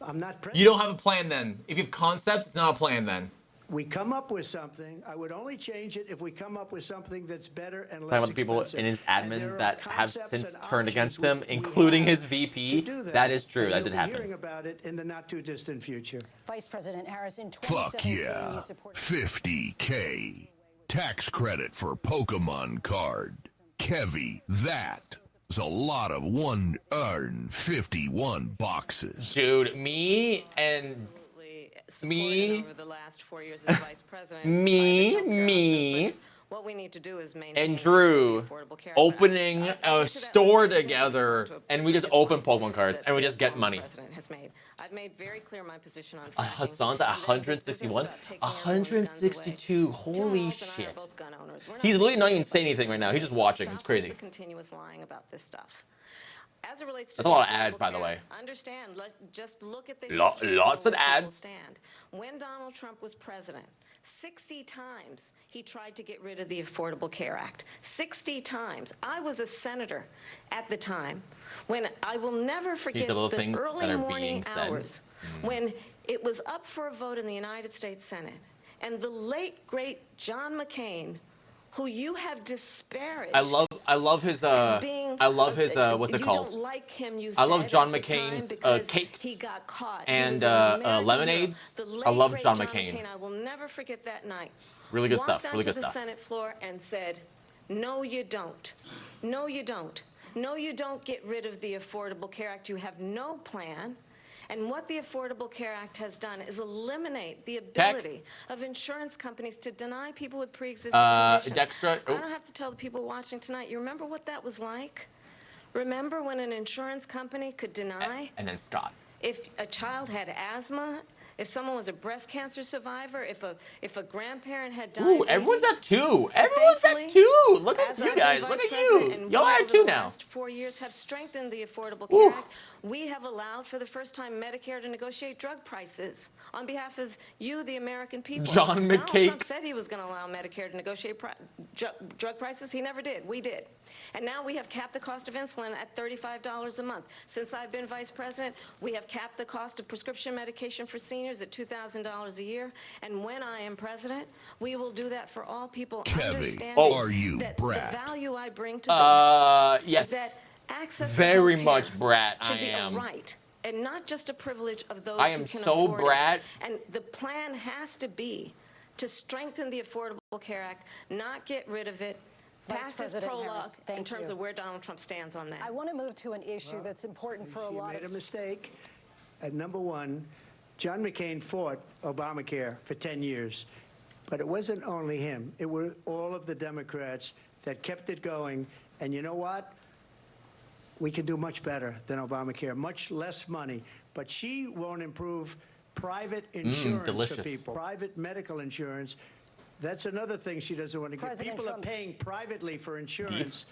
I'm not president. You don't have a plan then. If you have concepts, it's not a plan then. We come up with something. I would only change it if we come up with something that's better and less Talking about the people expensive. in his And admin there are that have concepts since and turned options against him, we including have his to VP. do That is true. And That you'll did be happen. hearing about it in the not too distant future. Vice President Harris, in Fuck 2017, yeah. you supported... 50K. Tax credit for Pokemon card. Kevy, that is a lot of 151 boxes. Dude, me and me, over the last 4 years as vice president. me, What we need to do is maintain and Drew Affordable Care Act. opening a store together, and we just open Pokemon cards, and we just get money. President has made. I've made very clear my position on fracking. Hassan's at 161, 162. Holy shit! He's literally not even saying anything right now. He's just watching. It's crazy. The continuous lying about this stuff. As it relates to That's a lot of ads, by the way. Understand, just look at the Lots history of where people ads. stand. When Donald Trump was president, 60 times he tried to get rid of the Affordable Care Act. 60 times. I was a senator at the time when I will never forget the little the things early that are morning being said. hours when it was up for a vote in the United States Senate, and the late, great John McCain who you have disparaged. I love his what's it You called? don't like him, you I love said John at the time McCain's because cakes he got caught. and He was an American lemonades. hero. The I late, love great John McCain. I will never forget that night. Really good Walked stuff. Really onto good the stuff. Senate floor and said, "No, you don't. No, you don't. No, you don't get rid of the Affordable Care Act. You have no plan." And what the Affordable Care Act has done is eliminate the ability of insurance companies to deny people with pre-existing conditions. Dextra. I don't have to tell the people watching tonight. You remember what that was like? Remember when an insurance company could deny? And then Scott. If a child had asthma, if someone was a breast cancer survivor, if a grandparent had died. Ooh, everyone's at 2. Everyone's at 2. Look at you guys. Look at you. Y'all are at 2 now. Last 4 years have strengthened the Affordable Care Act. We have allowed for the first time Medicare to negotiate drug prices on behalf of you, the American people. John Donald Trump McCakes. said he was going to allow Medicare to negotiate drug prices. He never did. We did. And now we have capped the cost of insulin at $35 a month. Since I've been vice president, we have capped the cost of prescription medication for seniors at $2,000 a year. And when I am president, we will do that for all people, understanding are you, that Brad? the value I bring to this Yes. is that access Very to much, healthcare Brad. should I be am. a right and not just a privilege of those I who am can so afford Brad. it. And the plan has to be to strengthen the Affordable Care Act, not get rid of it. Vice Past his President prologue Harris, in thank terms you. of where Donald Trump stands on that. I want to move to an issue that's important for a lot made of... a mistake. At number one, John McCain fought Obamacare for 10 years. But it wasn't only him. It were all of the Democrats that kept it going. And you know what? We can do much better than Obamacare, much less money. But she won't improve private insurance for delicious. people, private medical insurance. That's another thing she doesn't want to get. President People Trump. are paying privately for insurance.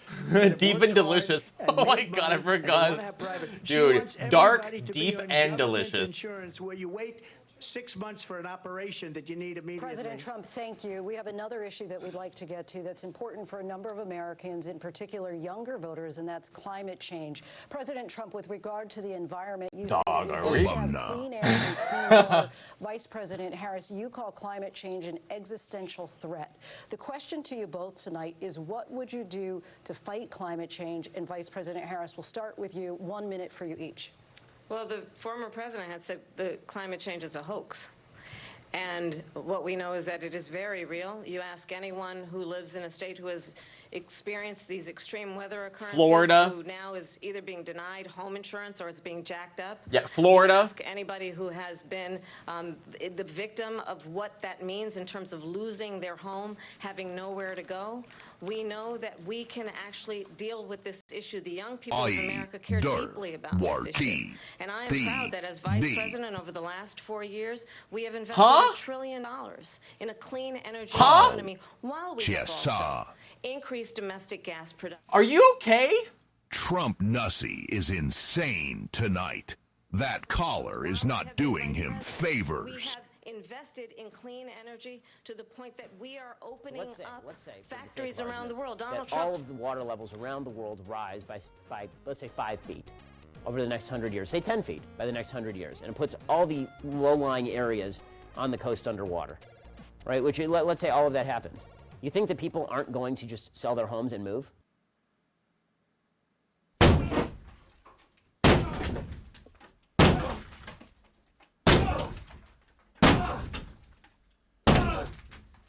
Deep and delicious. Oh my God, I forgot. Dude, dark, deep, and delicious. Insurance where you wait 6 months for an operation that you need immediately. President Trump, thank you. We have another issue that we'd like to get to that's important for a number of Americans, in particular younger voters, and that's climate change. President Trump, with regard to the environment, you say that we have clean air and clean water. Vice President Harris, you call climate change an existential threat. The question to you both tonight is, what would you do to fight climate change? And Vice President Harris, we'll start with you. 1 minute for you each. Well, the former president had said the climate change is a hoax. And what we know is that it is very real. You ask anyone who lives in a state who has experienced these extreme weather occurrences, Florida, who now is either being denied home insurance or it's being jacked up. Yeah, Florida. You ask anybody who has been the victim of what that means in terms of losing their home, having nowhere to go. We know that we can actually deal with this issue. The young people of America care deeply about this issue. And I am proud that as vice president over the last 4 years, we have invested $1 trillion in a clean energy economy while we have also increased domestic gas production. Are you okay? Trump Nussy is insane tonight. That caller is not doing him favors. Invested in clean energy to the point that we are opening up factories around the world. Donald Trump. All of the water levels around the world rise by let's say 5 feet over the next 100 years. Say 10 feet by the next 100 years, and it puts all the low-lying areas on the coast underwater, right? Which let's say all of that happens. You think that people aren't going to just sell their homes and move?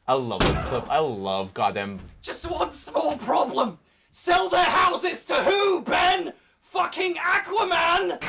I love this clip. I love goddamn. Just one small problem. Sell their houses to who, Ben? Fucking Aquaman!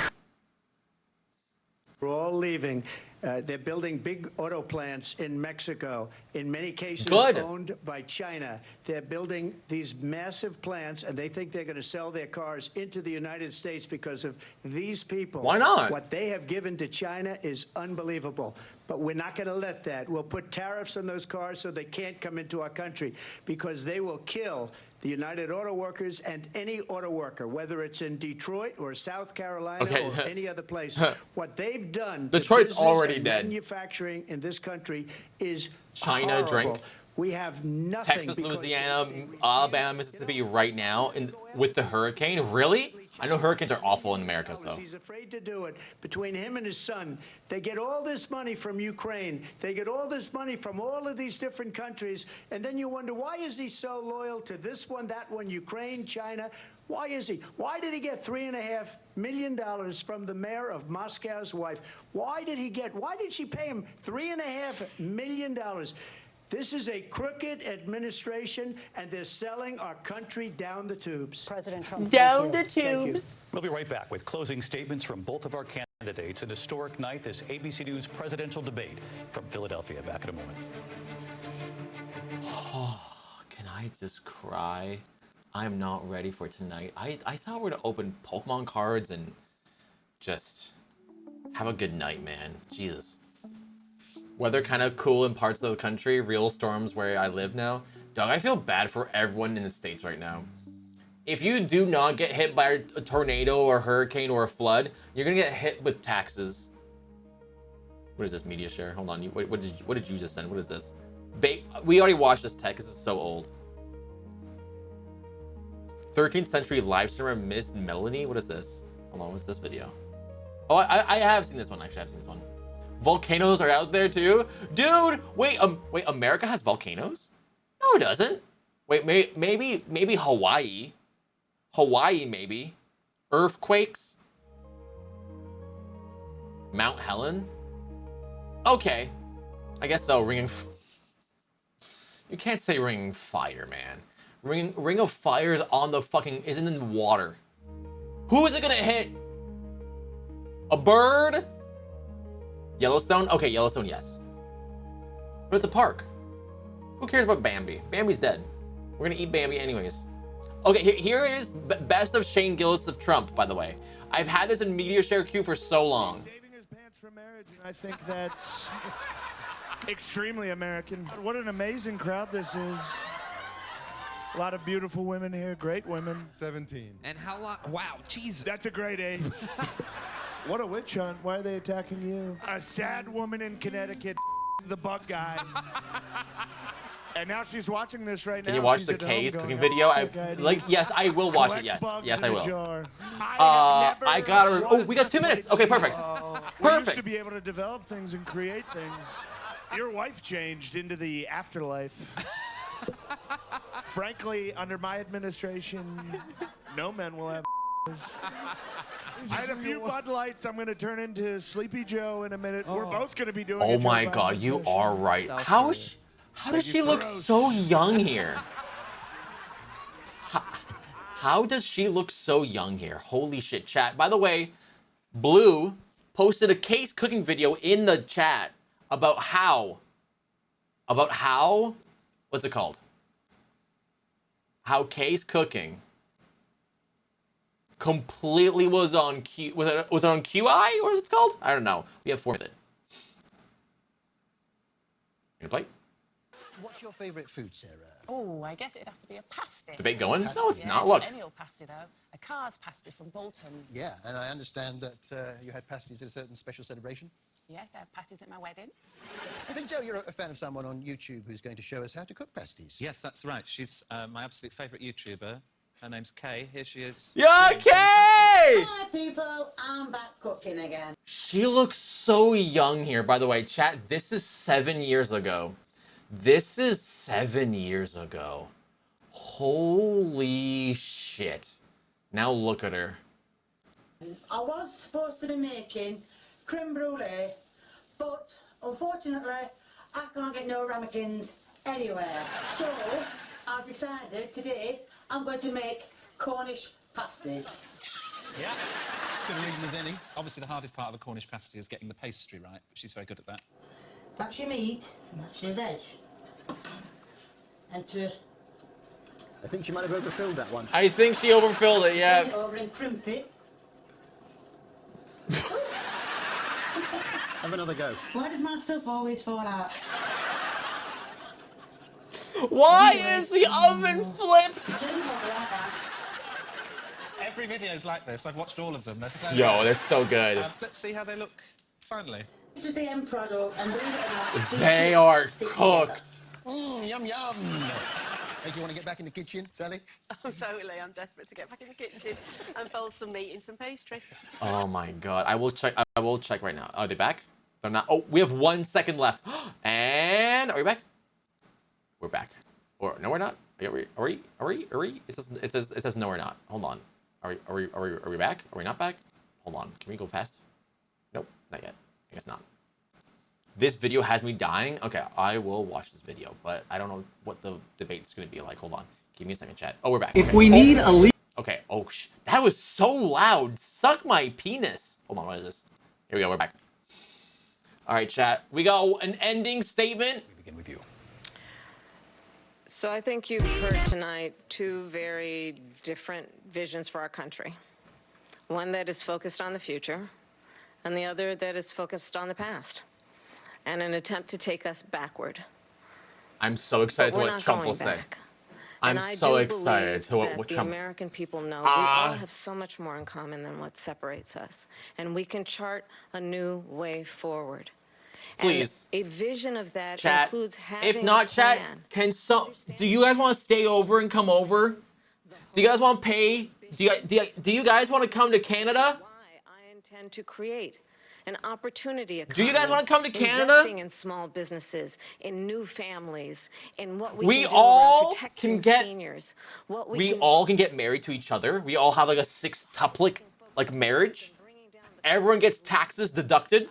We're all leaving. They're building big auto plants in Mexico, in many cases owned by China. They're building these massive plants, and they think they're going to sell their cars into the United States because of these people. Why not? What they have given to China is unbelievable. But we're not going to let that. We'll put tariffs on those cars so they can't come into our country, because they will kill the United Auto Workers and any auto worker, whether it's in Detroit or South Carolina or any other place. What they've done to Detroit's business already and dead. manufacturing in this country is China horrible. drink. We have nothing. Texas, because Louisiana, Alabama, Mississippi right now with the hurricane? Really? I know hurricanes are awful in America, so. He's afraid to do it. Between him and his son, they get all this money from Ukraine. They get all this money from all of these different countries. And then you wonder, why is he so loyal to this one, that one, Ukraine, China? Why is he? Why did he get $3.5 million from the mayor of Moscow's wife? Why did she pay him $3.5 million? This is a crooked administration, and they're selling our country down the tubes. President Trump, down the tubes. We'll be right back with closing statements from both of our candidates. An historic night, this ABC News presidential debate from Philadelphia. Back in a moment. Can I just cry? I'm not ready for tonight. I thought we were to open Pokemon cards and just have a good night, man. Jesus. Weather kind of cool in parts of the country. Real storms where I live now. Dog, I feel bad for everyone in the States right now. If you do not get hit by a tornado or a hurricane or a flood, you're gonna get hit with taxes. What is this media share? Hold on. What did you just send? What is this? We already watched this tech because it's so old. 13th century live streamer Miss Melanie. What is this? Hold on. What's this video? Oh, I have seen this one. Actually, I've seen this one. Volcanoes are out there too, dude. Wait, America has volcanoes? No, it doesn't. Wait, maybe Hawaii. Hawaii, maybe. Earthquakes. Mount Helen. Okay, I guess so. You can't say Ring of Fire, man. Ring of Fire is on the fucking isn't in the water. Who is it gonna hit? A bird? Yellowstone? Okay, Yellowstone, yes. But it's a park. Who cares about Bambi? Bambi's dead. We're gonna eat Bambi anyways. Okay, here is best of Shane Gillis of Trump, by the way. I've had this in media share queue for so long. Saving his pants for marriage, and I think that's extremely American. What an amazing crowd this is. A lot of beautiful women here, great women. 17. And how long? Wow, Jesus. That's a great age. What a witch hunt. Why are they attacking you? A sad woman in Connecticut, the bug guy. And now she's watching this right now. Can you watch She's the at home K's going, cooking "Oh, video? Yes, I will watch it. Yes, yes, I will. I got her. Oh, we got 2 minutes. Okay, perfect. We used Perfect. to be able to develop things and create things. Your wife changed into the afterlife. Frankly, under my administration, no men will have. I had a few Bud Lights. I'm going to turn into Sleepy Joe in a minute. We're both going to be doing. Oh my God, you are right. How does she look so young here? How does she look so young here? Holy shit, chat. By the way, Blue posted a case cooking video in the chat about how, what's it called? How case cooking completely was on Q. Was it on QI? What is it called? I don't know. We have 4 minutes. Gonna play? What's your favourite food, Sarah? Oh, I guess it'd have to be a pasty. Debate going? Pasty. No, it's Yeah, not. it's Look. not any old pasty, though. A car's pasty from Bolton. Yeah, and I understand that you had pasties at a certain special celebration. Yes, I have pasties at my wedding. I think, Joe, you're a fan of someone on YouTube who's going to show us how to cook pasties. Yes, that's right. She's my absolute favourite YouTuber. Her name's Kay. Here she is. Yeah, Kay! Hi, people. I'm back cooking again. She looks so young here. By the way, chat, this is 7 years ago. This is 7 years ago. Holy shit. Now look at her. I was supposed to be making creme brulee, but unfortunately, I can't get no ramekins anywhere. So, I've decided today I'm going to make Cornish pasties. Yeah. As good a reason as any. Obviously, the hardest part of a Cornish pasty is getting the pastry right, but she's very good at that. That's your meat, and that's your veg. And I think she might have overfilled that one. I think she overfilled it, yeah. turn it over and crimp it. Have another go. Why does my stuff always fall out? Why is the oven flipped? Turn it over like that. Every video's like this. I've watched all of them. They're so Yo, they're so good. Let's see how they look finally. This is the end product, and believe it or not, these They bits are stick cooked. Yum, yum. Make you want to get back in the kitchen, Sally? Oh, totally. I'm desperate to get back in the kitchen and fold some meat in some pastry. Oh my god. I will check. I will check right now. Are they back? They're not. Oh, we have 1 second left. And are we back? We're back. Or no, we're not. Are we? It says no, we're not. Hold on. Are we back? Are we not back? Hold on. Can we go fast? Nope, not yet. I guess not. This video has me dying. Okay, I will watch this video, but I don't know what the debate is going to be like. Hold on. Give me a second, chat. Oh, we're back. If okay. we need a lead. Okay. Oh, that was so loud. Suck my penis. Hold on. What is this? Here we go. We're back. All right, chat. We got an ending statement. We begin with you. So I think you've heard tonight two very different visions for our country. One that is focused on the future, and the other that is focused on the past, and an attempt to take us backward. I'm so excited to what Trump will say. I'm so excited to what the Trump. American people know we all have so much more in common than what separates us, and we can chart a new way forward. Please. And a vision of that Chat. includes having If not, a plan. chat, do you guys want to stay over and come over? Do you guys want to pay? Do you guys want to come to Canada? I intend to create an opportunity economy. Do you guys want to come to Canada? Investing in small businesses, in new families, in what we can do all around protecting can get seniors. What we all can get married to each other. We all have like a sextuple like marriage. Everyone gets taxes deducted.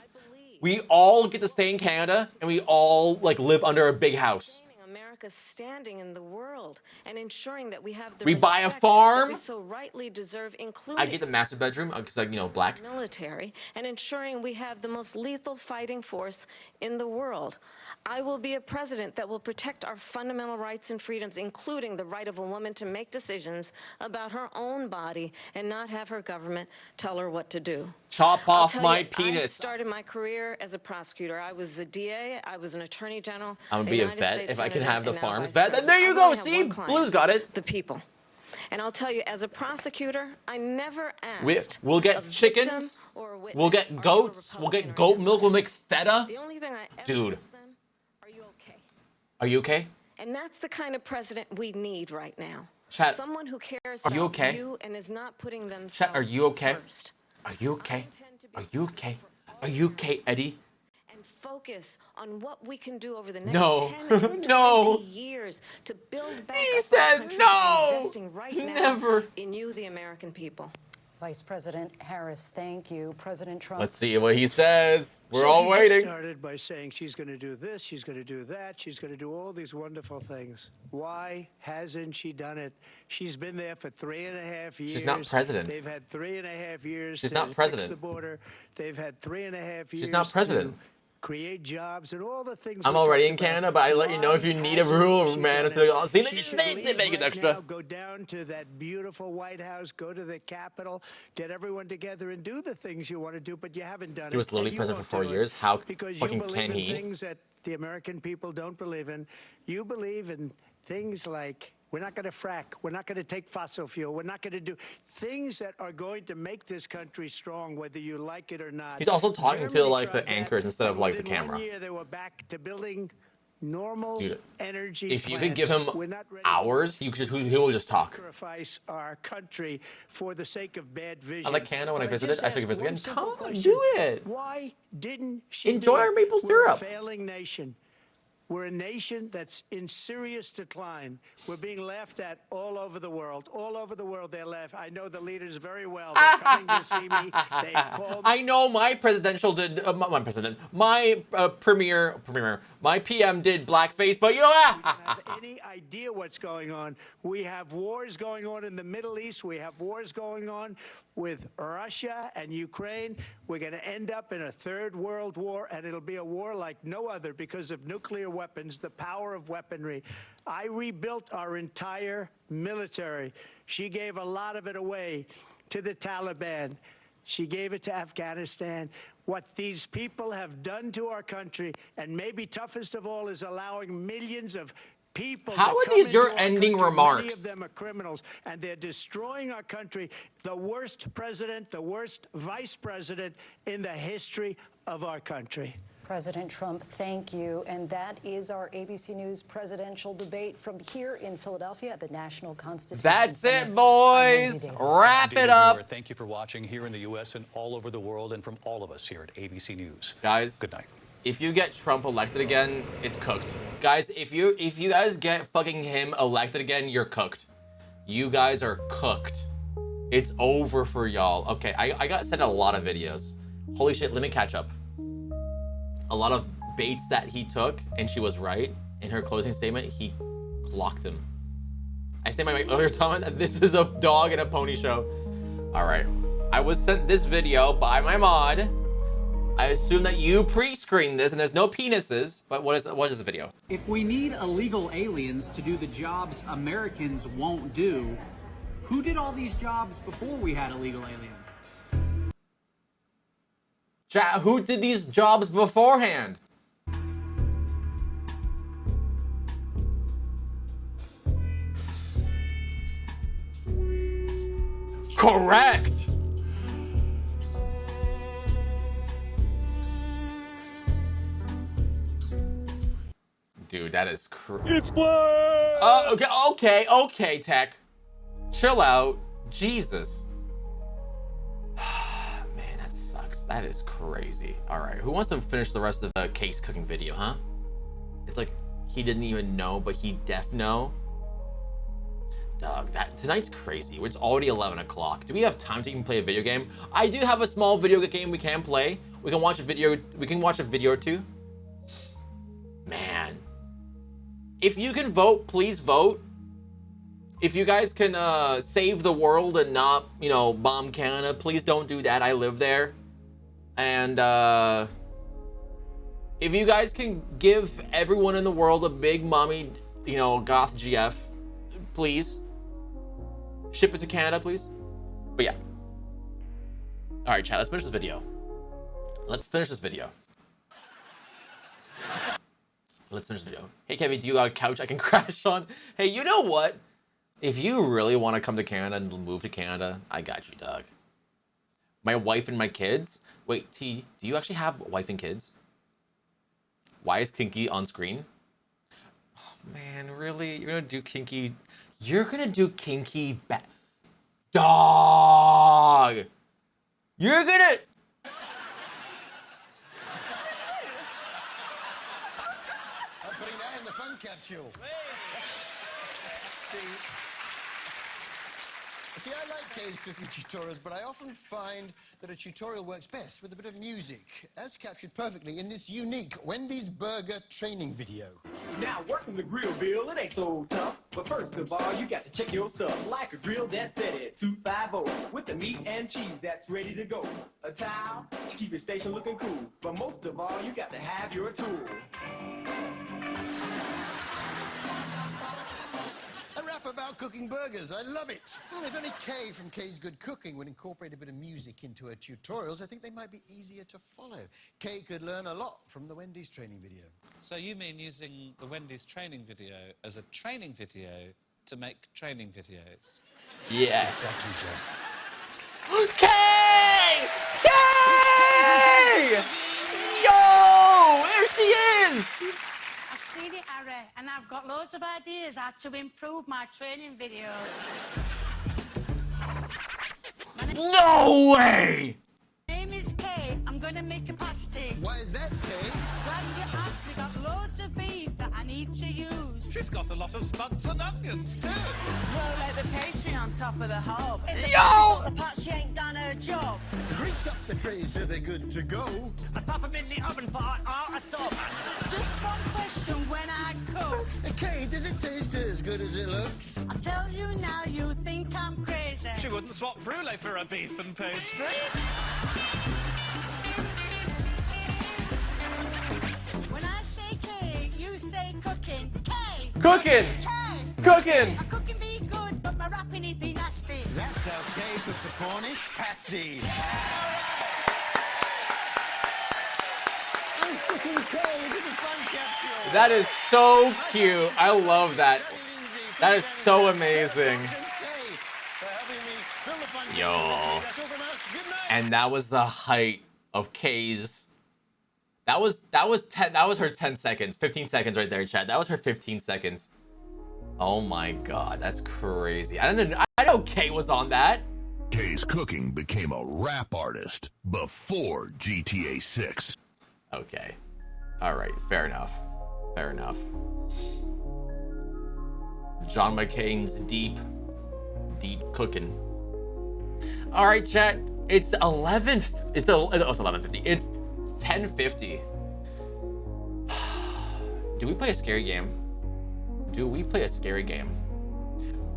We all get to stay in Canada, and we all like live under a big house. America's standing in the world and ensuring that we have the We buy a respect farm. that we so rightly deserve, including I get the master bedroom because like, you know, black. military, and ensuring we have the most lethal fighting force in the world. I will be a president that will protect our fundamental rights and freedoms, including the right of a woman to make decisions about her own body and not have her government tell her what to do. Chop off my I penis. started my career as a prosecutor. I was a DA. I was an attorney general. I'm gonna be a United vet States if I can Senator, have the and now farms Vice vet. Then President. there you I go. only have See, one client, Blue's got it. the people. And I'll tell you, as a prosecutor, I never asked. We'll get chickens. We'll get goats. We'll get goat milk. We'll make feta. The only thing I ever Dude. asked them, are you okay? Are you okay? And that's the kind of president we need right now. Chat, someone who cares are you about okay? you and is not putting themselves Chat, are you okay? first. Are you okay? Are you okay? Are you okay, Eddie? And focus on what we can do over the next No. 10 and 20 years to build back He up said our country no. by investing right Never. now in you, the American people. Vice President Harris, thank you. President Trump. Let's see what he says. We're So all she waiting. Just started by saying she's going to do this, she's going to do that, she's going to do all these wonderful things. Why hasn't she done it? She's been there for 3.5 years. She's not president. They've had 3.5 years She's to not president. fix the border. They've had 3.5 years She's not president. to create jobs and all the things. I'm we already talked in about. Canada, but I let you know if you need a rule, man. It's like, see, She should they leave make it right extra. now, go down to that beautiful White House, go to the Capitol, get everyone together and do the things you want to do, but you haven't done it. He was literally and you president for won't 4 do it years. How because fucking you believe can in he? things that the American people don't believe in. You believe in things like we're not going to frack, we're not going to take fossil fuel, we're not going to do things that are going to make this country strong, whether you like it or not. He's also talking to Germany like the tried that, anchors instead of and like the within camera. 1 year, they were back to building normal Dude, energy if you could give plants. him We're not ready hours, he will just talk. sacrifice our country for the sake of bad vision. I like Canada when I But visited. just I should ask visit one again. simple Come question. do it. Why didn't she Enjoy do our it? maple We're syrup. a failing nation. We're a nation that's in serious decline. We're being laughed at all over the world. All over the world, they're laughing. I know the leaders very well. They're coming to see me. They called. I know my presidential did my premier, my PM did blackface, but you know have any idea what's going on. We have wars going on in the Middle East. We have wars going on with Russia and Ukraine. We're going to end up in a third world war, and it'll be a war like no other because of nuclear weapons, the power of weaponry. I rebuilt our entire military. She gave a lot of it away to the Taliban. She gave it to Afghanistan. What these people have done to our country, and maybe toughest of all, is allowing millions of people How to are come these into your our ending country. remarks? Many of them are criminals, and they're destroying our country. The worst president, the worst vice president in the history of our country. President Trump. Thank you. And that is our ABC News presidential debate from here in Philadelphia at the National Constitution That's Center. it, boys. Wrap it up. Thank you for watching here in the U.S. and all over the world, and from all of us here at ABC News. Guys, good night. If you get Trump elected again, it's cooked. Guys, if you guys get fucking him elected again, you're cooked. You guys are cooked. It's over for y'all. Okay, I got sent a lot of videos. Holy shit, let me catch up. A lot of baits that he took, and she was right. In her closing statement, he clocked him. I said in my earlier comment that this is a dog and a pony show. All right, I was sent this video by my mod. I assume that you pre-screened this, and there's no penises, but what is the video? If we need illegal aliens to do the jobs Americans won't do, who did all these jobs before we had illegal aliens? Chat, who did these jobs beforehand? Correct! Dude, that is It's black! Okay, Tech. Chill out. Jesus. Man, that sucks. That is crazy. Alright, who wants to finish the rest of the case cooking video, huh? It's like, he didn't even know, but he def know. Dog, tonight's crazy. It's already 11 o'clock. Do we have time to even play a video game? I do have a small video game we can play. We can watch a video or two. Man. If you can vote, please vote. If you guys can save the world and not, bomb Canada, please don't do that. I live there. And if you guys can give everyone in the world a big mommy, goth GF, please. Ship it to Canada, please. But yeah. All right, chat, let's finish this video. Let's finish this video. Hey, Kevy, do you got a couch I can crash on? Hey, you know what? If you really want to come to Canada and move to Canada, I got you, dog. My wife and my kids? Wait, T, do you actually have a wife and kids? Why is Kinky on screen? Oh, man, really? You're going to do Kinky... You're going to do Kinky back... Dog! You're going to... I'm putting that in the fun capsule. See, I like Kay's cooking tutorials, but I often find that a tutorial works best with a bit of music, as captured perfectly in this unique Wendy's Burger training video. Now, working the grill, Bill, it ain't so tough. But first of all, you got to check your stuff. Like a grill that's set at 250 with the meat and cheese that's ready to go. A towel to keep your station looking cool. But most of all, you got to have your tool. A rap about cooking burgers. I love it. Well, if only Kay from Kay's Good Cooking would incorporate a bit of music into her tutorials, I think they might be easier to follow. Kay could learn a lot from the Wendy's training video. So you mean using the Wendy's training video as a training video to make training videos? Yes. Exactly, Joe. Kay! Kay! Yo! There she is! I've seen it, Harry, and I've got loads of ideas how to improve my training videos. No way! My name is Kay. I'm going to make a pasty. Why is that, Kay? Glad you asked. We got loads of beef that I need to use. She's got a lot of spuds and onions, too. Roll out the pastry on top of the hob. Yo! The part she ain't done her job. Grease up the trays so they're good to go. And pop them in the oven for a stop. Just one question when I cook. Kay, does it taste as good as it looks? I tell you now, you think I'm crazy. She wouldn't swap frulet for a beef and pastry. When I say Kay, you say cooking. Kay! Cooking! Kay! Cooking! My cooking be good, but my rapping it be nasty. That's how Kay cooks a Cornish pasty. I'm sticking Kay into the fun capsule. That is so cute. I love that. That is so amazing. Yo. And that was the height of Kay's That was her 10 seconds, 15 seconds right there, chat. That was her 15 seconds. Oh my god, that's crazy. I know Kay was on that. Kay's cooking became a rap artist before GTA 6. Okay. All right, fair enough. Fair enough. John McCain's deep cooking. All right, chat. It's 11th. It's 11:50. It's 10:50. Do we play a scary game? Do we play a scary game?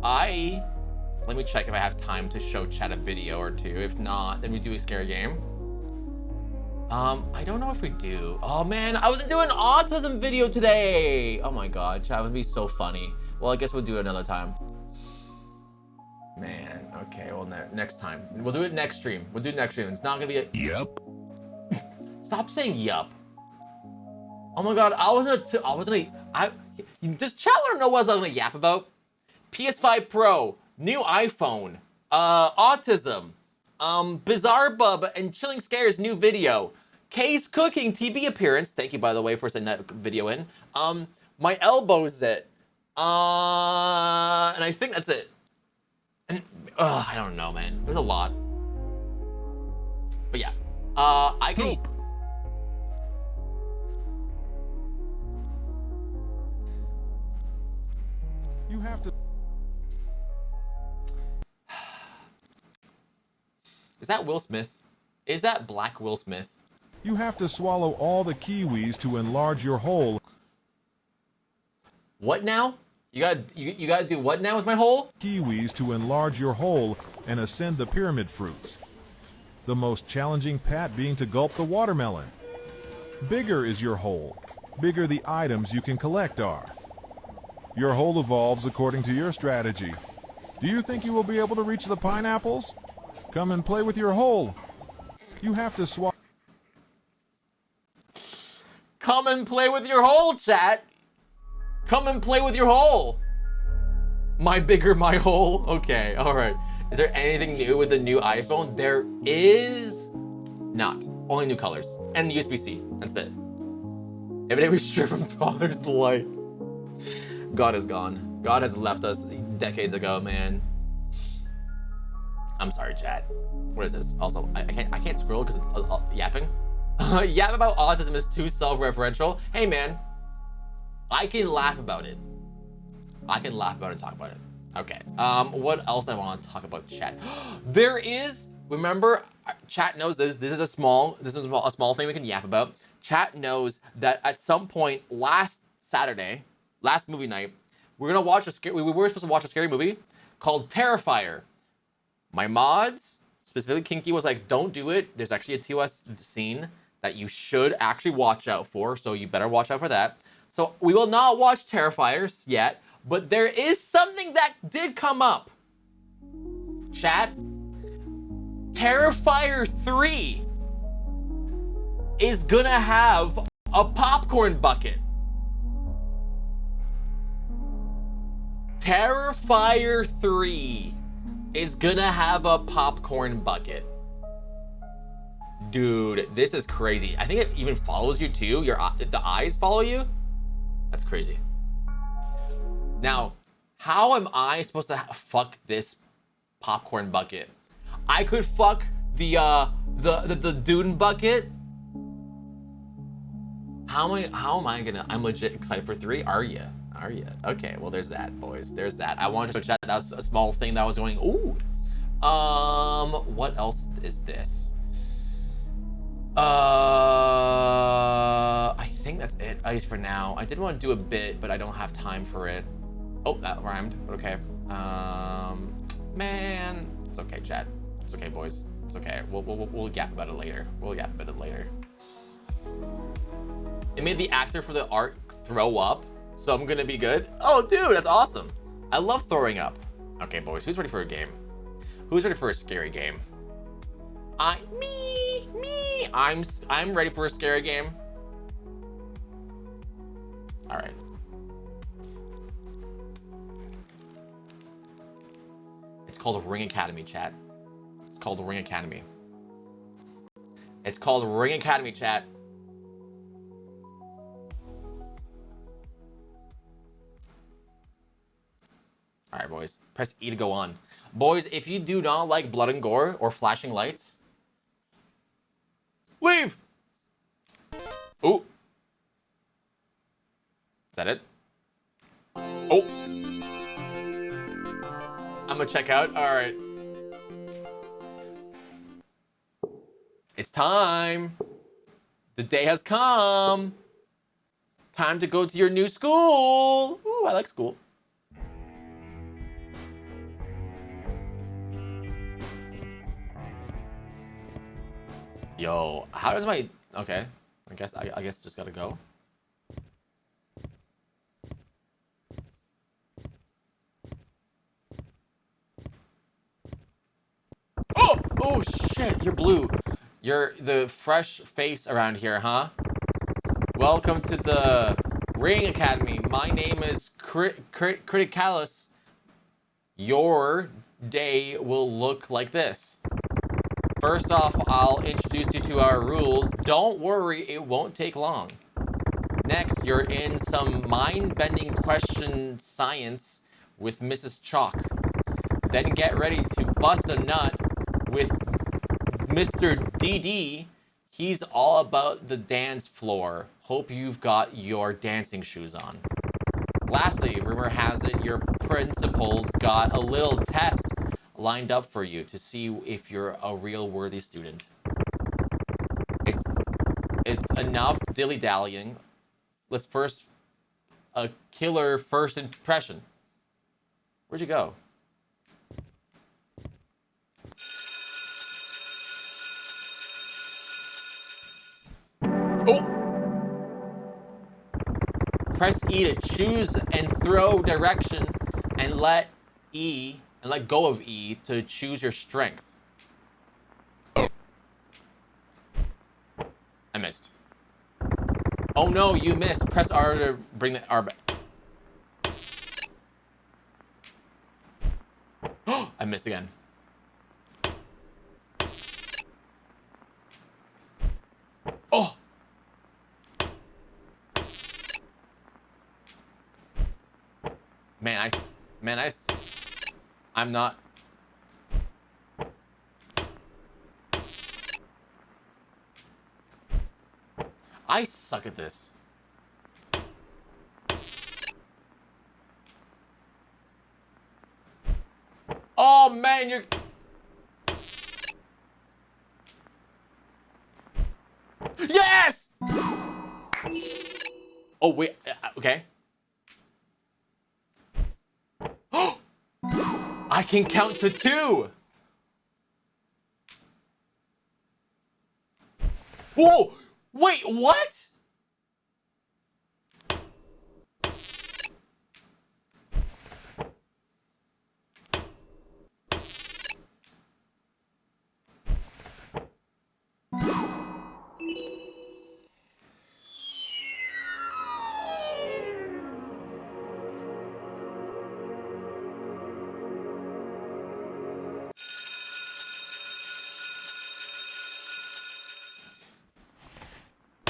Let me check if I have time to show chat a video or two. If not, then we do a scary game. I don't know if we do. Oh man, I wasn't doing an autism video today. Oh my god, chat would be so funny. Well, I guess we'll do it another time. Man, okay, well, next time. We'll do it next stream. We'll do it next stream. It's not gonna be a... Yup. Stop saying yup. Oh my god, does chat want to know what I was gonna yap about? PS5 Pro, new iPhone, autism, Bizarre Bub and Chilling Scares new video, Kay's cooking TV appearance. Thank you, by the way, for sending that video in. My elbow's it. And I think that's it. And I don't know, man. There's a lot. But yeah, I can. Nope. You have to. Is that Will Smith? Is that Black Will Smith? You have to swallow all the kiwis to enlarge your hole. What now? You gotta do what now with my hole? Kiwis to enlarge your hole and ascend the pyramid fruits. The most challenging pat being to gulp the watermelon. Bigger is your hole. Bigger the items you can collect are. Your hole evolves according to your strategy. Do you think you will be able to reach the pineapples? Come and play with your hole. You have to swallow. Come and play with your hole, chat. Come and play with your hole. My bigger, my hole. Okay, all right. Is there anything new with the new iPhone? There is not. Only new colors and USB-C. That's it. Every day we strip from Father's light. God is gone. God has left us decades ago, man. I'm sorry, chat. What is this? Also, I can't scroll because it's yapping. Yap about autism is too self-referential. Hey, man. I can laugh about it. I can laugh about it and talk about it. Okay. What else I want to talk about, chat? There is. Remember, chat knows this. This is a small thing we can yap about. Chat knows that at some point last Saturday, last movie night, we were supposed to watch a scary movie called Terrifier. My mods, specifically Kinky, was like, don't do it. There's actually a TOS scene that you should actually watch out for, so you better watch out for that. So we will not watch Terrifiers yet, but there is something that did come up. Chat, Terrifier 3 is gonna have a popcorn bucket. Terrifier 3 is gonna have a popcorn bucket. Dude, this is crazy. I think it even follows you too. The eyes follow you. That's crazy. Now, how am I supposed to fuck this popcorn bucket? I could fuck the Dune bucket. How am I gonna? I'm legit excited for 3. Are you? Okay, well, there's that, boys. There's that. I wanted to chat. That was a small thing that was going. Ooh. What else is this? I think that's it, at least for now. I did want to do a bit, but I don't have time for it. Oh, that rhymed. Okay. Man, it's okay, chat. It's okay, boys. It's okay. We'll yap about it later. It made the actor for the art throw up, so I'm gonna be good. Oh, dude, that's awesome. I love throwing up. Okay, boys, who's ready for a game? Who's ready for a scary game? I'm ready for a scary game. All right. It's called Ring Academy, chat. It's called Ring Academy. It's called Ring Academy, chat. All right, boys. Press E to go on. Boys, if you do not like blood and gore or flashing lights, leave! Oh. Is that it? Oh. I'm gonna check out. All right. It's time. The day has come. Time to go to your new school. Ooh, I like school. Yo, how does my... Okay. I guess just gotta go. Oh! Oh, shit. You're blue. You're the fresh face around here, huh? Welcome to the Ring Academy. My name is Criticalis. Your day will look like this. First off, I'll introduce you to our rules. Don't worry, it won't take long. Next, you're in some mind-bending question science with Mrs. Chalk. Then get ready to bust a nut with Mr. DD. He's all about the dance floor. Hope you've got your dancing shoes on. Lastly, rumor has it your principal's got a little test lined up for you to see if you're a real worthy student. It's enough dilly-dallying. Let's first... A killer first impression. Where'd you go? Oh! Press E to choose and throw direction, and let go of E to choose your strength. I missed. Oh no, you missed. Press R to bring the R back. Oh, I missed again. Oh! I'm not... I suck at this. Oh man, you're... Yes! Oh wait, okay. I can count to 2! Whoa! Wait, what?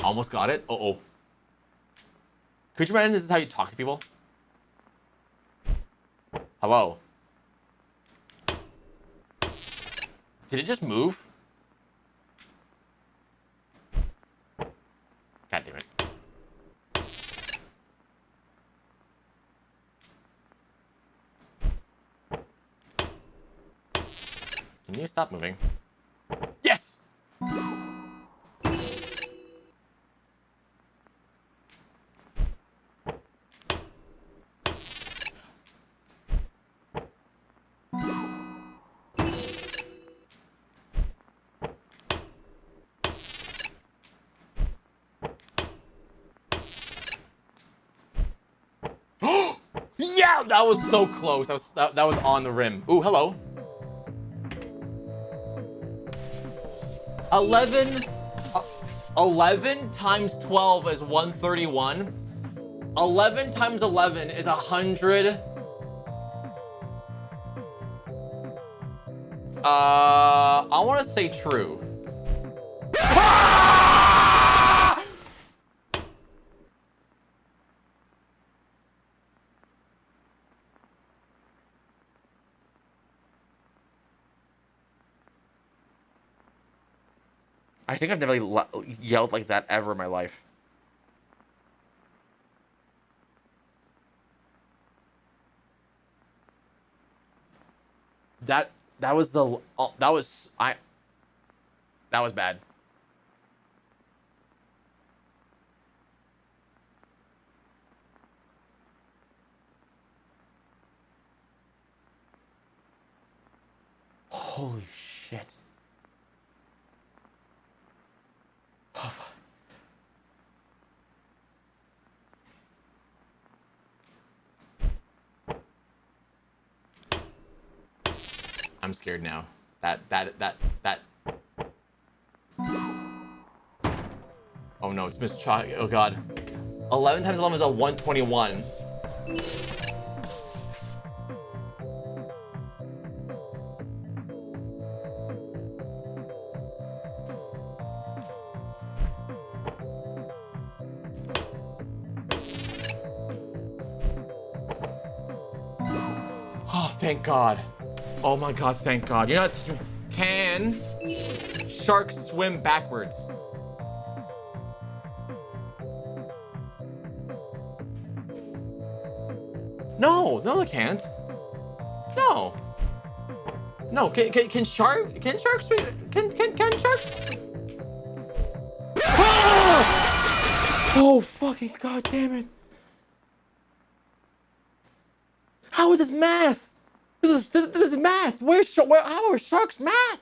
Almost got it. Uh-oh. Could you imagine this is how you talk to people? Hello. Did it just move? God damn it. Can you stop moving? Yes! Yeah, that was so close. That was on the rim. Ooh, hello. 11 times 12 is 131. 11 times 11 is 100. I want to say true. I think I've never yelled like that ever in my life. That was bad. Holy shit. I'm scared now. That. Oh no, it's Miss Chalk. Oh god. 11 times 11 is a 121. Oh, thank God. Oh my God, thank God. You're not. Can sharks swim backwards? No, they can't. No. No, can sharks swim? Can sharks? Ah! Oh fucking God damn it. How is this math? This is math. How are sharks math?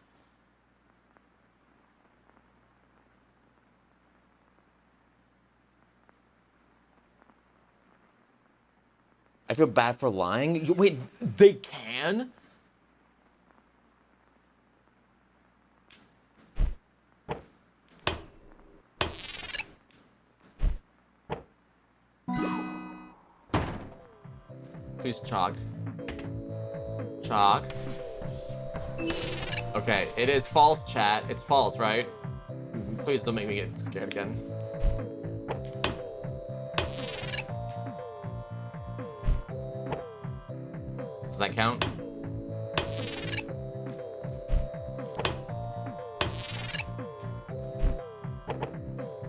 I feel bad for lying. Wait, they can? Please, Chalk. Chalk. Okay, it is false, chat. It's false, right? Please don't make me get scared again. Does that count?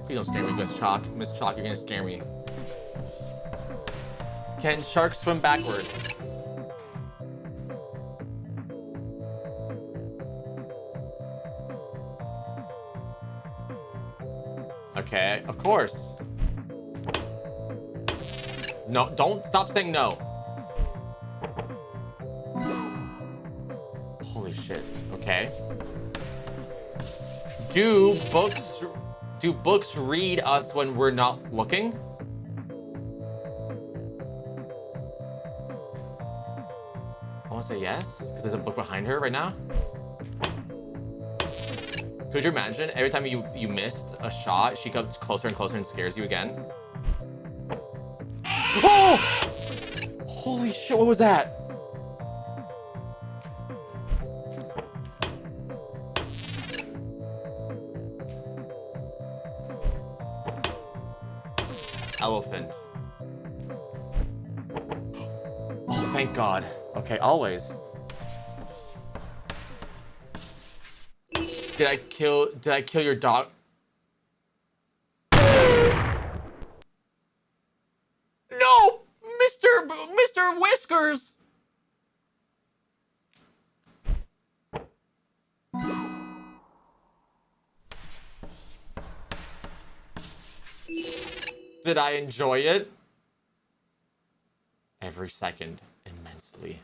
Please don't scare me, Miss Chalk. Miss Chalk, you're gonna scare me. Can sharks swim backwards? Okay, of course. No, don't stop saying no. Holy shit. Okay. Do books read us when we're not looking? I want to say yes, because there's a book behind her right now. Could you imagine every time you missed a shot, she comes closer and closer and scares you again? Oh! Holy shit, what was that? Elephant. Oh, thank God. Okay, always. Did I kill your dog? No! Mr. Whiskers! Did I enjoy it? Every second, immensely.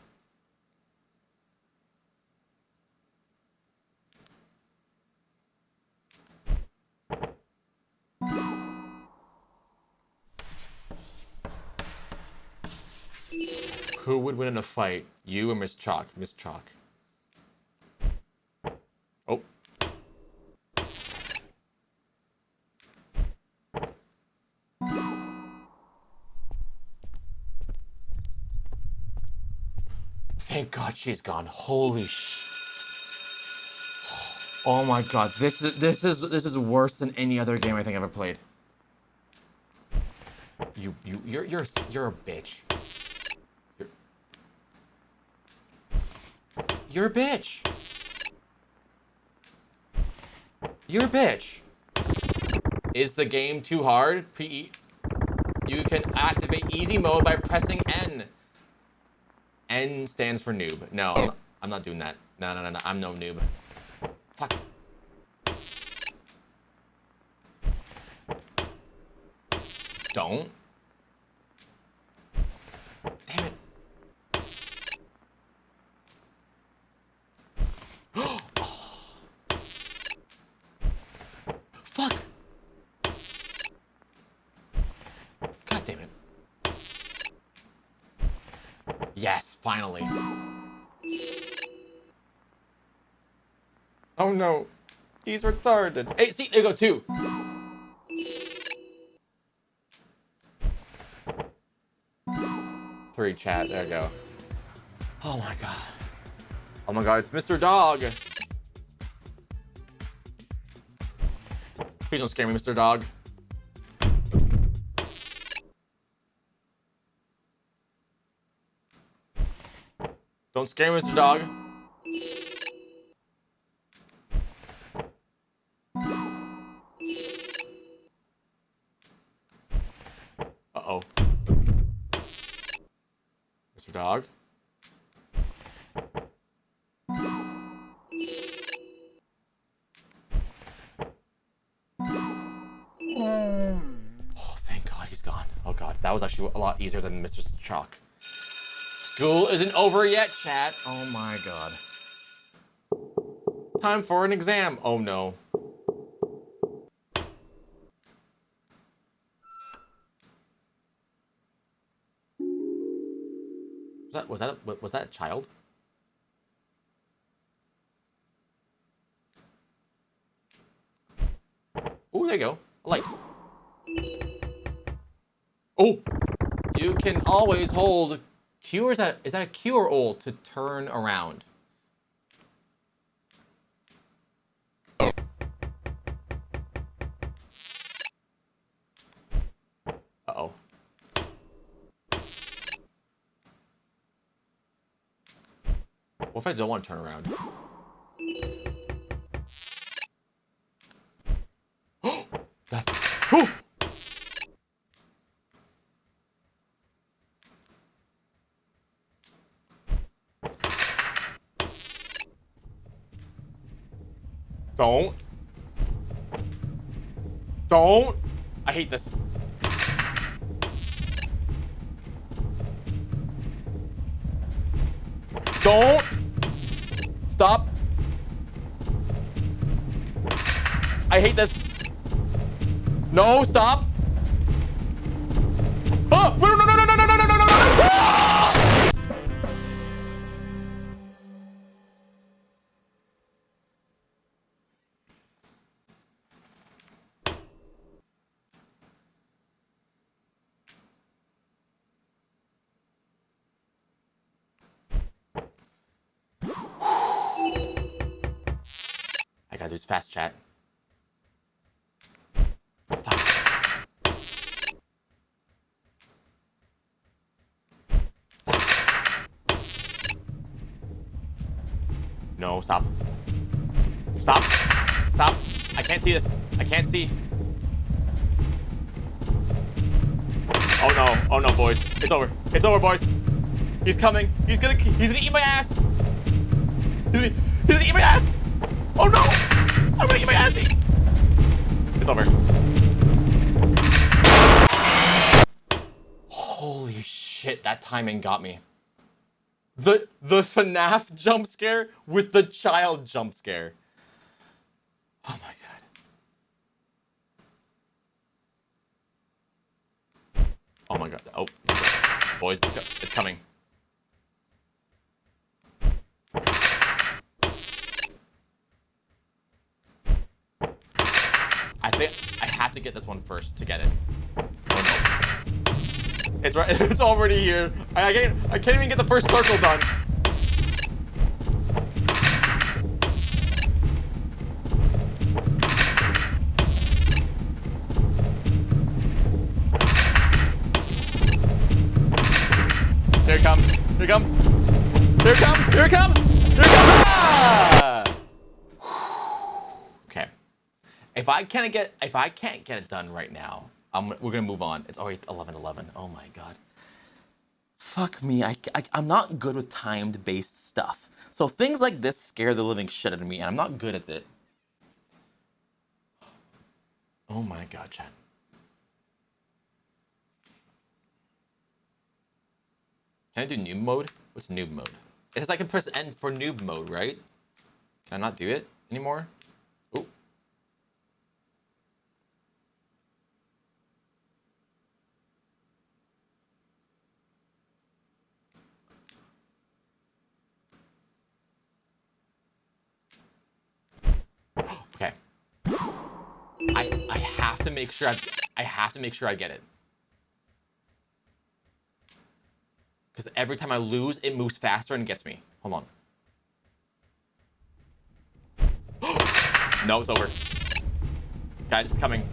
Who would win in a fight? You or Miss Chalk? Miss Chalk. Oh. Thank God she's gone. Holy sh. Oh my God. This is worse than any other game I think I've ever played. You're a bitch. You're a bitch. You're a bitch. Is the game too hard? You can activate easy mode by pressing N. N stands for noob. No, I'm not doing that. No. I'm no noob. Fuck. Don't. Damn it. Fuck. God damn it. Yes, finally. Oh no. He's retarded. Hey, see, there you go, 2. Three, chat. There you go. Oh my god. Oh my god, it's Mr. Dog. Please don't scare me, Mr. Dog. Don't scare me, Mr. Dog. Uh-oh. Mr. Dog. Oh, thank God he's gone. Oh God, that was actually a lot easier than Mr. Chalk. School isn't over yet, chat. Oh my God. Time for an exam. Oh no. Was that a child? Oh, there you go. A light. Oh! You can always hold Q, or is that a Q or ult to turn around? Uh-oh. What if I don't want to turn around? That's... Ooh! Don't. I hate this. Don't. Stop. I hate this. No, stop. Oh, no. Ah! I gotta do this fast, chat. No, stop. Stop. Stop. I can't see this. I can't see. Oh no. Oh no, boys. It's over. It's over, boys. He's coming. He's gonna eat my ass. He's gonna eat my ass. Oh no. I'm gonna eat my ass. It's over. Holy shit, that timing got me. The FNAF jump scare with the child jump scare. Oh my god. Oh my god. Oh, boys, it's coming. I think I have to get this one first to get it. Oh no. It's right. It's already here. I can't even get the first circle done. Here it comes. Here it comes. Here it comes. Here it comes. Here it comes. Ah! Okay. If I can't get it done right now, we're gonna move on. It's already 11:11. Oh my god. Fuck me. I'm not good with timed-based stuff. So things like this scare the living shit out of me, and I'm not good at it. Oh my god, chat. Can I do noob mode? What's noob mode? It says I can press N for noob mode, right? Can I not do it anymore? Oh. Okay. I have to make sure I have to make sure I get it. Because every time I lose, it moves faster and gets me. Hold on. No, it's over. Guys, it's coming.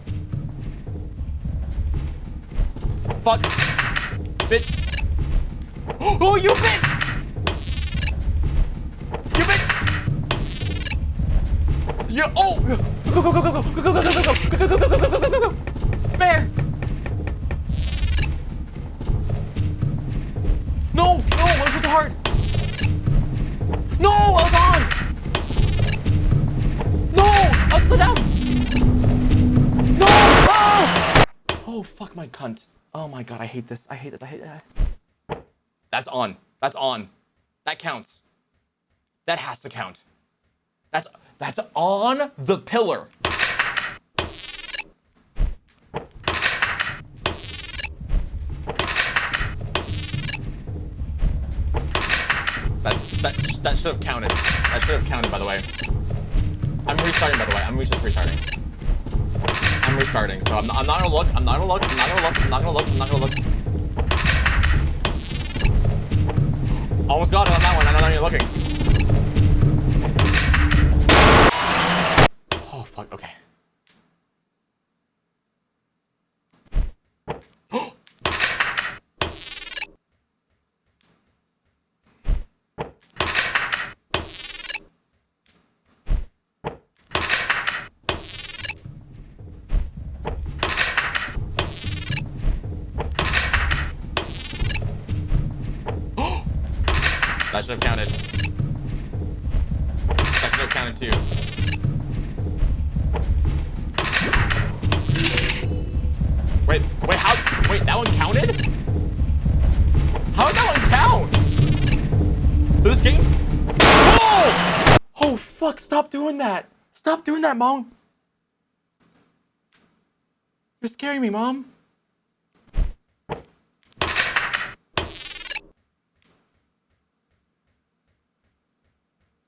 Fuck. Bitch. Oh, you bitch! You bitch! You, oh! Go, go, go, go, go, go, go, go, go, go, go, go, go, go, go, go, go, go, go. Bear! No, no, I was with the heart. No, I was on. No, I was down. No. Oh! Oh, fuck my cunt. Oh my god, I hate this. I hate this. I hate it. That's on. That's on. That counts. That has to count. That's on the pillar. That should have counted. That should have counted, by the way. I'm restarting, by the way. I'm just restarting. I'm restarting, so I'm not gonna look. I'm not gonna look. I'm not gonna look. I'm not gonna look. I'm not gonna look. Almost got it on that one. I know you're looking. Oh, fuck. Okay. That should have counted. That should have counted too. Wait, that one counted? How did that one count? This game? Oh! Oh, fuck, stop doing that. Stop doing that, Mom. You're scaring me, Mom.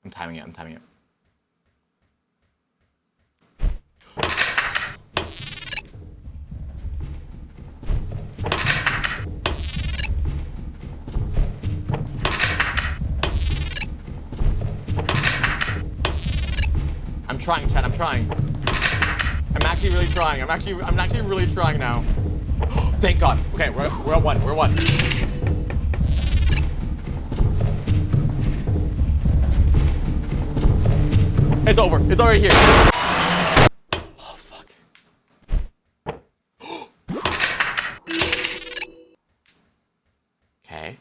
I'm timing it. I'm trying, chat. I'm trying. I'm actually really trying. I'm actually really trying now. Thank God. Okay, we're at one. We're at one. It's over. It's already here. Oh, fuck. Okay.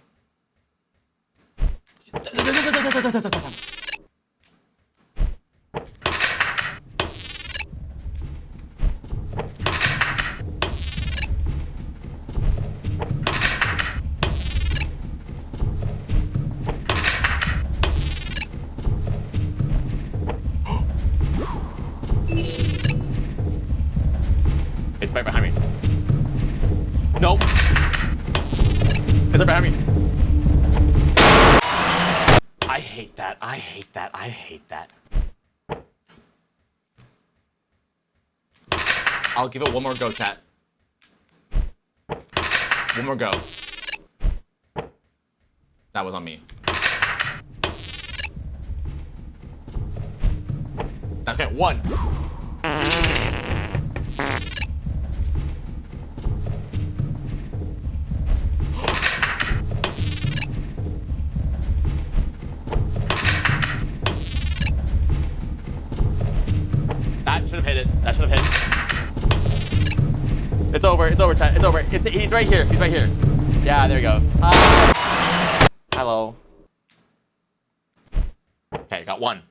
It's right behind me. Nope. It's right behind me. I hate that. I hate that. I hate that. I'll give it one more go, chat. One more go. That was on me. Okay, one. That should have hit it. That should have It's over. It's over, chat. It's over. He's right here. He's right here. Yeah, there you go. Hi. Hello. Okay, got one.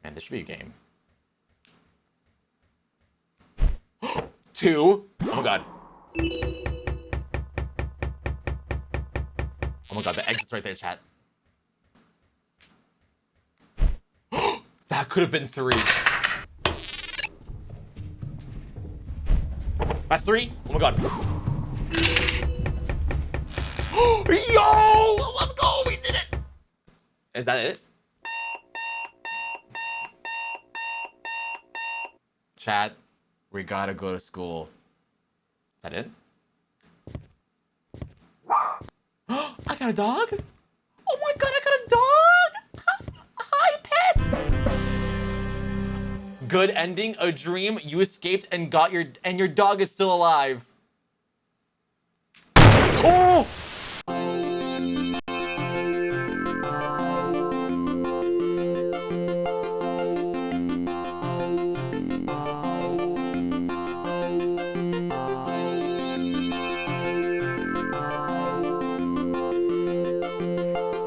And this should be a game. 2. Oh my god. Oh my god, the exit's right there, chat. That could have been 3. That's 3. Oh my god. Yo! Let's go! We did it! Is that it? Chat, we gotta go to school. Is that it? I got a dog? Oh my god, I got a dog! Hi, pet! Good ending, a dream, you escaped and got your dog is still alive. Oh!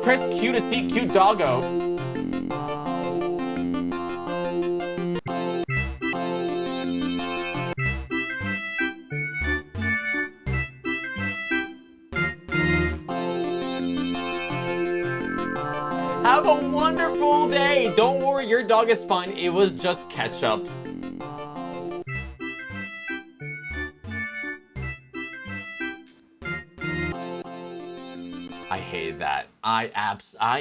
Press Q to see cute doggo. Have a wonderful day. Don't worry, your dog is fine. It was just ketchup. I hated that. I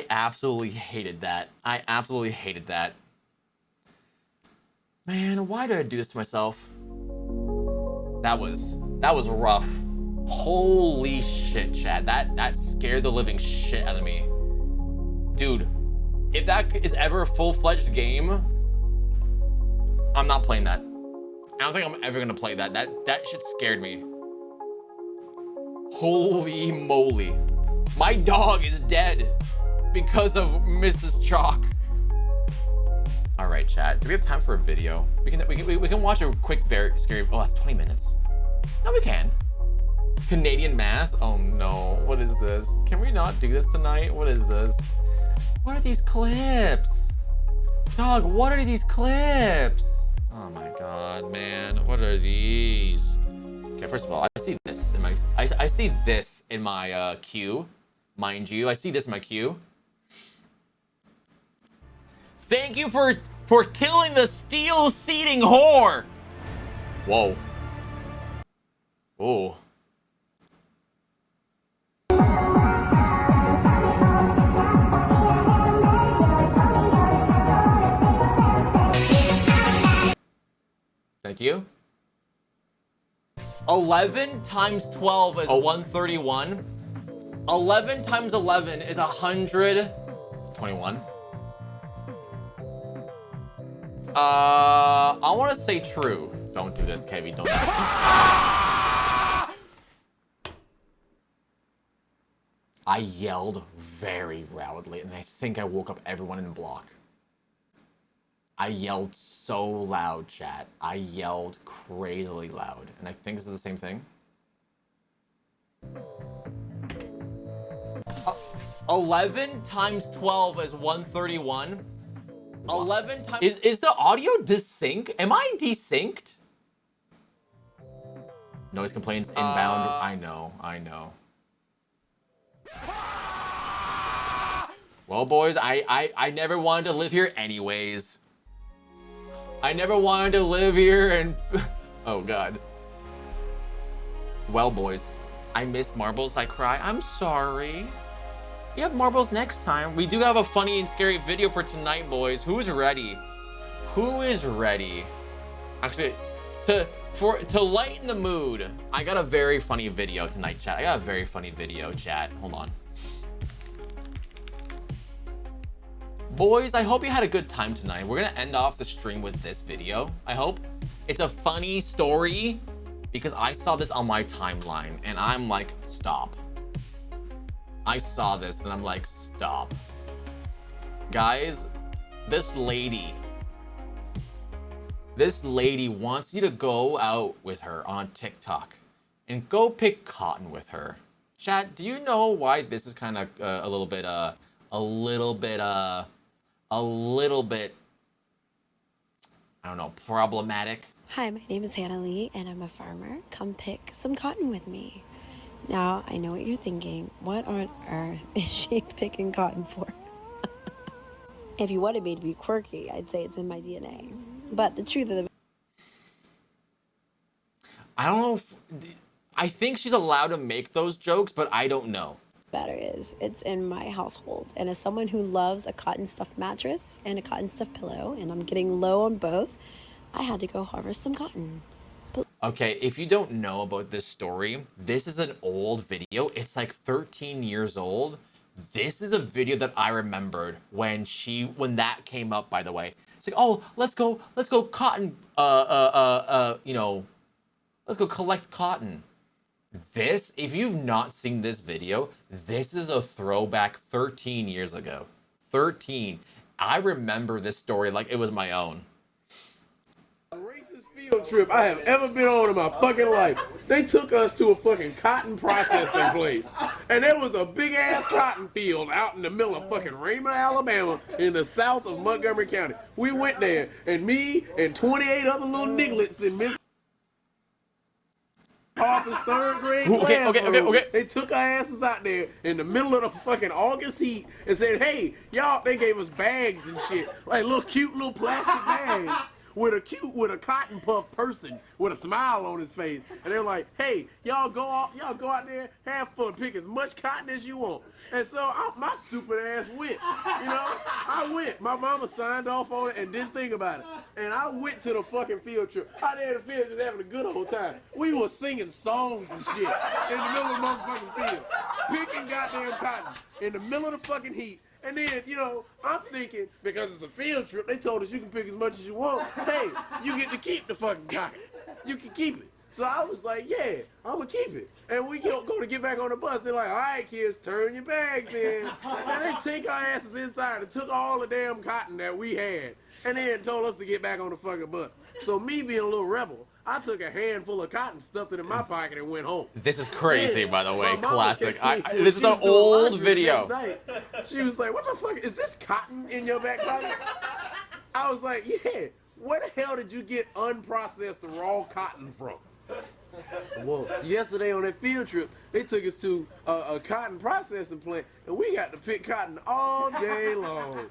absolutely hated that. I absolutely hated that. Man, why did I do this to myself? That was rough. Holy shit, chat. That scared the living shit out of me. Dude, if that is ever a full-fledged game, I'm not playing that. I don't think I'm ever gonna play that. That shit scared me. Holy moly. My dog is dead because of Mrs. Chalk. All right, chat. Do we have time for a video? We can watch a quick, very scary. Oh, that's 20 minutes. No, we can. Canadian math. Oh no, what is this? Can we not do this tonight? What is this? What are these clips? Dog, what are these clips? Oh my god, man. What are these? Okay, first of all, I see this in my I see this in my queue. Mind you, I see this in my queue. Thank you for killing the steel seating whore. Whoa. Oh. Thank you. 11 times 12 is 131. 11 times 11 is 121. I want to say true. Don't do this, Kevy. Don't do this. I yelled very loudly, and I think I woke up everyone in the block. I yelled so loud, chat. I yelled crazily loud, and I think this is the same thing. 11 times 12 is 131. 11 times... Is the audio desynced? Am I desynced? Noise complaints inbound. I know. Well, boys, I never wanted to live here anyways. I never wanted to live here and... Oh, God. Well, boys, I missed marbles. I cry. I'm sorry. We have marbles next time. We do have a funny and scary video for tonight, boys. Who's ready? Who is ready? Actually, to lighten the mood, I got a very funny video tonight, chat. I got a very funny video, chat. Hold on. Boys, I hope you had a good time tonight. We're gonna end off the stream with this video, I hope. It's a funny story because I saw this on my timeline and I'm like, stop. I saw this and I'm like, stop. Guys, this lady This lady wants you to go out with her on TikTok and go pick cotton with her. Chat, do you know why this is kind of a little bit, I don't know, problematic? Hi, my name is Hannah Lee, and I'm a farmer. Come pick some cotton with me. Now, I know what you're thinking. What on earth is she picking cotton for? If you wanted me to be quirky, I'd say it's in my DNA. But the truth of the I don't know if, I think she's allowed to make those jokes, but I don't know. matter is, it's in my household. And as someone who loves a cotton stuffed mattress and a cotton stuffed pillow, and I'm getting low on both, I had to go harvest some cotton. Okay, if you don't know about this story, this is an old video. It's like 13 years old. This is a video that I remembered when that came up, by the way. It's like, oh, let's go cotton, you know, let's go collect cotton. This, if you've not seen this video, this is a throwback 13 years ago. 13. I remember this story like it was my own. Field trip I have ever been on in my fucking life. They took us to a fucking cotton processing place. And there was a big ass cotton field out in the middle of fucking Raymond, Alabama, in the south of Montgomery County. We went there, and me and 28 other little nigglets in Miss Harper's third grade classroom. They took our asses out there in the middle of the fucking August heat and said, hey, y'all, they gave us bags and shit. Like little cute little plastic bags. With a cotton puff person with a smile on his face, and they're like, "Hey, y'all go out there, have fun, pick as much cotton as you want." And so my stupid ass went. You know, I went. My mama signed off on it and didn't think about it, and I went to the fucking field trip. Out there in the field, just having a good old time. We were singing songs and shit in the middle of the motherfucking field, picking goddamn cotton in the middle of the fucking heat. And then, you know, I'm thinking, because it's a field trip, they told us you can pick as much as you want. Hey, you get to keep the fucking cotton. You can keep it. So I was like, yeah, I'm going to keep it. And we go to get back on the bus. They're like, all right, kids, turn your bags in. And they take our asses inside and took all the damn cotton that we had. And then told us to get back on the fucking bus. So me being a little rebel, I took a handful of cotton, stuffed it in my pocket, and went home. This is crazy, by the way. My mama Classic. texted me This is an old video. Night. She was like, what the fuck? Is this cotton in your back pocket? I was like, yeah. Where the hell did you get unprocessed raw cotton from? Well, yesterday on that field trip, they took us to a cotton processing plant, and we got to pick cotton all day long.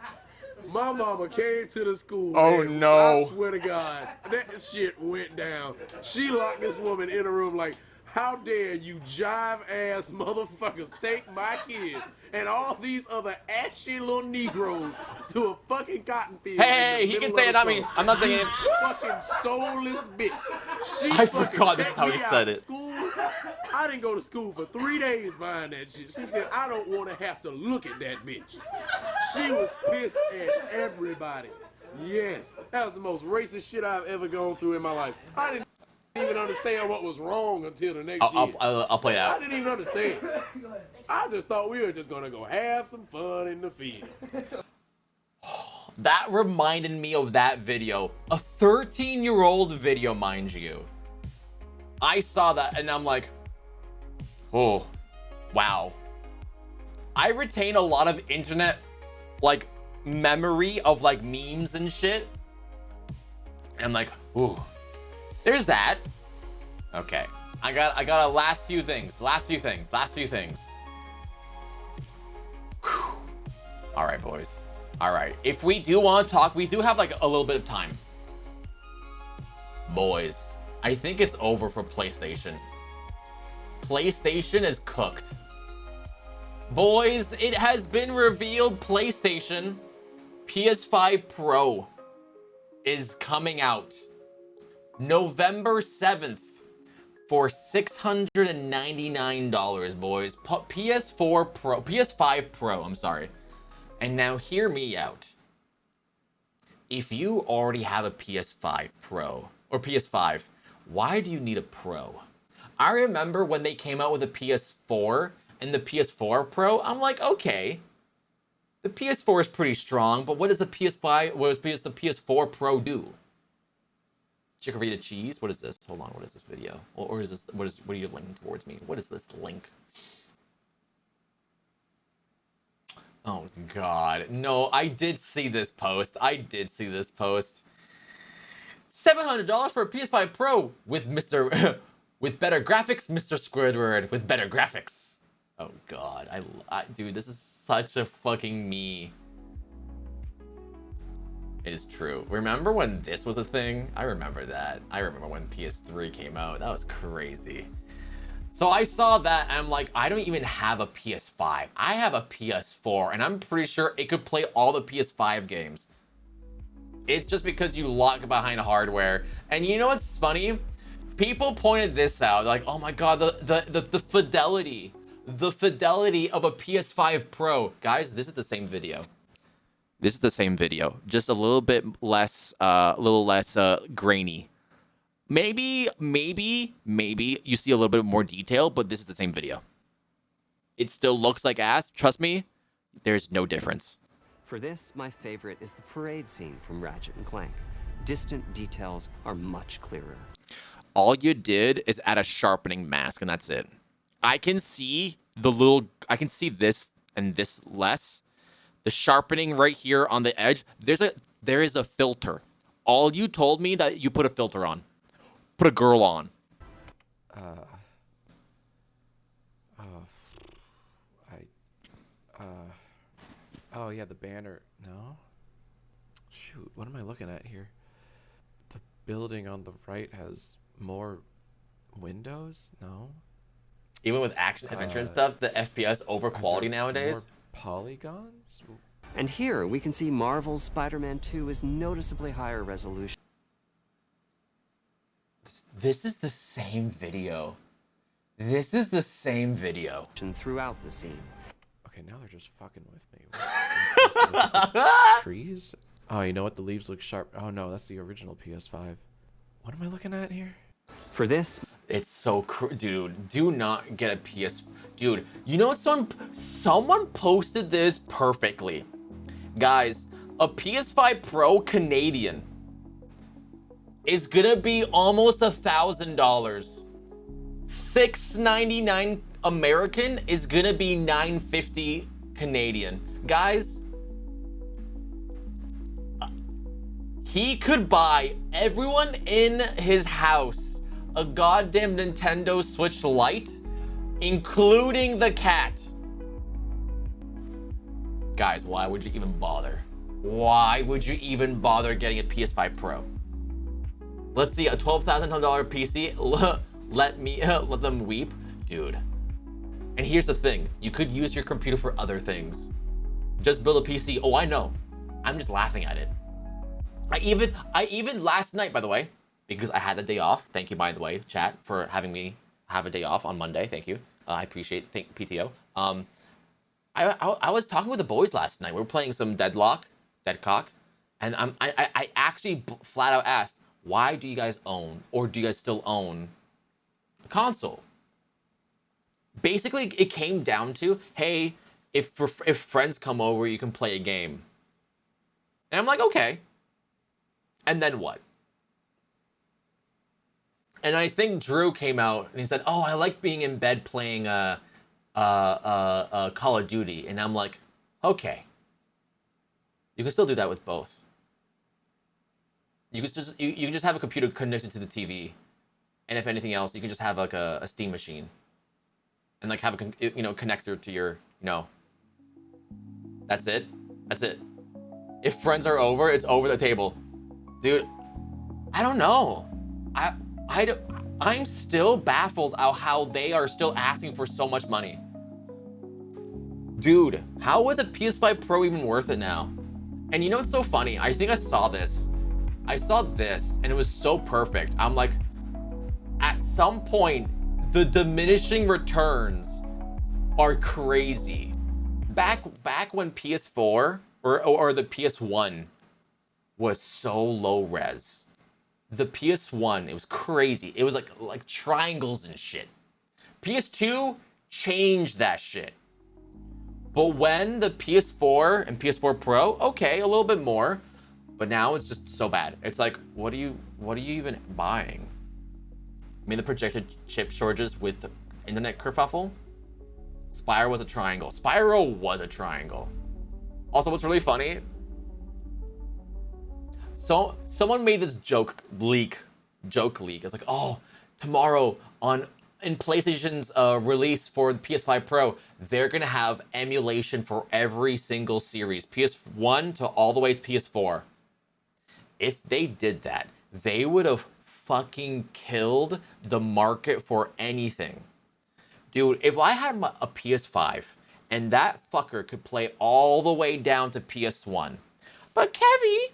My mama came to the school. Oh, no. I swear to God, that shit went down. She locked this woman in a room like, how dare you jive-ass motherfuckers take my kids and all these other ashy little Negroes to a fucking cotton field. Hey, he can say it, not me. I'm not saying it. Fucking soulless bitch. I forgot this is how he said it. School. I didn't go to school for 3 days behind that shit. She said, I don't want to have to look at that bitch. She was pissed at everybody. Yes, that was the most racist shit I've ever gone through in my life. I didn't even understand what was wrong until the next year. I'll play that. I didn't even understand. I just thought we were just going to go have some fun in the field. That reminded me of that video. A 13-year-old video, mind you. I saw that and I'm like, oh, wow. I retain a lot of internet, like, memory of, like, memes and shit. And I'm like, ooh, there's that. Okay, I got a last few things. Whew. All right, boys. All right, if we do want to talk, we do have, like, a little bit of time. Boys, I think it's over for PlayStation. PlayStation is cooked. Boys, it has been revealed PlayStation PS5 Pro is coming out November 7th for $699, boys. PS5 Pro, I'm sorry. And now hear me out. If you already have a PS5 Pro or PS5, why do you need a Pro? I remember when they came out with the PS4 and the PS4 Pro, I'm like, okay, the PS4 is pretty strong, but what does the PS4 Pro do? Chikorita cheese. What is this? Hold on. What is this video? Or is this? What are you linking towards me? What is this link? Oh God, no! I did see this post. I did see this post. $700 for a PS5 Pro with with better graphics, Mr. Squidward with better graphics. Oh God, dude, this is such a fucking me. It is true. Remember when this was a thing? I remember that. I remember when PS3 came out. That was crazy. So I saw that and I'm like, I don't even have a PS5. I have a PS4 and I'm pretty sure it could play all the PS5 games. It's just because you lock behind hardware. And you know what's funny? People pointed this out, like, oh my God, the fidelity. The fidelity of a PS5 Pro. Guys, this is the same video. This is the same video, just a little bit less, grainy. Maybe you see a little bit more detail, but this is the same video. It still looks like ass. Trust me, there's no difference. For this, my favorite is the parade scene from Ratchet & Clank. Distant details are much clearer. All you did is add a sharpening mask, and that's it. I can see I can see this and this less. The sharpening right here on the edge, there is a filter. All you told me that you put a filter on. Put a girl on. Oh yeah, the banner. No. Shoot, what am I looking at here? The building on the right has more windows? No. Even with action adventure and stuff, the FPS over quality nowadays. More polygons? And here we can see Marvel's Spider-Man 2 is noticeably higher resolution. This is the same video. This is the same video. Throughout the scene. Okay, now they're just fucking with me. Trees? Oh, you know what? The leaves look sharp. Oh no, that's the original PS5. What am I looking at here? For this, it's so dude. Do not get a PS. Dude, you know what? Someone posted this perfectly, guys. A PS5 Pro Canadian is gonna be almost $1,000. $699 American is gonna be $950 Canadian. Guys, he could buy everyone in his house a goddamn Nintendo Switch Lite, including the cat. Guys, why would you even bother? Why would you even bother getting a PS5 Pro? Let's see, a $12,000 PC. Let them weep, dude. And here's the thing: you could use your computer for other things. Just build a PC. Oh, I know. I'm just laughing at it. I even last night, by the way, because I had a day off. Thank you, by the way, chat, for having me have a day off on Monday. Thank you. I appreciate PTO. I was talking with the boys last night. We were playing some Deadcock, and I actually flat out asked, why do you guys own, or do you guys still own, a console? Basically, it came down to, hey, if friends come over, you can play a game. And I'm like, okay. And then what? And I think Drew came out and he said, oh, I like being in bed playing Call of Duty. And I'm like, okay. You can still do that with both. You can just have a computer connected to the TV. And if anything else, you can just have like a Steam machine. And like have a connector to your, that's it. That's it. If friends are over, it's over the table. Dude, I don't know. I'm still baffled at how they are still asking for so much money. Dude, how is a PS5 Pro even worth it now? And you know what's so funny? I think I saw this. I saw this and it was so perfect. I'm like, at some point, the diminishing returns are crazy. Back when PS4 or the PS1 was so low res. The PS1, it was crazy. It was like triangles and shit. PS2 changed that shit. But when the PS4 and PS4 Pro, okay, a little bit more, but now it's just so bad. It's like, what are you What are you even buying? I mean, the projected chip shortages with the internet kerfuffle? Spyro was a triangle. Spyro was a triangle. Also, what's really funny, so someone made this joke leak. It's like, oh, tomorrow in PlayStation's release for the PS5 Pro, they're gonna have emulation for every single series, PS1 to all the way to PS4. If they did that, they would have fucking killed the market for anything. Dude, if I had a PS5 and that fucker could play all the way down to PS1, but Kevy,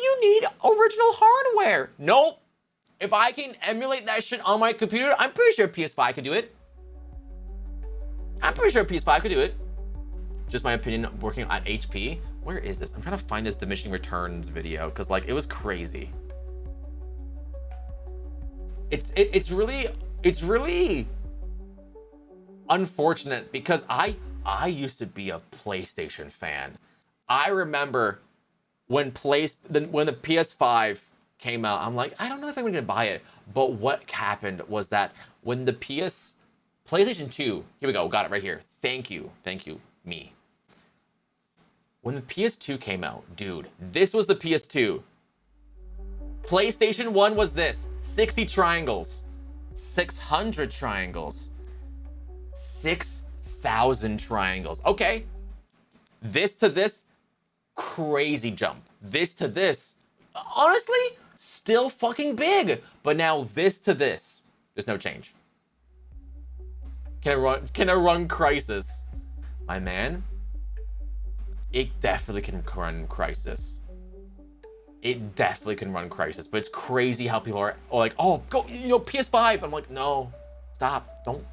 you need original hardware. Nope. If I can emulate that shit on my computer, I'm pretty sure PS5 could do it. Just my opinion, working at HP. Where is this? I'm trying to find this diminishing returns video because like it was crazy. It's really unfortunate because I used to be a PlayStation fan. I remember when the PS5 came out, I'm like, I don't know if I'm gonna buy it. But what happened was that when the PlayStation 2, here we go, got it right here. Thank you, me. When the PS2 came out, dude, this was the PS2. PlayStation 1 was this, 60 triangles, 600 triangles, 6,000 triangles. Okay, this to this, crazy jump. This to this, honestly, still fucking big. But now this to this, there's no change. Can I run Crisis? My man, it definitely can run Crisis. It definitely can run Crisis, but it's crazy how people are like, oh, go, PS5. I'm like, no, stop, don't.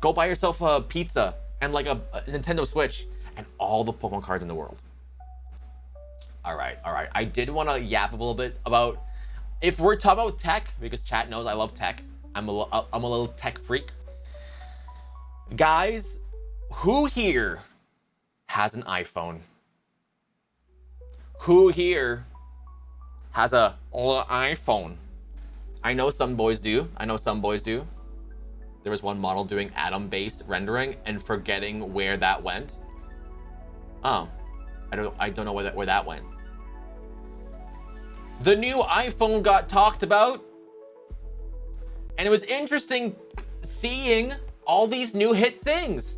Go buy yourself a pizza and like a Nintendo Switch and all the Pokemon cards in the world. All right. I did want to yap a little bit about, if we're talking about tech, because chat knows I love tech. I'm a little tech freak. Guys, who here has an iPhone? Who here has a iPhone? I know some boys do. There was one model doing atom-based rendering and forgetting where that went. Oh, I don't know where that went. The new iPhone got talked about, and it was interesting seeing all these new hit things.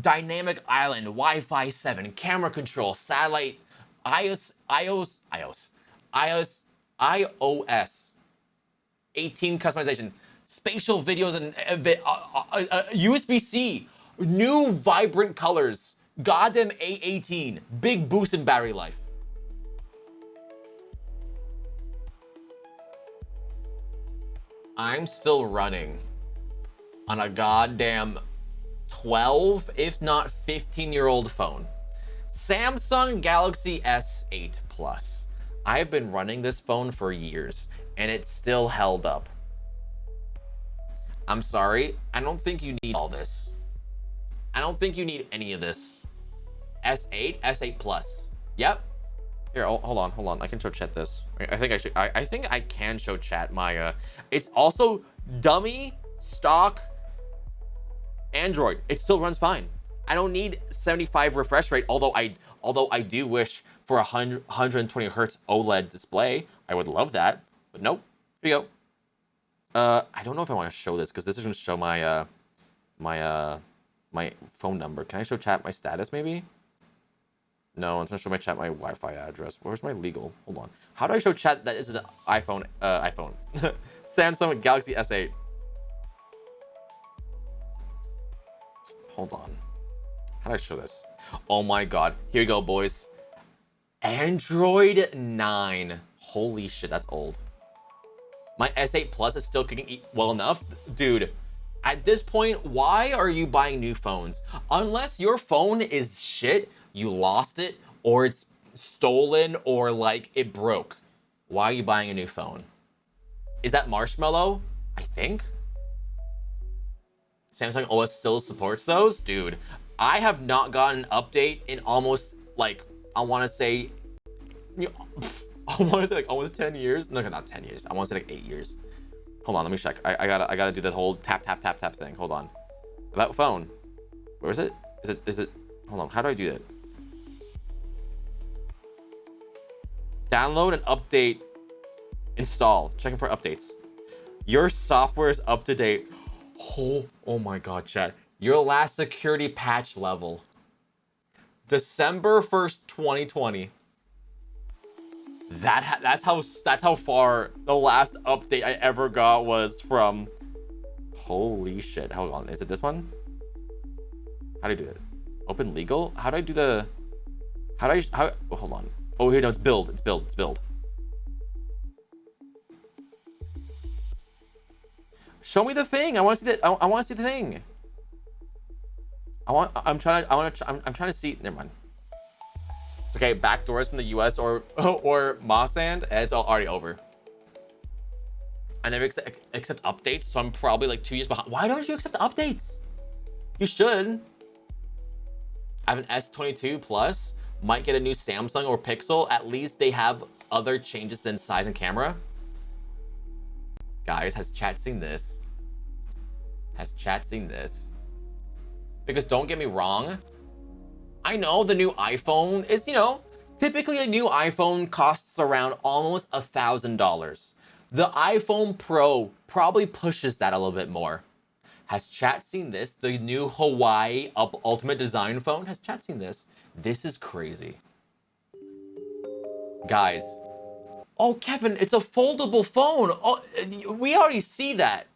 Dynamic Island, Wi-Fi 7, camera control, satellite, iOS 18 customization, spatial videos and USB-C, new vibrant colors, goddamn A18, big boost in battery life. I'm still running on a goddamn 12, if not 15-year-old phone. Samsung Galaxy S8 Plus. I've been running this phone for years, and it's still held up. I'm sorry, I don't think you need all this. I don't think you need any of this. S8 Plus. Yep. Here, hold on. I can show chat this. I think I can show chat my, it's also dummy stock Android. It still runs fine. I don't need 75 refresh rate, although I do wish for 120 hertz OLED display. I would love that, but nope. Here we go. I don't know if I want to show this because this is going to show my my phone number. Can I show chat my status maybe? No, it's going to show my chat my Wi-Fi address. Where's my legal? Hold on. How do I show chat that this is an iPhone? Samsung Galaxy S8. Hold on. How do I show this? Oh my god. Here you go, boys. Android 9. Holy shit, that's old. My S8 Plus is still kicking well enough. Dude, at this point, why are you buying new phones? Unless your phone is shit, you lost it, or it's stolen, or like it broke. Why are you buying a new phone? Is that Marshmallow? I think. Samsung OS still supports those? Dude, I have not gotten an update in almost, like, I want to say I want to say like almost 10 years. No, not 10 years. I want to say like 8 years. Hold on, let me check. I gotta do that whole tap thing. Hold on. About phone. Where is it? Is it? Hold on. How do I do that? Download and update. Install. Checking for updates. Your software is up to date. Oh my god, chat. Your last security patch level. December 1st, 2020. That's how far the last update I ever got was from. Holy shit. Hold on. Is it this one? How do I do it? Open legal? How do I do the... Oh, hold on. Oh, here, no, it's build. It's build. Show me the thing. I want to see the... I want to see the thing. I'm trying to see... Never mind. It's okay. Backdoors from the US or Mossand. It's already over. I never accept updates, so I'm probably like 2 years behind. Why don't you accept updates? You should. I have an S22 Plus. Might get a new Samsung or Pixel. At least they have other changes than size and camera. Guys, has chat seen this? Has chat seen this? Because don't get me wrong. I know the new iPhone is, you know, typically a new iPhone costs around almost $1,000. The iPhone Pro probably pushes that a little bit more. Has chat seen this? The new Hawaii Ultimate Design phone? Has chat seen this? This is crazy. Guys. Oh, Kevin, it's a foldable phone. Oh, we already see that.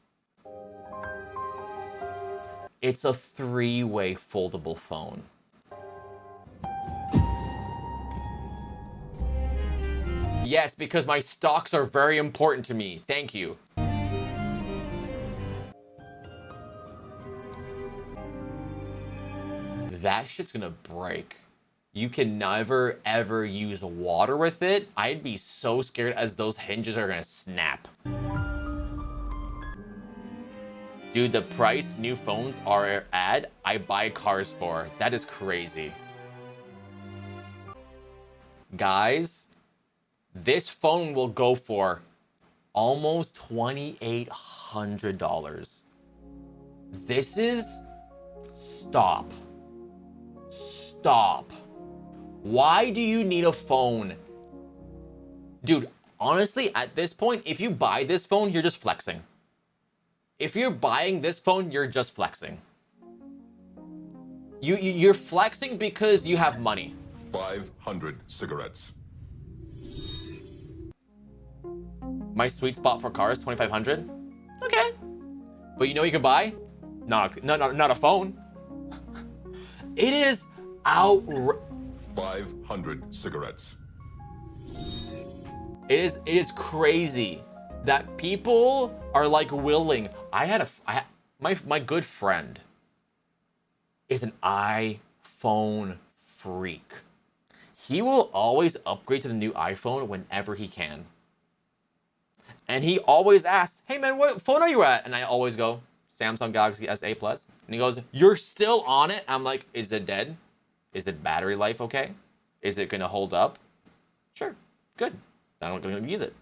It's a 3-way foldable phone. Yes, because my stocks are very important to me. Thank you. That shit's gonna break. You can never ever use water with it. I'd be so scared as those hinges are gonna snap. Dude, the price new phones are at, I buy cars for. That is crazy. Guys, this phone will go for almost $2,800. This is... Stop. Stop. Why do you need a phone? Dude, honestly, at this point, if you buy this phone, you're just flexing. If you're buying this phone, you're just flexing. You're flexing because you have money. 500 cigarettes. My sweet spot for cars, 2,500. Okay. But you know what you can buy? Not a phone. It is out. 500 cigarettes. It is crazy that people are like willing. My good friend is an iPhone freak. He will always upgrade to the new iPhone whenever he can. And he always asks, hey man, what phone are you at? And I always go, Samsung Galaxy S8 Plus. And he goes, you're still on it? I'm like, is it dead? Is the battery life okay? Is it gonna hold up? Sure, good. I'm not gonna use it.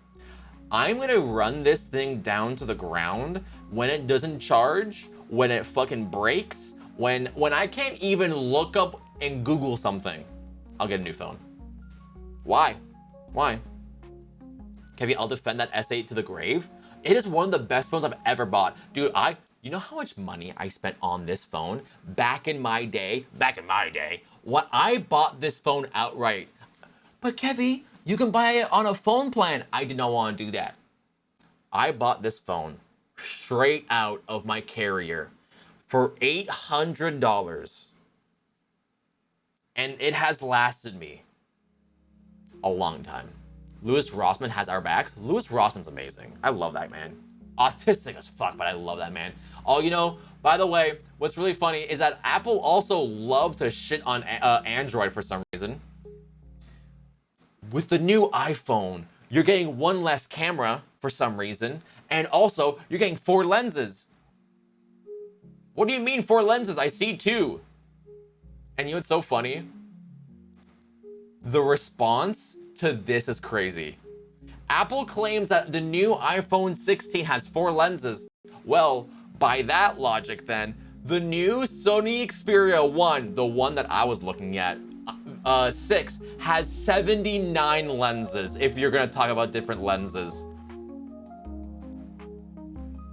I'm gonna run this thing down to the ground when it doesn't charge, when it fucking breaks, when I can't even look up and Google something. I'll get a new phone. Why? Why? Kevy, I'll defend that S8 to the grave. It is one of the best phones I've ever bought. Dude, you know how much money I spent on this phone back in my day, when I bought this phone outright. But Kevy, you can buy it on a phone plan. I did not want to do that. I bought this phone straight out of my carrier for $800. And it has lasted me a long time. Louis Rossman has our backs. Louis Rossman's amazing. I love that man. Autistic as fuck, but I love that man. Oh, you know, by the way, what's really funny is that Apple also love to shit on Android for some reason. With the new iPhone, you're getting one less camera for some reason, and also you're getting 4 lenses. What do you mean 4 lenses? I see 2. And you know what's so funny? The response to this is crazy. Apple claims that the new iPhone 16 has 4 lenses. Well, by that logic then, the new Sony Xperia 1, the one that I was looking at, 6, has 79 lenses, if you're gonna talk about different lenses.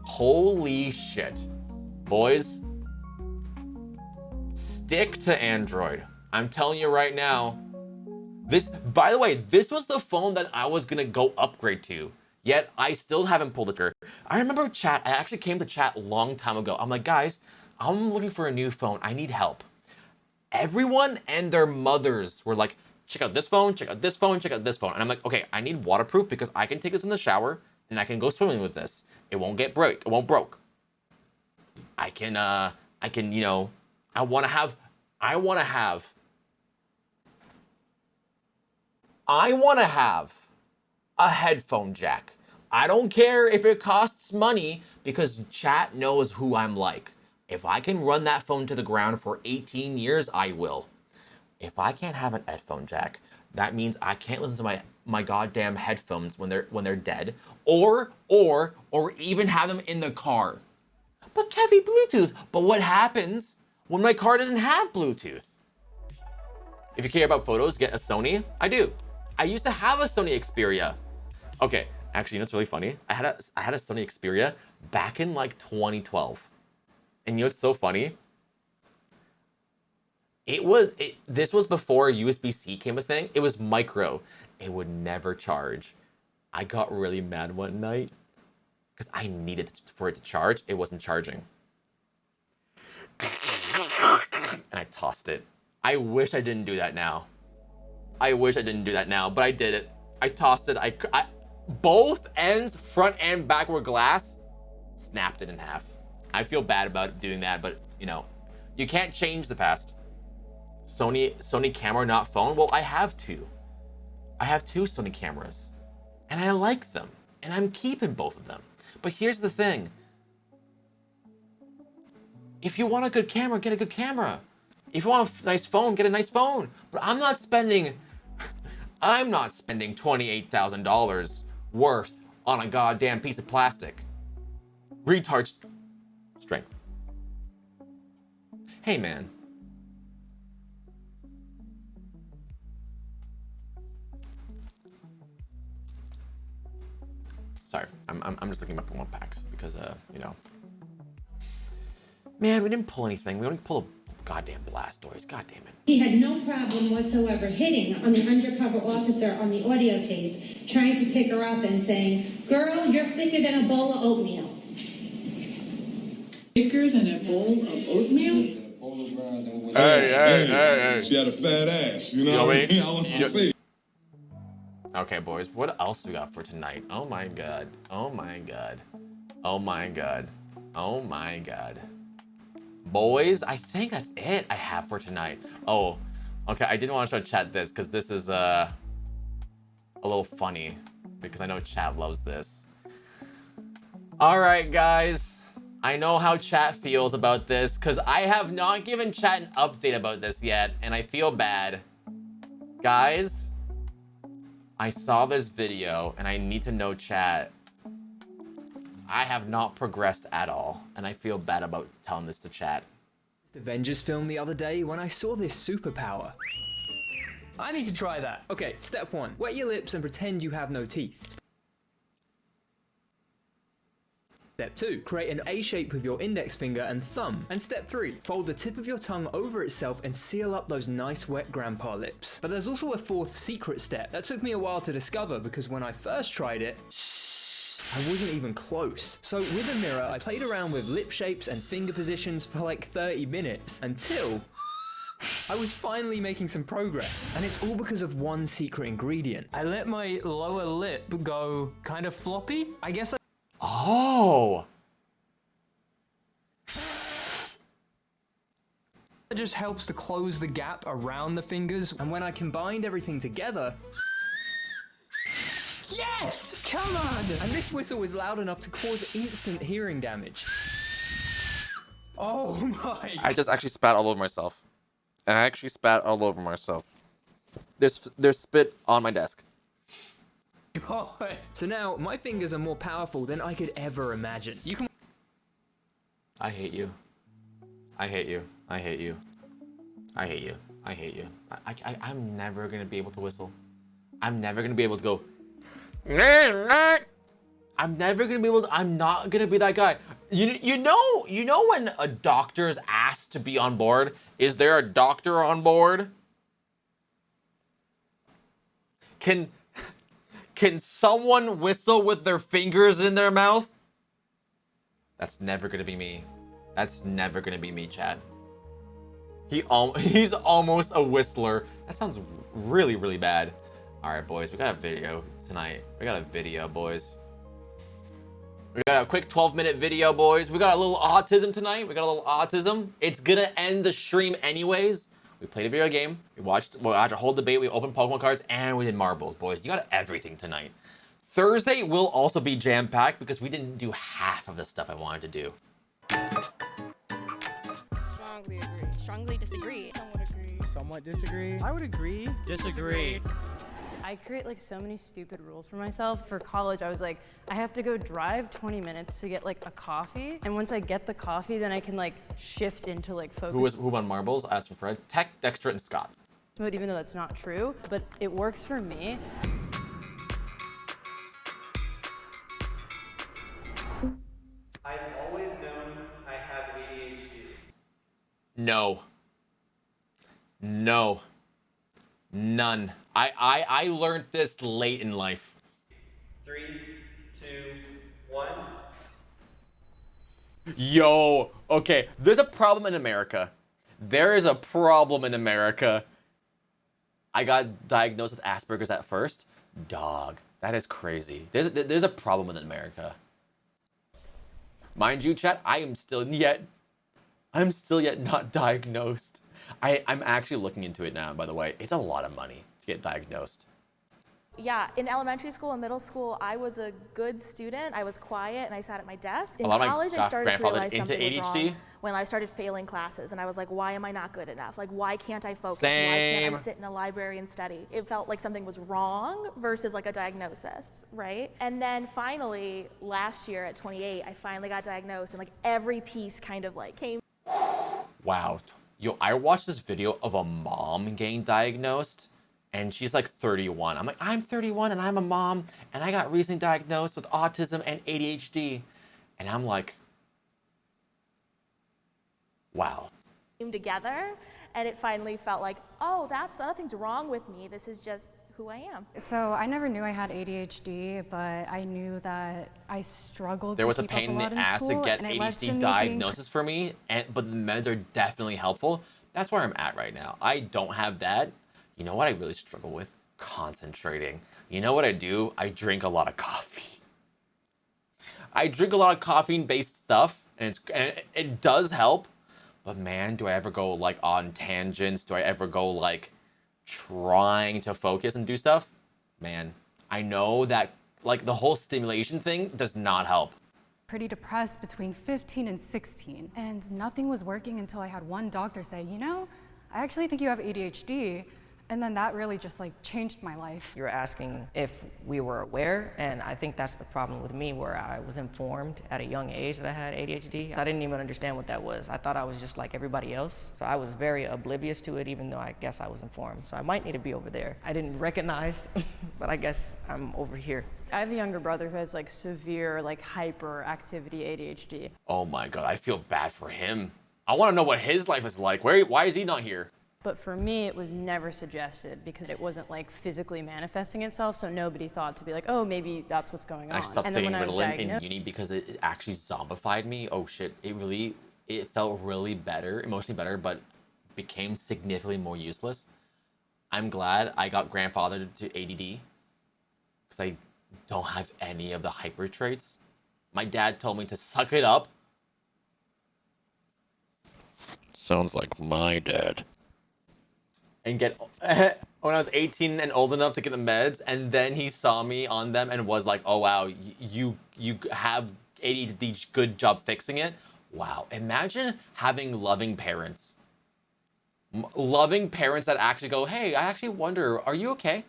Holy shit. Boys, stick to Android. I'm telling you right now. This, by the way, this was the phone that I was gonna go upgrade to, yet I still haven't pulled the trigger. I remember chat, I actually came to chat a long time ago. I'm like, guys, I'm looking for a new phone. I need help. Everyone and their mothers were like, check out this phone, check out this phone, check out this phone. And I'm like, okay, I need waterproof because I can take this in the shower and I can go swimming with this. It won't get broke. It won't broke. I can, you know, I want to have a headphone jack. I don't care if it costs money because chat knows who I'm like. If I can run that phone to the ground for 18 years, I will. If I can't have an headphone jack, that means I can't listen to my goddamn headphones when they're dead, or even have them in the car. But Kevy, Bluetooth. But what happens when my car doesn't have Bluetooth? If you care about photos, get a Sony. I do. I used to have a Sony Xperia. Okay, actually, you know what's really funny? I had a Sony Xperia back in like 2012. And you know what's so funny? This was before USB-C came a thing. It was micro. It would never charge. I got really mad one night because I needed for it to charge. It wasn't charging. And I tossed it. I wish I didn't do that now. I wish I didn't do that now, but I did it. I tossed it. I both ends, front and back were glass, snapped it in half. I feel bad about doing that, but you know, you can't change the past. Sony camera, not phone. Well, I have two. I have 2 Sony cameras and I like them and I'm keeping both of them. But here's the thing. If you want a good camera, get a good camera. If you want a nice phone, get a nice phone. But I'm not spending $28,000 worth on a goddamn piece of plastic. Retard strength. Hey, man. Sorry, I'm just looking up 1 packs because you know. Man, we didn't pull anything. We only pulled a goddamn blast doors. God damn it. He had no problem whatsoever hitting on the undercover officer on the audio tape, trying to pick her up and saying, "Girl, you're thicker than a bowl of oatmeal." Thicker than a bowl of oatmeal? Hey. She had a fat ass, you know what I mean? All I'm saying. Okay, boys, what else we got for tonight? Oh my god. Oh my god. Oh my god. Oh my god. Boys, I think that's it I have for tonight. Oh, okay, I didn't want to show chat this because this is a little funny because I know chat loves this. All right, guys. I know how chat feels about this because I have not given chat an update about this yet and I feel bad. Guys, I saw this video and I need to know chat. I have not progressed at all and I feel bad about telling this to chat. Avengers film the other day when I saw this superpower. I need to try that. Okay, step 1. Wet your lips and pretend you have no teeth. Step 2. Create an A shape with your index finger and thumb. And step 3. Fold the tip of your tongue over itself and seal up those nice wet grandpa lips. But there's also a 4th secret step that took me a while to discover because when I first tried it, I wasn't even close. So with a mirror, I played around with lip shapes and finger positions for like 30 minutes until I was finally making some progress. And it's all because of one secret ingredient. I let my lower lip go kind of floppy. I guess Oh. It just helps to close the gap around the fingers. And when I combined everything together, yes! Come on! And this whistle was loud enough to cause instant hearing damage. Oh my. I just actually spat all over myself. There's spit on my desk. God. So now my fingers are more powerful than I could ever imagine. You can. I hate you. I hate you. I hate you. I hate you. I hate you. I'm never gonna be able to whistle. I'm never gonna be able to go. I'm never gonna be able to. I'm not gonna be that guy. You know when a doctor is asked to be on board. Is there a doctor on board? Can someone whistle with their fingers in their mouth? That's never gonna be me. That's never gonna be me, Chad. He's almost a whistler. That sounds really, really bad. All right, boys, we got a video tonight. We got a video, boys. We got a quick 12-minute video, boys. We got a little autism tonight. We got a little autism. It's gonna end the stream anyways. We played a video game. We watched a whole debate. We opened Pokemon cards, and we did marbles, boys. You got everything tonight. Thursday will also be jam-packed because we didn't do half of the stuff I wanted to do. Strongly agree. Strongly disagree. Somewhat agree. Somewhat disagree. I would agree. Disagree. I create like so many stupid rules for myself. For college, I was like, I have to go drive 20 minutes to get like a coffee. And once I get the coffee, then I can like shift into like focus. Who won marbles? Ask for Fred. Tech, Dexter, and Scott. Mode, even though that's not true, but it works for me. I've always known I have ADHD. No. No. None. I learned this late in life. 3, 2, 1. Yo, okay, there's a problem in America. There is a problem in America. I got diagnosed with Asperger's at first. Dog, that is crazy. There's a problem in America. Mind you, chat, I'm still yet not diagnosed. I'm actually looking into it now, by the way. It's a lot of money to get diagnosed. Yeah, in elementary school and middle school, I was a good student. I was quiet and I sat at my desk. In college, I started to realize something was wrong when I started failing classes. And I was like, why am I not good enough? Like, why can't I focus? Why can't I sit in a library and study? It felt like something was wrong versus like a diagnosis, right? And then finally, last year at 28, I finally got diagnosed and like every piece kind of like came. Wow. Yo, I watched this video of a mom getting diagnosed, and she's like 31. I'm like, I'm 31 and I'm a mom, and I got recently diagnosed with autism and ADHD. And I'm like, wow. Came together, and it finally felt like, oh, nothing's wrong with me. This is just who I am. So I never knew I had ADHD, but I knew that I struggled There to was a keep pain in up the a lot ass to school, get and it led to ADHD me diagnosis for me, but the meds are definitely helpful. That's where I'm at right now. I don't have that. You know what I really struggle with? Concentrating. You know what I do? I drink a lot of coffee. I drink a lot of caffeine-based stuff, and it does help. But man, do I ever go like on tangents? Do I ever go like trying to focus and do stuff? Man, I know that like the whole stimulation thing does not help. pretty depressed between 15 and 16. And nothing was working until I had one doctor say, you know, I actually think you have ADHD. And then that really just like changed my life. You're asking if we were aware, and I think that's the problem with me, where I was informed at a young age that I had ADHD. I didn't even understand what that was. I thought I was just like everybody else. So I was very oblivious to it, even though I guess I was informed. So I might need to be over there. I didn't recognize, but I guess I'm over here. I have a younger brother who has like severe like hyperactivity ADHD. Oh my God, I feel bad for him. I want to know what his life is like. Why is he not here? But for me, it was never suggested because it wasn't like physically manifesting itself, so nobody thought to be like, oh, maybe that's what's going on. I stopped taking Ritalin in uni because it actually zombified me. Oh shit, it felt really better, emotionally better, but became significantly more useless. I'm glad I got grandfathered to ADD because I don't have any of the hyper traits. My dad told me to suck it up. Sounds like my dad. And get when I was 18 and old enough to get the meds, and then he saw me on them and was like, oh wow, you have ADD, good job fixing it. Wow, imagine having loving parents. Loving parents that actually go, hey, I actually wonder, are you okay?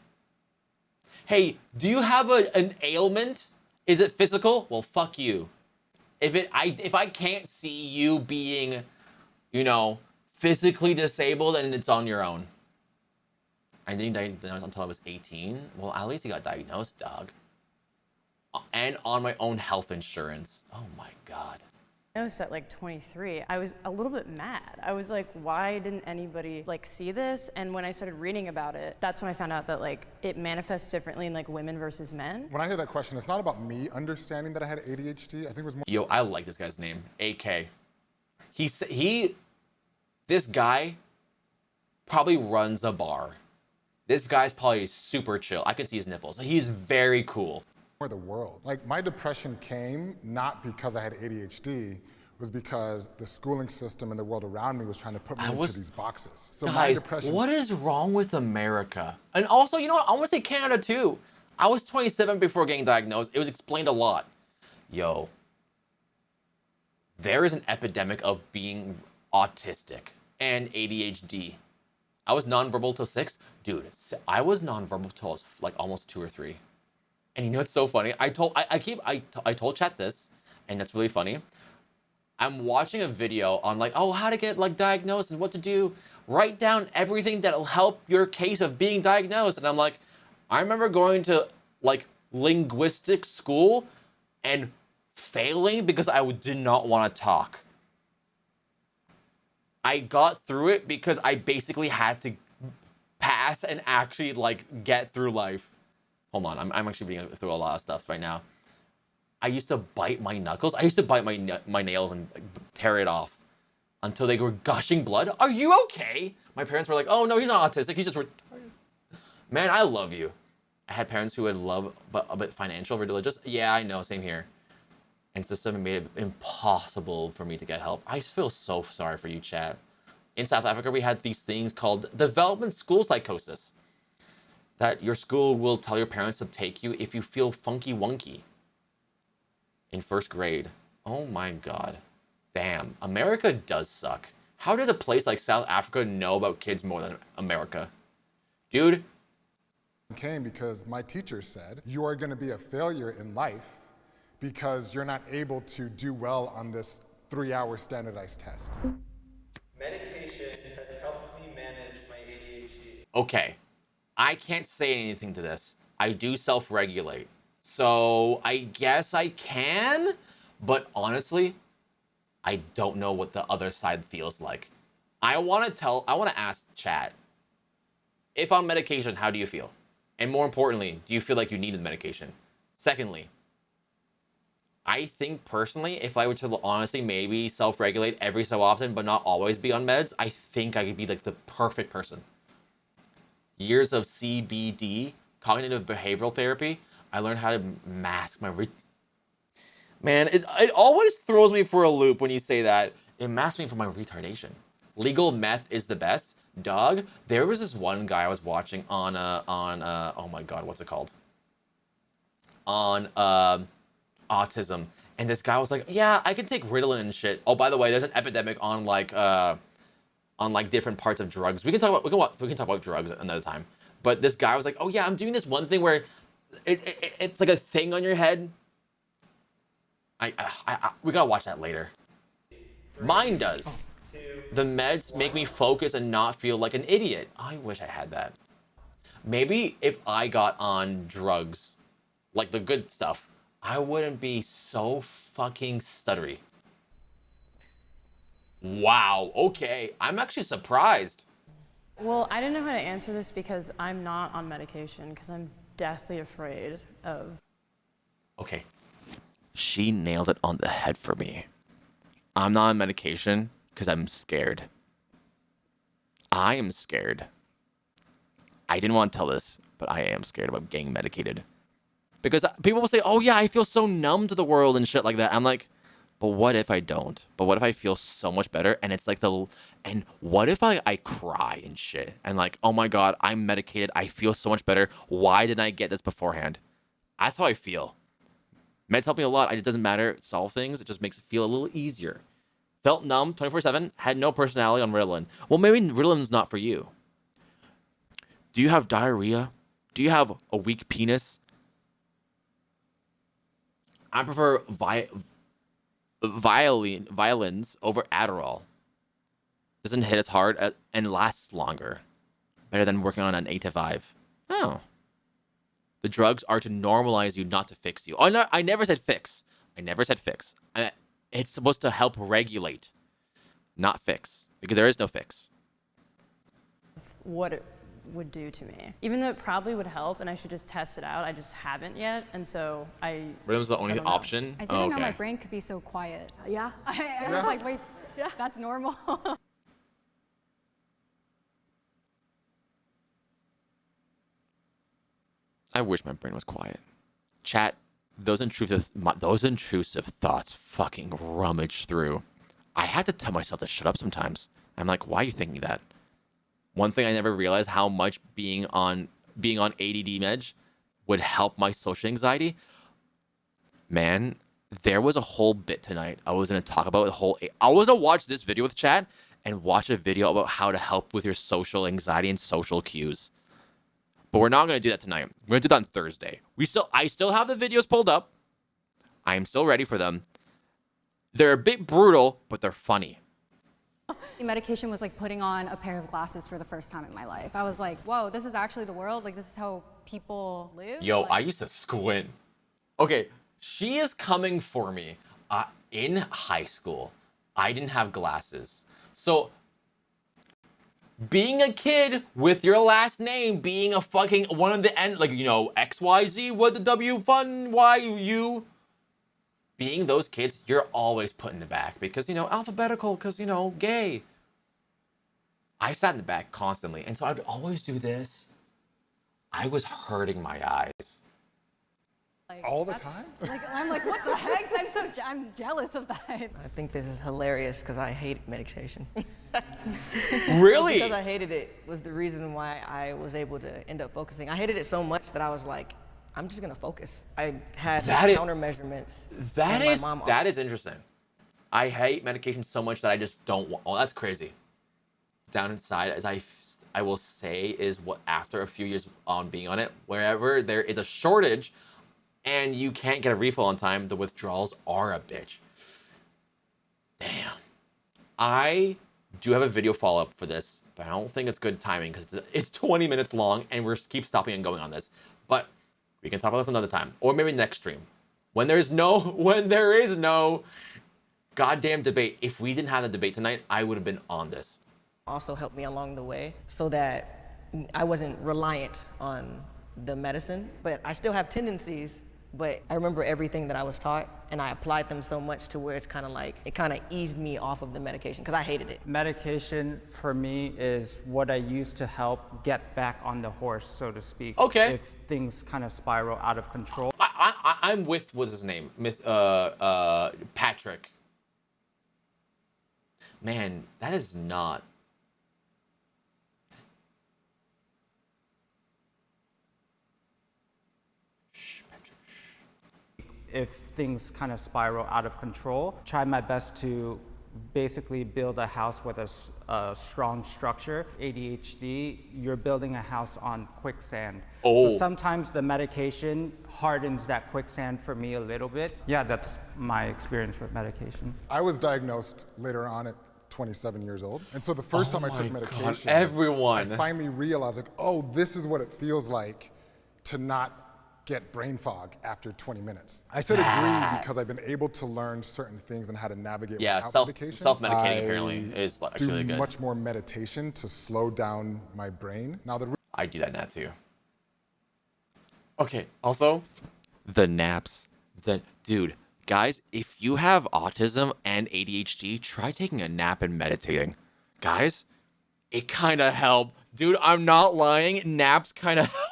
Hey, do you have an ailment? Is it physical? Well, fuck you. If I can't see you being, you know, physically disabled, then it's on your own. I didn't diagnose until I was 18. Well, at least you got diagnosed, dog. And on my own health insurance. Oh my God. At like 23, I was a little bit mad. I was like, why didn't anybody like see this? And when I started reading about it, that's when I found out that like it manifests differently in like women versus men. When I hear that question, it's not about me understanding that I had ADHD. I think it was more. Yo, I like this guy's name, AK. This guy probably runs a bar. This guy's probably super chill. I can see his nipples. He's very cool. The world. Like my depression came not because I had ADHD, was because the schooling system and the world around me was trying to put me into these boxes. So guys, my depression. What is wrong with America? And also, you know what? I want to say Canada too. I was 27 before getting diagnosed. It was explained a lot. Yo, there is an epidemic of being autistic and ADHD. I was nonverbal till 6. Dude, I was nonverbal till I was like almost 2 or 3. And you know what's so funny? I told chat this, and that's really funny. I'm watching a video on like, oh, how to get like diagnosed and what to do. Write down everything that'll help your case of being diagnosed. And I'm like, I remember going to like linguistic school and failing because I did not want to talk. I got through it because I basically had to pass and actually like get through life. Hold on, I'm actually being through a lot of stuff right now. I used to bite my knuckles. I used to bite my nails and tear it off until they were gushing blood. Are you okay? My parents were like, oh no, he's not autistic. He's just retarded. Man, I love you. I had parents who would love, but a bit financial, religious. Yeah, I know, same here. And system made it impossible for me to get help. I feel so sorry for you, chat. In South Africa, we had these things called development school psychosis. That your school will tell your parents to take you if you feel funky wonky. In 1st grade. Oh my God. Damn, America does suck. How does a place like South Africa know about kids more than America? Dude. Came because my teacher said, you are gonna be a failure in life because you're not able to do well on this 3-hour standardized test. Medication has helped me manage my ADHD. Okay. I can't say anything to this. I do self-regulate. So I guess I can, but honestly, I don't know what the other side feels like. I want to ask chat, if on medication, how do you feel? And more importantly, do you feel like you need the medication? Secondly, I think personally, if I were to honestly maybe self-regulate every so often, but not always be on meds, I think I could be like the perfect person. Years of CBD, cognitive behavioral therapy, I learned how to mask my Man, it always throws me for a loop when you say that. It masks me for my retardation. Legal meth is the best. Dog, there was this one guy I was watching on oh my God, what's it called? On autism. And this guy was like, yeah, I can take Ritalin and shit. Oh, by the way, there's an epidemic on like different parts of drugs. We can talk about drugs another time. But this guy was like, oh yeah, I'm doing this one thing where it's like a thing on your head. We gotta watch that later. Mine does. The meds make me focus and not feel like an idiot. I wish I had that. Maybe if I got on drugs, like the good stuff, I wouldn't be so fucking stuttery. Wow, okay. I'm actually surprised. Well, I didn't know how to answer this because I'm not on medication because I'm deathly afraid of... Okay. She nailed it on the head for me. I'm not on medication because I'm scared. I am scared. I didn't want to tell this, but I am scared about getting medicated. Because people will say, oh yeah, I feel so numb to the world and shit like that. I'm like, but what if I don't? But what if I feel so much better? And it's like and what if I cry and shit? And like, oh my God, I'm medicated. I feel so much better. Why didn't I get this beforehand? That's how I feel. Meds help me a lot. It doesn't matter. Solve things. It just makes it feel a little easier. Felt numb 24/7. Had no personality on Ritalin. Well, maybe Ritalin's not for you. Do you have diarrhea? Do you have a weak penis? I prefer violins over Adderall. Doesn't hit as hard and lasts longer. Better than working on an 8 to 5. Oh. The drugs are to normalize you, not to fix you. Oh, no, I never said fix. I never said fix. It's supposed to help regulate, not fix, because there is no fix. What it would do to me. Even though it probably would help and I should just test it out, I just haven't yet, and so Rhythm's the only option? I didn't know my brain could be so quiet. Yeah. I was like, wait, that's normal. I wish my brain was quiet. Chat, those intrusive thoughts fucking rummage through. I have to tell myself to shut up sometimes. I'm like, why are you thinking that? One thing I never realized, how much being on ADD meds would help my social anxiety. Man, there was a whole bit tonight. I was gonna talk about I was gonna watch this video with chat and watch a video about how to help with your social anxiety and social cues. But we're not going to do that tonight. We're going to do that on Thursday. I still have the videos pulled up. I am still ready for them. They're a bit brutal, but they're funny. Medication was like putting on a pair of glasses for the first time in my life. I was like, whoa, this is actually the world? Like, this is how people live? Yo, I used to squint. Okay, she is coming for me. In high school, I didn't have glasses. So being a kid with your last name being a fucking one of the end, like, you know, XYZ, what the W, fun, Y, U. Being those kids, you're always put in the back because, you know, alphabetical, because, you know, gay. I sat in the back constantly, and so I'd always do this. I was hurting my eyes. Like, all the time? Like, I'm like, what the heck? I'm jealous of that. I think this is hilarious because I hate medication. Really? Because I hated it was the reason why I was able to end up focusing. I hated it so much that I was like, I'm just gonna focus. I had countermeasurements. That is interesting. I hate medication so much that I just don't want. Oh, that's crazy. Down inside, as I will say, is what after a few years on being on it, wherever there is a shortage and you can't get a refill on time, the withdrawals are a bitch. Damn. I do have a video follow-up for this, but I don't think it's good timing because it's 20 minutes long and we're keep stopping and going on this. But we can talk about this another time, or maybe next stream. When there is no goddamn debate. If we didn't have the debate tonight, I would have been on this. Also helped me along the way so that I wasn't reliant on the medicine, but I still have tendencies, but I remember everything that I was taught and I applied them so much to where it's kind of like, it kind of eased me off of the medication because I hated it. Medication for me is what I use to help get back on the horse, so to speak. Okay. If things kind of spiral out of control. I'm with, what's his name? Patrick. Man, that is not. If things kind of spiral out of control, try my best to basically build a house with a strong structure. ADHD, you're building a house on quicksand. Oh. So sometimes the medication hardens that quicksand for me a little bit. Yeah, that's my experience with medication. I was diagnosed later on at 27 years old. And so the first time I took medication, everyone. I finally realized, like, oh, this is what it feels like to not get brain fog after 20 minutes. I said agree because I've been able to learn certain things and how to navigate without medication. Self-medicating apparently is actually do really good. much more meditation to slow down my brain. Now I do that now too. Okay, also, the naps. Dude, guys, if you have autism and ADHD, try taking a nap and meditating. Guys, it kind of help. Dude, I'm not lying. Naps kind of help.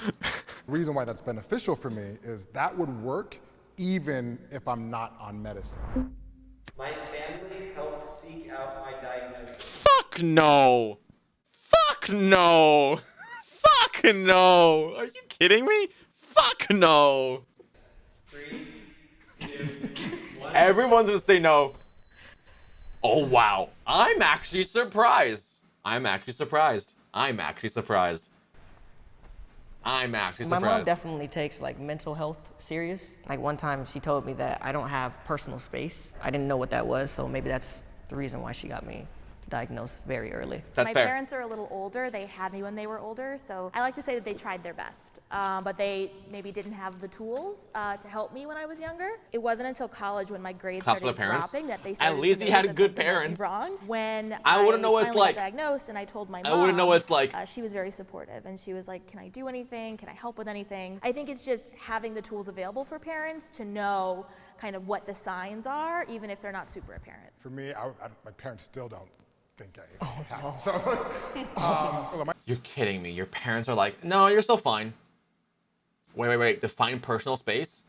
The reason why that's beneficial for me is that would work even if I'm not on medicine. My family helped seek out my diagnosis. Fuck no. Fuck no. Fuck no. Are you kidding me? Fuck no. 3, 2, 1. Everyone's gonna say no. Oh, wow. I'm actually surprised. I'm actually My surprised. mom definitely takes like mental health serious. Like one time she told me that I don't have personal space. I didn't know what that was, so maybe that's the reason why she got me diagnosed very early. My parents are a little older. They had me when they were older, so I like to say that they tried their best, but they maybe didn't have the tools to help me when I was younger. It wasn't until college when my grades started dropping that they started At least to he notice had that good something might be parents. wrong. When I wouldn't know what it's finally like. got diagnosed and I told my mom, I wouldn't know what it's like. She was very supportive and she was like, "Can I do anything? Can I help with anything?" I think it's just having the tools available for parents to know kind of what the signs are, even if they're not super apparent. For me, my parents still don't think I have it. So I was like, You're kidding me. Your parents are like, no, you're still fine. Wait. Define personal space?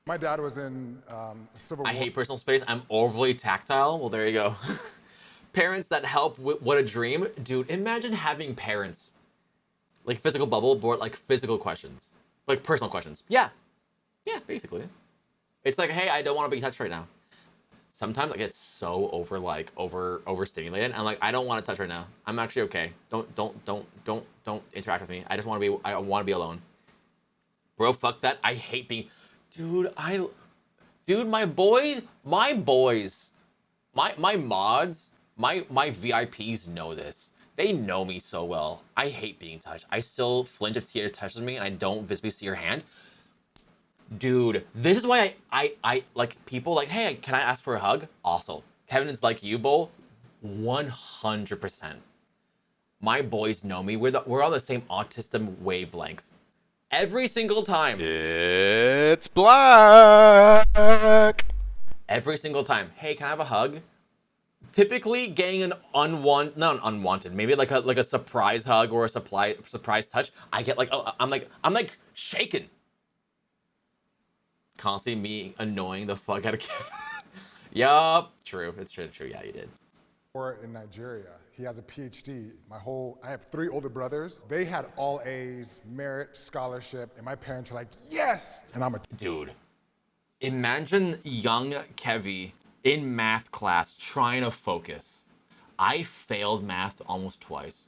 my dad was in Civil War. I hate personal space. I'm overly tactile. Well, there you go. Parents that help with what a dream. Dude, imagine having parents. Like physical bubble, but like physical questions. Like personal questions. Yeah, basically. It's like, hey, I don't want to be touched right now. Sometimes I get so overstimulated. I'm like, I don't want to touch right now. I'm actually okay. Don't interact with me. I want to be alone. Bro, fuck that. I hate being, dude, my boys, my mods, my VIPs know this. They know me so well. I hate being touched. I still flinch if Tia touches me and I don't visibly see her hand. Dude, this is why I like people like, hey, can I ask for a hug? Also, Kevin is like you, Bull, 100%. My boys know me. We're on the same autism wavelength. Every single time. It's black. Every single time. Hey, can I have a hug? Typically getting an not unwanted, maybe like a surprise hug or a surprise touch. I get like, oh, I'm like shaken. Constantly me annoying the fuck out of Kevin. Yup, true. It's true. Yeah, you did. Or in Nigeria, he has a PhD. I have 3 older brothers. They had all A's, merit, scholarship, and my parents were like, yes! And I'm a dude. Imagine young Kevy in math class trying to focus. I failed math almost twice.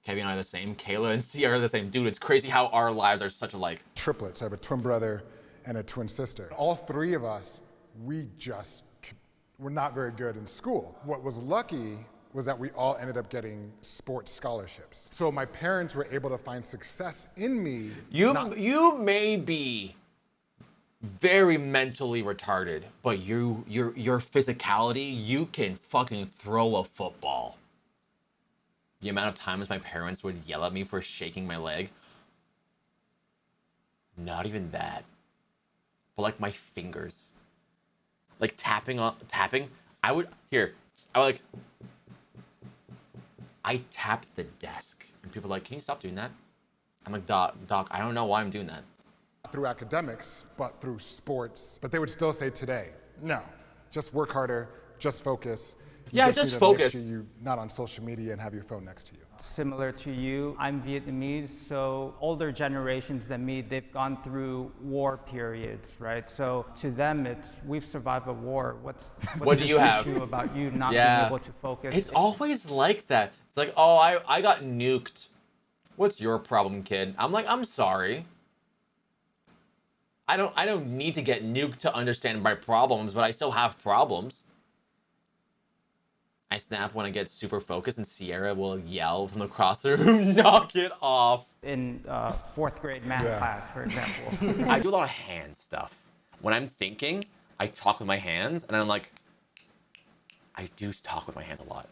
Kevy and I are the same. Kayla and Sierra are the same. Dude, it's crazy how our lives are such alike. Triplets. I have a twin brother and a twin sister. All 3 of us, we're not very good in school. What was lucky was that we all ended up getting sports scholarships. So my parents were able to find success in me. You may be very mentally retarded, but your physicality, you can fucking throw a football. The amount of times my parents would yell at me for shaking my leg. Not even that. But like my fingers. Like tapping. I tap the desk. And people are like, can you stop doing that? I'm like, Doc, I don't know why I'm doing that. Through academics, but through sports. But they would still say today, no, just work harder, just focus. Just focus. Make sure you're not on social media and have your phone next to you. Similar to you, I'm Vietnamese, so older generations than me, they've gone through war periods, right? So to them, we've survived a war. What do you have? Issue about you not being able to focus? It's always like that. It's like, oh, I got nuked. What's your problem, kid? I'm like, I'm sorry. I don't need to get nuked to understand my problems, but I still have problems. I snap when I get super focused, and Sierra will yell from across the room, knock it off. In 4th grade math class, for example. I do a lot of hand stuff. When I'm thinking, I talk with my hands, and I'm like, I do talk with my hands a lot.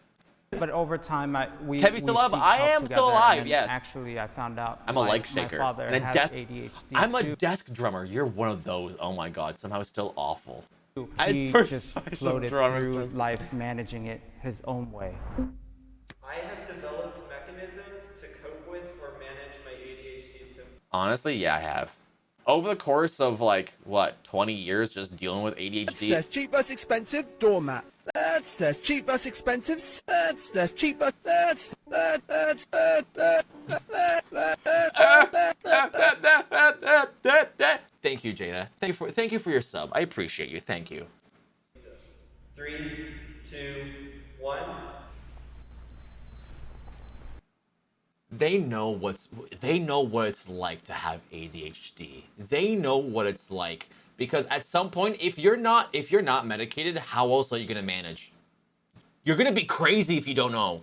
But over time, Kevvy's still alive. I am still alive, yes. Actually, I found out I'm a leg shaker. My father and has ADHD I'm too. a desk drummer. You're one of those. Oh my God, somehow it's still awful. He just floated through life managing it his own way. I have developed mechanisms to cope with or manage my ADHD symptoms. Honestly, yeah, I have. Over the course of 20 years just dealing with ADHD. That's cheap versus expensive doormat. That's cheap versus expensive. That's cheap versus Thank you, Jada. Thank you for your sub. I appreciate you. Thank you. 3, 2, 1. They know what it's like to have ADHD. They know what it's like because at some point, if you're not medicated, how else are you gonna manage? You're gonna be crazy if you don't know.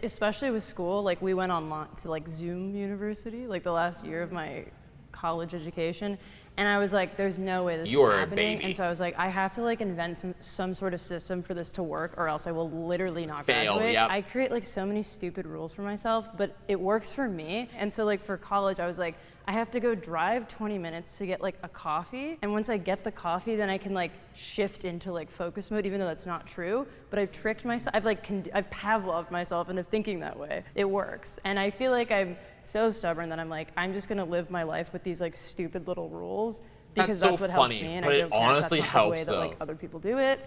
Especially with school, like we went online to like Zoom University, like the last year of my college education, and I was like, there's no way this is happening. A baby. And so I was like, I have to like invent some sort of system for this to work, or else I will literally not Fail, graduate. yep. I create like so many stupid rules for myself, but it works for me. And so like for college, I was like, I have to go drive 20 minutes to get like a coffee. And once I get the coffee, then I can like shift into like focus mode, even though that's not true. But I've tricked myself, I've Pavloved myself into thinking that way. It works. And I feel like I'm so stubborn that I'm like, I'm just gonna live my life with these like stupid little rules because that's what helps me. And I don't care if that's not the way that like other people do it.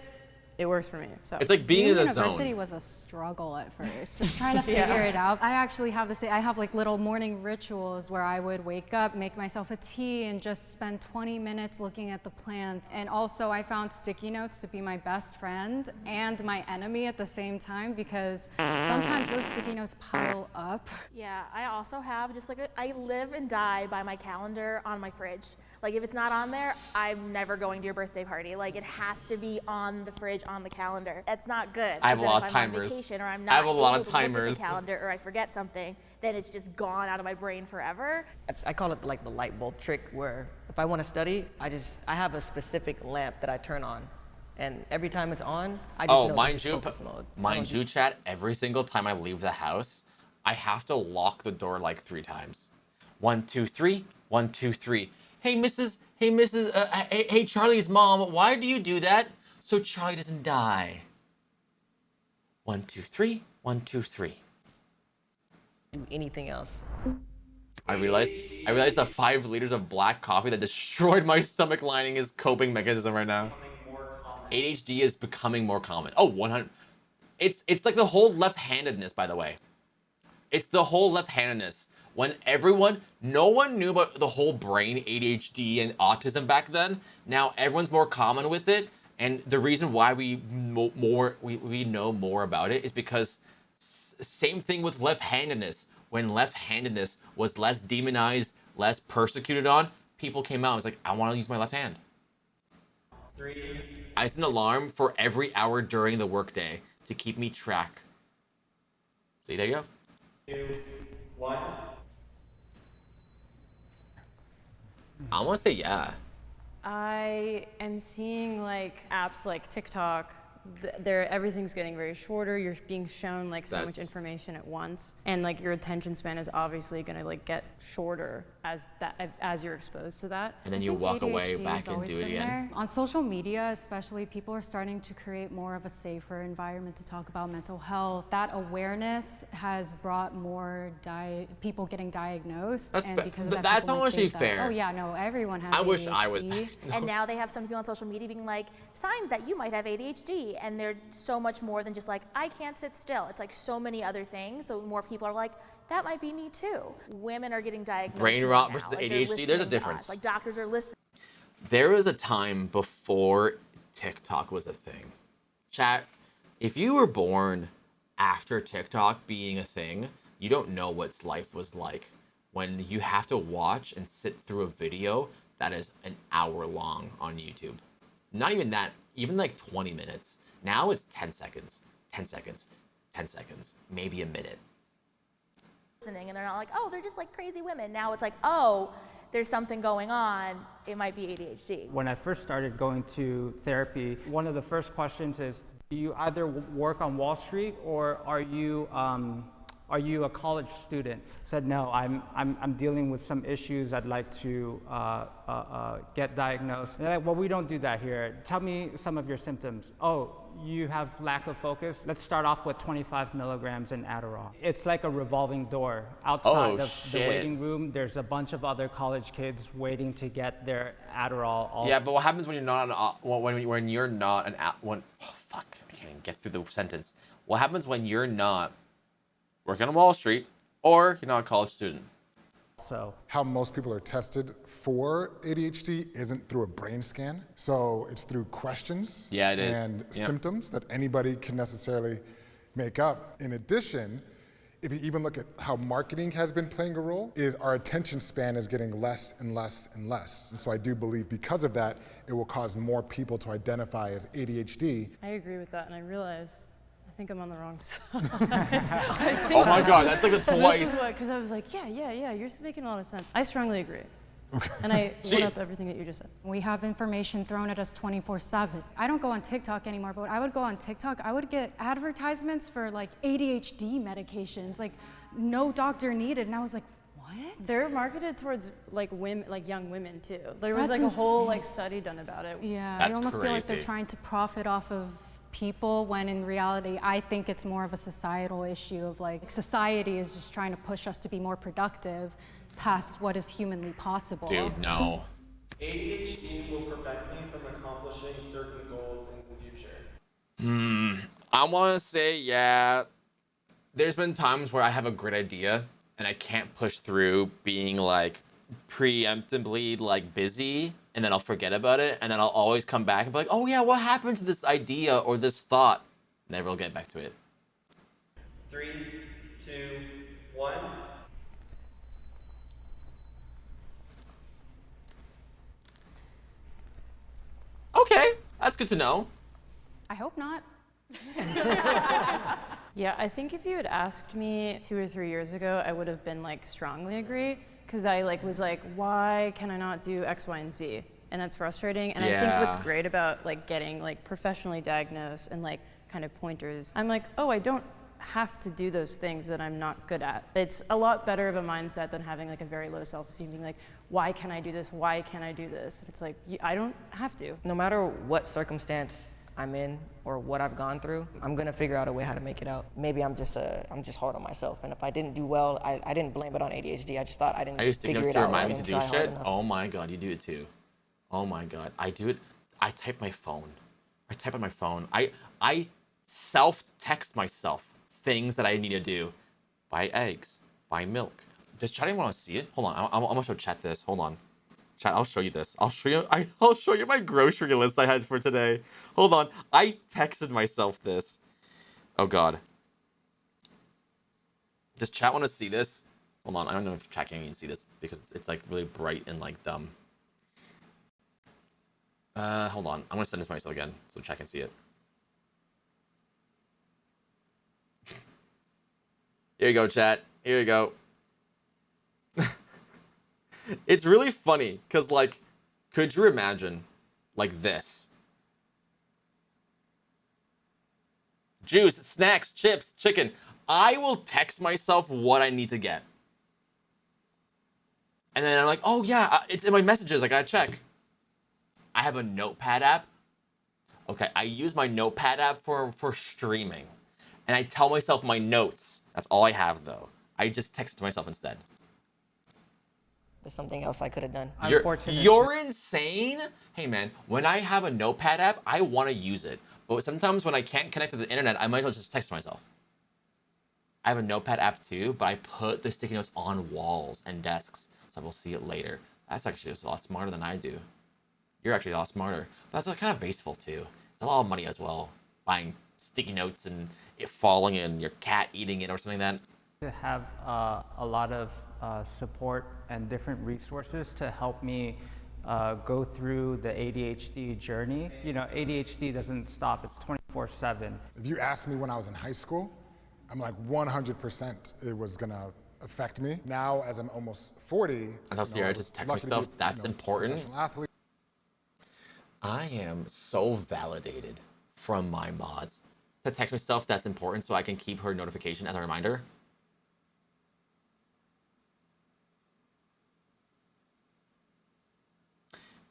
It works for me. So it's like being in the zone. University was a struggle at first, just trying to figure it out. I actually have I have like little morning rituals where I would wake up, make myself a tea, and just spend 20 minutes looking at the plants. And also I found sticky notes to be my best friend and my enemy at the same time because sometimes those sticky notes pile up. Yeah, I also have just like, I live and die by my calendar on my fridge. Like if it's not on there, I'm never going to your birthday party. Like it has to be on the fridge, on the calendar. That's not good. I have a lot of if I'm timers. on vacation or I'm not I have a lot able of to look at timers. the calendar or I forget something, then it's just gone out of my brain forever. I call it like the light bulb trick, where if I want to study, I have a specific lamp that I turn on. And every time it's on, I just know this is focus mode. Mind you, chat, every single time I leave the house, I have to lock the door like 3 times. 1, 2, 3, 1, 2, 3. Hey, hey, Charlie's mom, why do you do that? So Charlie doesn't die. 1, 2, 3, 1, 2, 3. Do anything else. I realized the 5 liters of black coffee that destroyed my stomach lining is coping mechanism right now. ADHD is becoming more common. Oh, 100. It's like the whole left-handedness, by the way. It's the whole left-handedness. When no one knew about the whole brain ADHD and autism back then. Now everyone's more common with it, and the reason why we know more about it is because same thing with left-handedness. When left-handedness was less demonized, less persecuted on, people came out and was like, I want to use my left hand. 3. I set an alarm for every hour during the workday to keep me track. See, there you go. 2, 1. I want to say yeah. I am seeing like apps like TikTok. Everything's getting very shorter. You're being shown like so much information at once, and like your attention span is obviously going to like get shorter as you're exposed to that. And then you walk away back and do it again. On social media, especially, people are starting to create more of a safer environment to talk about mental health. That awareness has brought more people getting diagnosed. That's and because of that, that's people not actually think fair. Oh yeah, no, everyone has I ADHD. wish I was diagnosed. And now they have some people on social media being like, signs that you might have ADHD. And they're so much more than just like, I can't sit still. It's like so many other things. So more people are like, that might be me too. Women are getting diagnosed. Brain rot versus like ADHD, there's a difference. Like doctors are listening. There was a time before TikTok was a thing. Chat, if you were born after TikTok being a thing, you don't know what life was like when you have to watch and sit through a video that is an hour long on YouTube. Not even that, even like 20 minutes. Now it's 10 seconds, 10 seconds, 10 seconds, maybe a minute. Listening, and they're not like, oh, they're just like crazy women. Now it's like, oh, there's something going on. It might be ADHD. When I first started going to therapy, one of the first questions is, do you either work on Wall Street or are you a college student? I said, no, I'm dealing with some issues. I'd like to get diagnosed. And they're like, well, we don't do that here. Tell me some of your symptoms. Oh, you have lack of focus? Let's start off with 25 milligrams in Adderall. It's like a revolving door. Outside of the waiting room, there's a bunch of other college kids waiting to get their Adderall. Yeah, but what happens when you're not I can't even get through the sentence. What happens when you're not working on Wall Street or you're not a college student? So how most people are tested for ADHD isn't through a brain scan. So it's through questions Yeah, it is. and Yep. symptoms that anybody can necessarily make up. In addition, if you even look at how marketing has been playing a role, is our attention span is getting less and less and less. So I do believe because of that, it will cause more people to identify as ADHD. I agree with that, and I realized I think I'm on the wrong side. Oh my God, that's like the twice. This is what, because I was like, yeah, you're making a lot of sense. I strongly agree. And I one up everything that you just said. We have information thrown at us 24/7. I don't go on TikTok anymore, but when I would go on TikTok, I would get advertisements for like ADHD medications, like no doctor needed, and I was like, what? They're marketed towards like women, like young women too. There was That's like a whole insane. like study done about it. Yeah, That's I almost feel like they're crazy. trying to profit off of people when in reality I think it's more of a societal issue of like society is just trying to push us to be more productive past what is humanly possible. Dude, no. ADHD will prevent me from accomplishing certain goals in the future. I want to say, yeah, there's been times where I have a great idea and I can't push through being like preemptively like busy, and then I'll forget about it, and then I'll always come back and be like, oh yeah, what happened to this idea or this thought? Never will get back to it. 3, 2, 1. Okay, that's good to know. I hope not. Yeah, I think if you had asked me 2 or 3 years ago, I would have been like strongly agree, because I like was like, why can I not do X, Y, and Z? And that's frustrating. And I think what's Yeah. great about like getting like professionally diagnosed and like kind of pointers, I'm like, oh, I don't have to do those things that I'm not good at. It's a lot better of a mindset than having like a very low self-esteem, being like, why can I do this? Why can't I do this? It's like, I don't have to. No matter what circumstance I'm in or what I've gone through, I'm gonna figure out a way how to make it out. Maybe I'm just hard on myself, and if I didn't do well, I didn't blame it on ADHD. I just thought I didn't I used to figure get it to out. remind I me to didn't do try hard shit. enough. Oh my God, you do it too. Oh my God, I do it. I type my phone. I type on my phone. I self-text myself things that I need to do. Buy eggs, buy milk. Does chat anyone want to see it? Hold on, I'm gonna show chat this. Hold on. Chat, I'll show you this. I'll show you my grocery list I had for today. Hold on. I texted myself this. Oh God. Does chat want to see this? Hold on. I don't know if chat can even see this because it's like really bright and like dumb. Hold on. I'm gonna send this to myself again so chat can see it. Here you go, chat. Here you go. It's really funny because, like, could you imagine, like, this? Juice, snacks, chips, chicken. I will text myself what I need to get. And then I'm like, oh, yeah, it's in my messages. I gotta check. I have a notepad app. Okay, I use my notepad app for streaming. And I tell myself my notes. That's all I have, though. I just text to myself instead. There's something else I could have done. You're insane? Hey, man, when I have a notepad app, I want to use it. But sometimes when I can't connect to the internet, I might as well just text myself. I have a notepad app, too, but I put the sticky notes on walls and desks, so we'll see it later. That's actually just a lot smarter than I do. You're actually a lot smarter. But that's kind of wasteful, too. It's a lot of money as well, buying sticky notes and it falling and your cat eating it or something like that. To have a lot of support and different resources to help me go through the ADHD journey. You know, ADHD doesn't stop, it's 24/7. If you asked me when I was in high school, I'm like 100% it was gonna affect me. Now, as I'm almost 40, I just text myself, that's important. Professional athlete. I am so validated from my mods to text myself that's important so I can keep her notification as a reminder.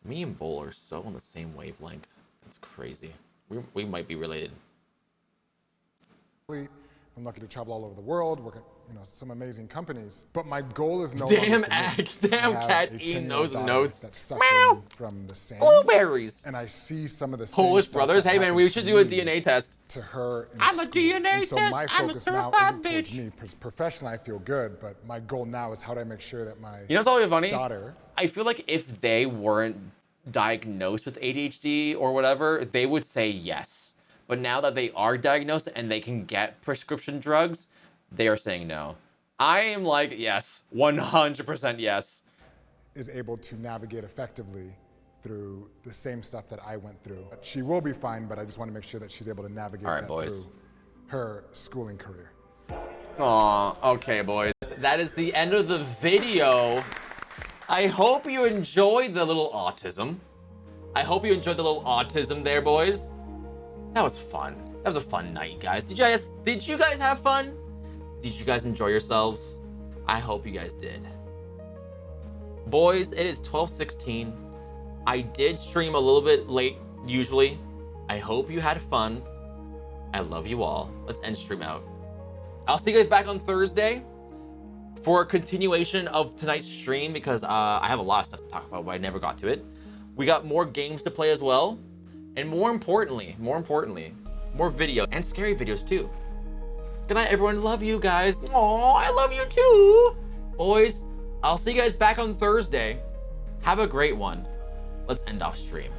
Me and Bull are so on the same wavelength. That's crazy. We might be related. I'm lucky to travel all over the world, work at some amazing companies. But my goal is no damn longer for me damn to have cat's a eating 10-year-old those daughter notes. that's suffering from the same Blueberries. And I see some of the same Polish stuff brothers. that Hey man, happened we to should do a me DNA test. To her in I'm a school. DNA and so test. my I'm a focus now certified isn't towards bitch. me. Professionally, I feel good, but my goal now is how do I make sure that my what's always funny? daughter. I feel like if they weren't diagnosed with ADHD or whatever, they would say yes. But now that they are diagnosed and they can get prescription drugs, they are saying no. I am like, yes, 100% yes. Is able to navigate effectively through the same stuff that I went through. She will be fine, but I just want to make sure that she's able to navigate that through her schooling career. Aw, okay, boys. That is the end of the video. I hope you enjoyed the little autism. I hope you enjoyed the little autism there, boys. That was fun. That was a fun night, guys. Did you guys have fun? Did you guys enjoy yourselves? I hope you guys did. Boys, it is 12:16. I did stream a little bit late, usually. I hope you had fun. I love you all. Let's end stream out. I'll see you guys back on Thursday for a continuation of tonight's stream because I have a lot of stuff to talk about, but I never got to it. We got more games to play as well. And more importantly, more videos and scary videos too. Good night, everyone. Love you guys. Aw, I love you too. Boys, I'll see you guys back on Thursday. Have a great one. Let's end off stream.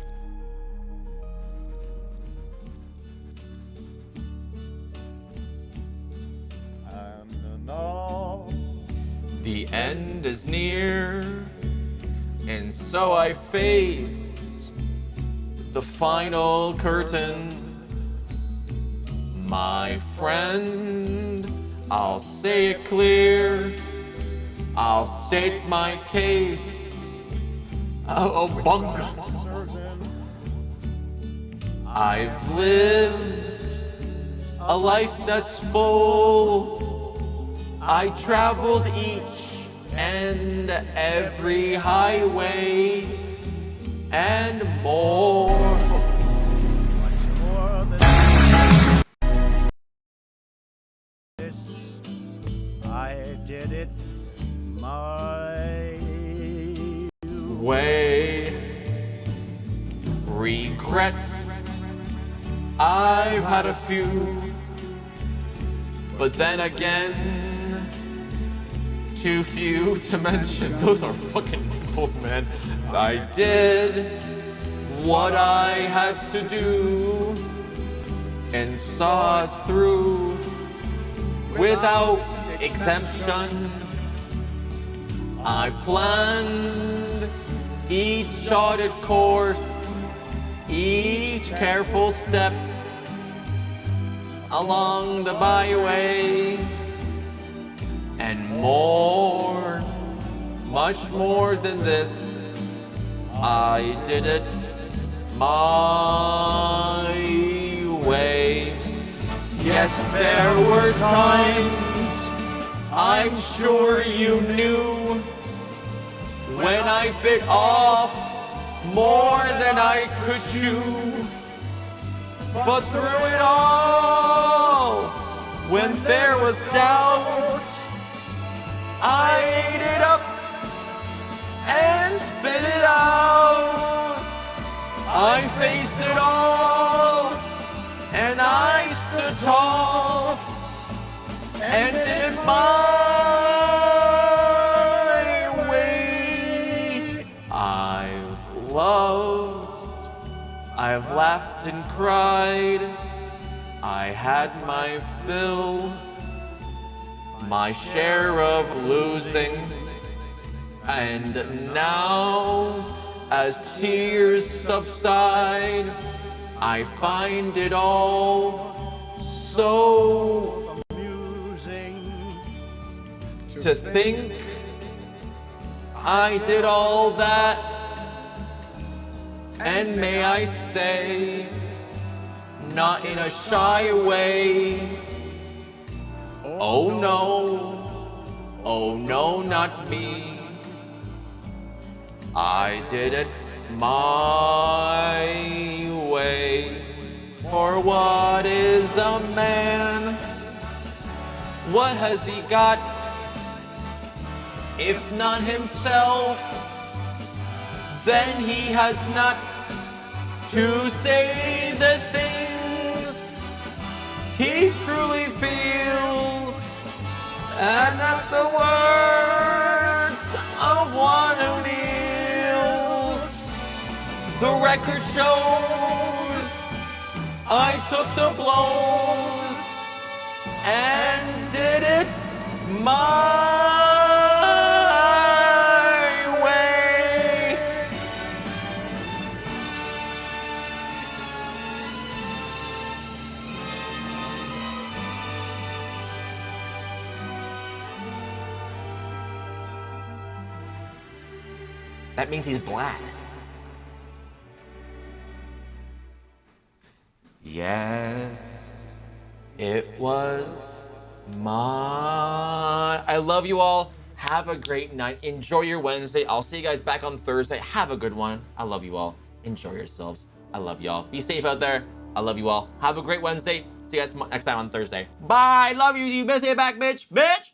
And now the end is near, and so I face the final curtain. My friend, I'll say it clear. I'll state my case. Oh, bungus. I've lived a life that's full. I traveled each and every highway and more. much more than this, I did it my way. Regrets, I've had a few, but then again, too few to mention. Those are fucking nipples, man. I did what I had to do and saw it through without exemption. I planned each charted course, each careful step along the byway, and more, much more than this, I did it my way. Yes, there were times I'm sure you knew when I bit off more than I could chew. But through it all, when there was doubt, I ate it up and spit it out. I faced it all, and I stood tall, and did it my way. I've loved, I've laughed and cried, I had my fill, my share of losing, and now as tears subside, I find it all so amusing to think I did all that, and may I say, not in a shy way. Oh no, not me. I did it my way. For what is a man? What has he got? If not himself, then he has not to say the things he truly feels, and not the words of one who kneels. The record shows I took the blows and did it my way. That means he's black. Yes, it was my... I love you all. Have a great night. Enjoy your Wednesday. I'll see you guys back on Thursday. Have a good one. I love you all. Enjoy yourselves. I love y'all. Be safe out there. I love you all. Have a great Wednesday. See you guys next time on Thursday. Bye. Love you. You missed it back, bitch. Bitch.